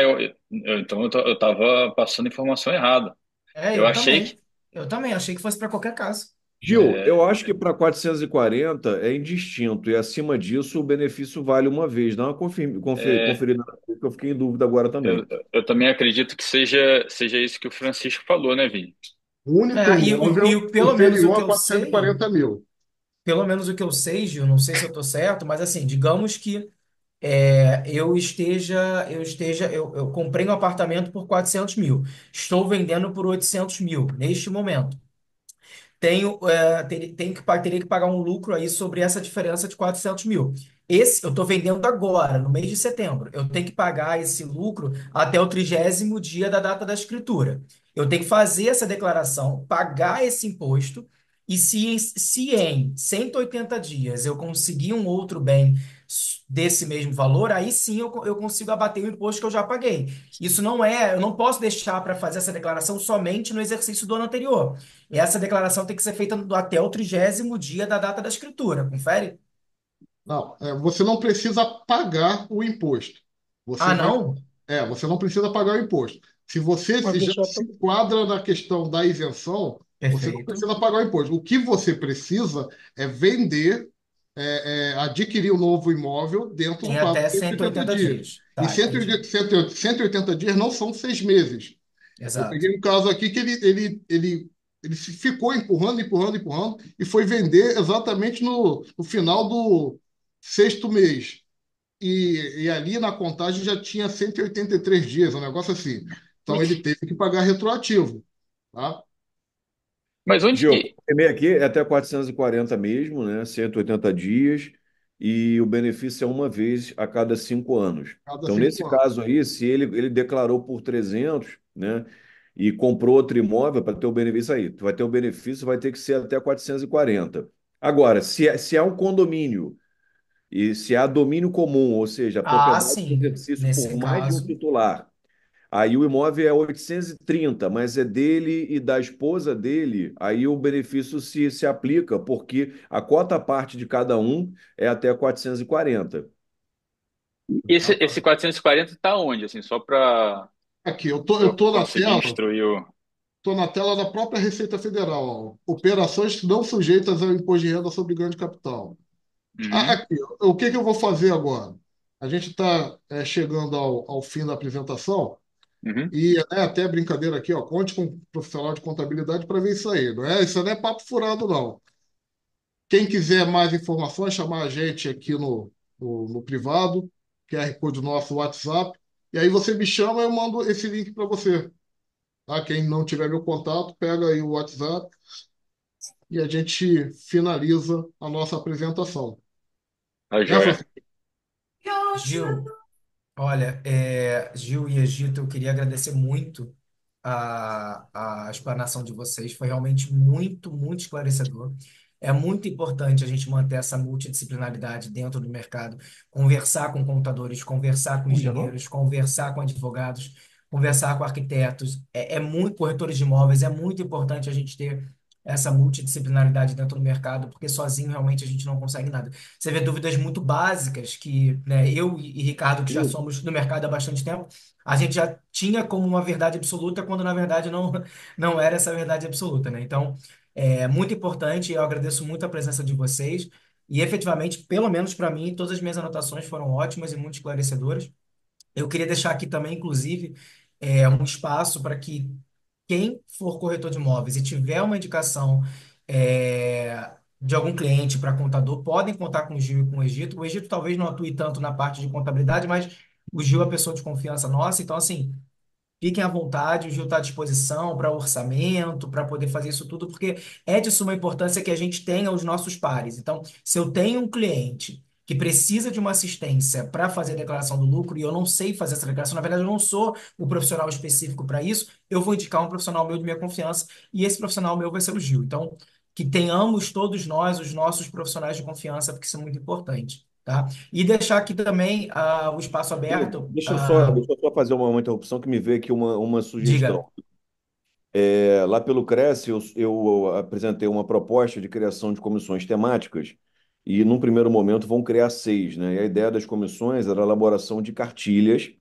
então eu tava passando informação errada. É, Eu eu achei também. que. Eu também achei que fosse para qualquer caso. Gil, eu acho que para 440 é indistinto e acima disso o benefício vale uma vez. Dá uma É, conferida, que eu fiquei em dúvida agora eu, também. eu também acredito que seja isso que o Francisco falou, né, Vini? O único imóvel Pelo menos o inferior que a eu sei, 440 mil. pelo menos o que eu sei, Gil, não sei se eu estou certo, mas assim, digamos que eu comprei um apartamento por 400 mil, estou vendendo por 800 mil neste momento. Teria que pagar um lucro aí sobre essa diferença de 400 mil. Eu estou vendendo agora, no mês de setembro. Eu tenho que pagar esse lucro até o 30º dia da data da escritura. Eu tenho que fazer essa declaração, pagar esse imposto, e se em 180 dias eu conseguir um outro bem desse mesmo valor, aí sim eu consigo abater o imposto que eu já paguei. Isso não é, eu não posso deixar para fazer essa declaração somente no exercício do ano anterior. Essa declaração tem que ser feita até o 30º dia da data da escritura. Confere? Não, você não precisa pagar o imposto. Ah, Você vai, não? você não precisa pagar o imposto. Se você Mas já deixa se enquadra na questão da isenção, você não Perfeito. precisa pagar o imposto. O que você precisa é vender, adquirir um novo imóvel dentro do Em prazo até de 180 180 dias. dias. E Tá, entendi. 180 dias não são 6 meses. Eu Exato. peguei um caso aqui que ele ficou empurrando, empurrando, empurrando e foi vender exatamente no final do sexto mês. E ali na contagem já tinha 183 dias, um negócio assim. Então ele teve que pagar retroativo, tá? Mas onde Gil, que. confirmei aqui, é até 440 mesmo, né? 180 dias, e o benefício é uma vez a cada 5 anos. Cada Então, nesse 5 anos. caso aí, se ele declarou por 300, né? E comprou outro imóvel para ter o benefício aí, tu vai ter o benefício, vai ter que ser até 440. Agora, se é um condomínio e se há domínio comum, ou seja, a Ah, propriedade de sim. exercício por Nesse mais de um caso. titular. Aí o imóvel é 830, mas é dele e da esposa dele. Aí o benefício se aplica, porque a cota parte de cada um é até 440. Esse 440 tá onde, assim, só para Aqui, eu eu tô na conseguir tela, instruir o. tô na tela da própria Receita Federal, ó. Operações não sujeitas ao imposto de renda sobre ganho de capital. Uhum, Aqui, ó, o que que eu vou fazer agora? A gente está chegando ao fim da apresentação. uhum. E até brincadeira aqui, ó, conte com um profissional de contabilidade para ver isso aí. Isso não é papo furado, não. Quem quiser mais informações, chamar a gente aqui no privado, QR Code do nosso WhatsApp. E aí você me chama, eu mando esse link para você. Tá? Quem não tiver meu contato, pega aí o WhatsApp e a gente finaliza a nossa apresentação. Tá Né, joia. Francisco? Gil, olha, Gil e Egito, eu queria agradecer muito a explanação de vocês. Foi realmente muito, muito esclarecedor. É muito importante a gente manter essa multidisciplinaridade dentro do mercado, conversar com contadores, conversar com engenheiros, conversar com advogados, conversar com arquitetos, é muito corretores de imóveis. É muito importante a gente ter essa multidisciplinaridade dentro do mercado, porque sozinho realmente a gente não consegue nada. Você vê dúvidas muito básicas que, né, eu e Ricardo, que já somos do mercado há bastante tempo, a gente já tinha como uma verdade absoluta, quando na verdade não era essa verdade absoluta, né? Então, é muito importante, eu agradeço muito a presença de vocês, e efetivamente, pelo menos para mim, todas as minhas anotações foram ótimas e muito esclarecedoras. Eu queria deixar aqui também, inclusive, um espaço para que quem for corretor de imóveis e tiver uma indicação de algum cliente para contador, podem contar com o Gil e com o Egito. O Egito talvez não atue tanto na parte de contabilidade, mas o Gil é a pessoa de confiança nossa. Então, assim, fiquem à vontade, o Gil está à disposição para orçamento, para poder fazer isso tudo, porque é de suma importância que a gente tenha os nossos pares. Então, se eu tenho um cliente que precisa de uma assistência para fazer a declaração do lucro e eu não sei fazer essa declaração, na verdade, eu não sou o profissional específico para isso, eu vou indicar um profissional meu de minha confiança e esse profissional meu vai ser o Gil. Então, que tenhamos todos nós os nossos profissionais de confiança, porque isso é muito importante, tá? tá? E deixar aqui também o espaço aberto. Deixa eu só fazer uma interrupção que me veio aqui uma Diga. sugestão. Lá pelo Cresce, eu apresentei uma proposta de criação de comissões temáticas e, num primeiro momento, vão criar seis, né? E a ideia das comissões era a elaboração de cartilhas,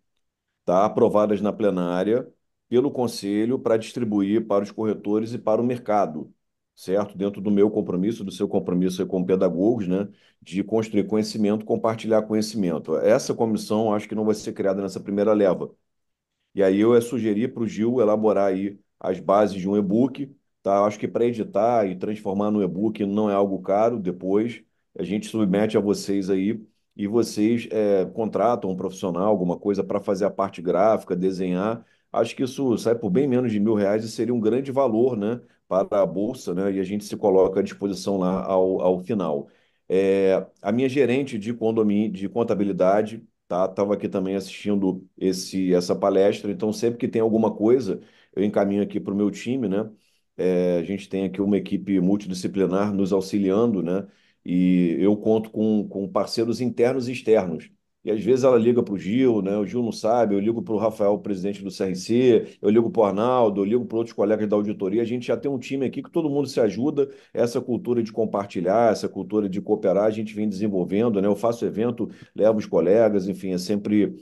tá, aprovadas na plenária pelo Conselho para distribuir para os corretores e para o mercado, certo? Dentro do meu compromisso, do seu compromisso aí com pedagogos, né? De construir conhecimento, compartilhar conhecimento. Essa comissão acho que não vai ser criada nessa primeira leva. E aí eu ia sugerir para o Gil elaborar aí as bases de um e-book, tá? Acho que para editar e transformar no e-book não é algo caro. Depois a gente submete a vocês aí e vocês contratam um profissional, alguma coisa para fazer a parte gráfica, desenhar. Acho que isso sai por bem menos de R$ 1.000 e seria um grande valor, né, para a bolsa, né? E a gente se coloca à disposição lá ao final. A minha gerente de condomínio, de contabilidade, tá? Estava aqui também assistindo essa palestra, então sempre que tem alguma coisa, eu encaminho aqui para o meu time, né? A gente tem aqui uma equipe multidisciplinar nos auxiliando, né? E eu conto com parceiros internos e externos. E às vezes ela liga para o Gil, né? O Gil não sabe, eu ligo para o Rafael, presidente do CRC, eu ligo para o Arnaldo, eu ligo para outros colegas da auditoria. A gente já tem um time aqui que todo mundo se ajuda. Essa cultura de compartilhar, essa cultura de cooperar, a gente vem desenvolvendo, né? Eu faço evento, levo os colegas, enfim, é sempre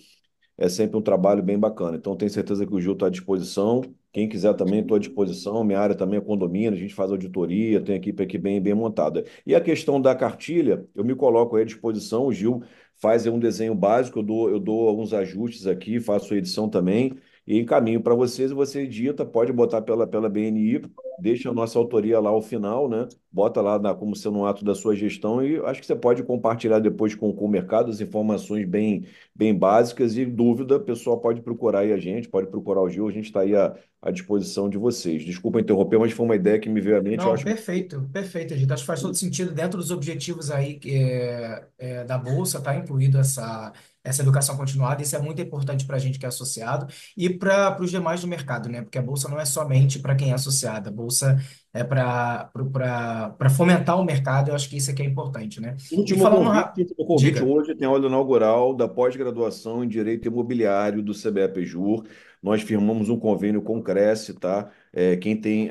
um trabalho bem bacana. Então, tenho certeza que o Gil está à disposição. Quem quiser também, estou à disposição. Minha área também é condomínio, a gente faz auditoria, tem equipe aqui bem montada. E a questão da cartilha, eu me coloco aí à disposição. O Gil faz aí um desenho básico, eu dou alguns ajustes aqui, faço a edição também e encaminho para vocês. E você edita, pode botar pela BNI, deixa a nossa autoria lá ao final, né? Bota lá como sendo um ato da sua gestão e acho que você pode compartilhar depois com o mercado as informações bem básicas e dúvida, o pessoal pode procurar aí a gente, pode procurar o Gil, a gente está aí à disposição de vocês. Desculpa interromper, mas foi uma ideia que me veio à mente, eu Não, acho que perfeito, perfeito, Edito. Acho que faz todo sentido dentro dos objetivos aí da Bolsa, tá incluído essa educação continuada. Isso é muito importante para a gente que é associado e para os demais do mercado, né? Porque a Bolsa não é somente para quem é associado, a Bolsa é para fomentar o mercado. Eu acho que isso aqui é importante, né? E último falando, convite, último convite. diga. Hoje tem a aula inaugural da pós-graduação em Direito Imobiliário do CBE-PEJUR. Nós firmamos um convênio com o Cresce, tá? Quem tem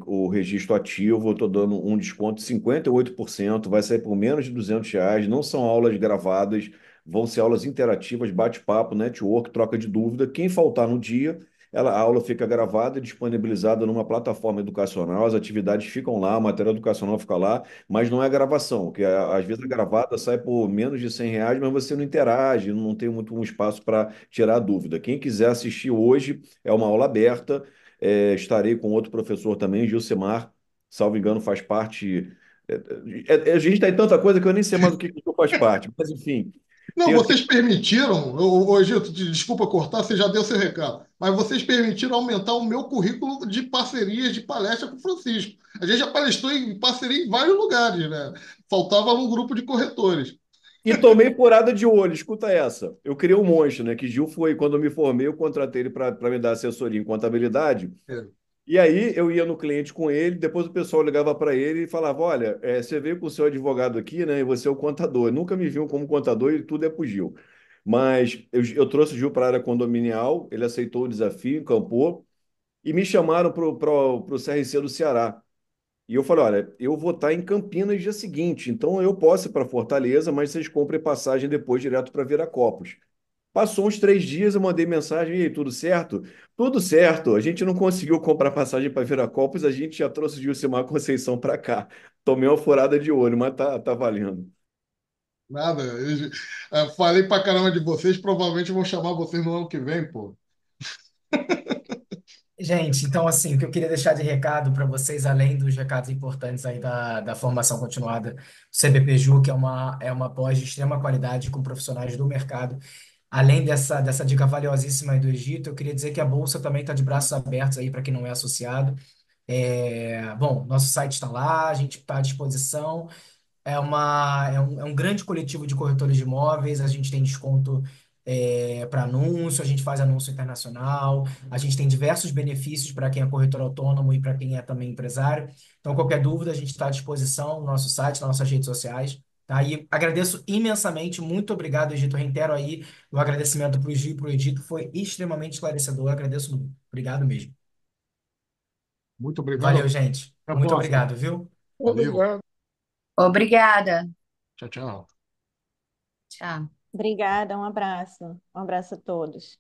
o registro ativo, eu estou dando um desconto de 58%, vai sair por menos de R$ 200. Não são aulas gravadas, vão ser aulas interativas, bate-papo, network, troca de dúvida. Quem faltar no dia, a aula fica gravada e disponibilizada numa plataforma educacional, as atividades ficam lá, o material educacional fica lá, mas não é gravação, que às vezes a gravada sai por menos de R$ 100, mas você não interage, não tem muito um espaço para tirar a dúvida. Quem quiser assistir hoje, é uma aula aberta, estarei com outro professor também, Gilcimar, salvo engano, faz parte. A gente está em tanta coisa que eu nem sei mais o que faz parte, mas enfim. Não, Tenho vocês permitiram, ô Egito, desculpa cortar, você já deu seu recado, mas vocês permitiram aumentar o meu currículo de parcerias, de palestra com o Francisco. A gente já palestrou em parceria em vários lugares, né? Faltava um grupo de corretores. E tomei furada de olho, escuta essa. Eu criei um monstro, né? Que Gil foi, quando eu me formei, eu contratei ele para me dar assessoria em contabilidade. É. E aí eu ia no cliente com ele, depois o pessoal ligava para ele e falava: Olha, você veio com o seu advogado aqui, né? E você é o contador. Nunca me viu como contador e tudo é pro Gil. Mas eu trouxe o Gil para a área condominial, ele aceitou o desafio, encampou, e me chamaram pro CRC do Ceará. E eu falei, olha, eu vou estar em Campinas dia seguinte, então eu posso ir para Fortaleza, mas vocês comprem passagem depois direto para Viracopos. Passou uns 3 dias, eu mandei mensagem, e aí, tudo certo? Tudo certo, a gente não conseguiu comprar passagem para Viracopos, a gente já trouxe o Gilcimar Conceição para cá. Tomei uma furada de olho, mas tá valendo. Nada. Falei pra caramba de vocês, provavelmente vou chamar vocês no ano que vem, pô. Gente, então, assim, o que eu queria deixar de recado para vocês, além dos recados importantes aí da formação continuada do CBPJU, que é uma pós de extrema qualidade com profissionais do mercado, além dessa dica valiosíssima aí do Egito, eu queria dizer que a Bolsa também está de braços abertos aí para quem não é associado. Bom, nosso site está lá, a gente está à disposição. É um grande coletivo de corretores de imóveis, a gente tem desconto para anúncio, a gente faz anúncio internacional, a gente tem diversos benefícios para quem é corretor autônomo e para quem é também empresário. Então, qualquer dúvida, a gente está à disposição no nosso site, nas nossas redes sociais. Tá? E agradeço imensamente, muito obrigado, Egito. Reitero aí o agradecimento para o Gil e para o Egito, foi extremamente esclarecedor. Agradeço muito. Obrigado mesmo. Muito Valeu, obrigado. gente. Até a Muito próxima. obrigado, viu? Valeu. Obrigado. Obrigada. Tchau, tchau. Tchau. Obrigada, um abraço. Um abraço a todos.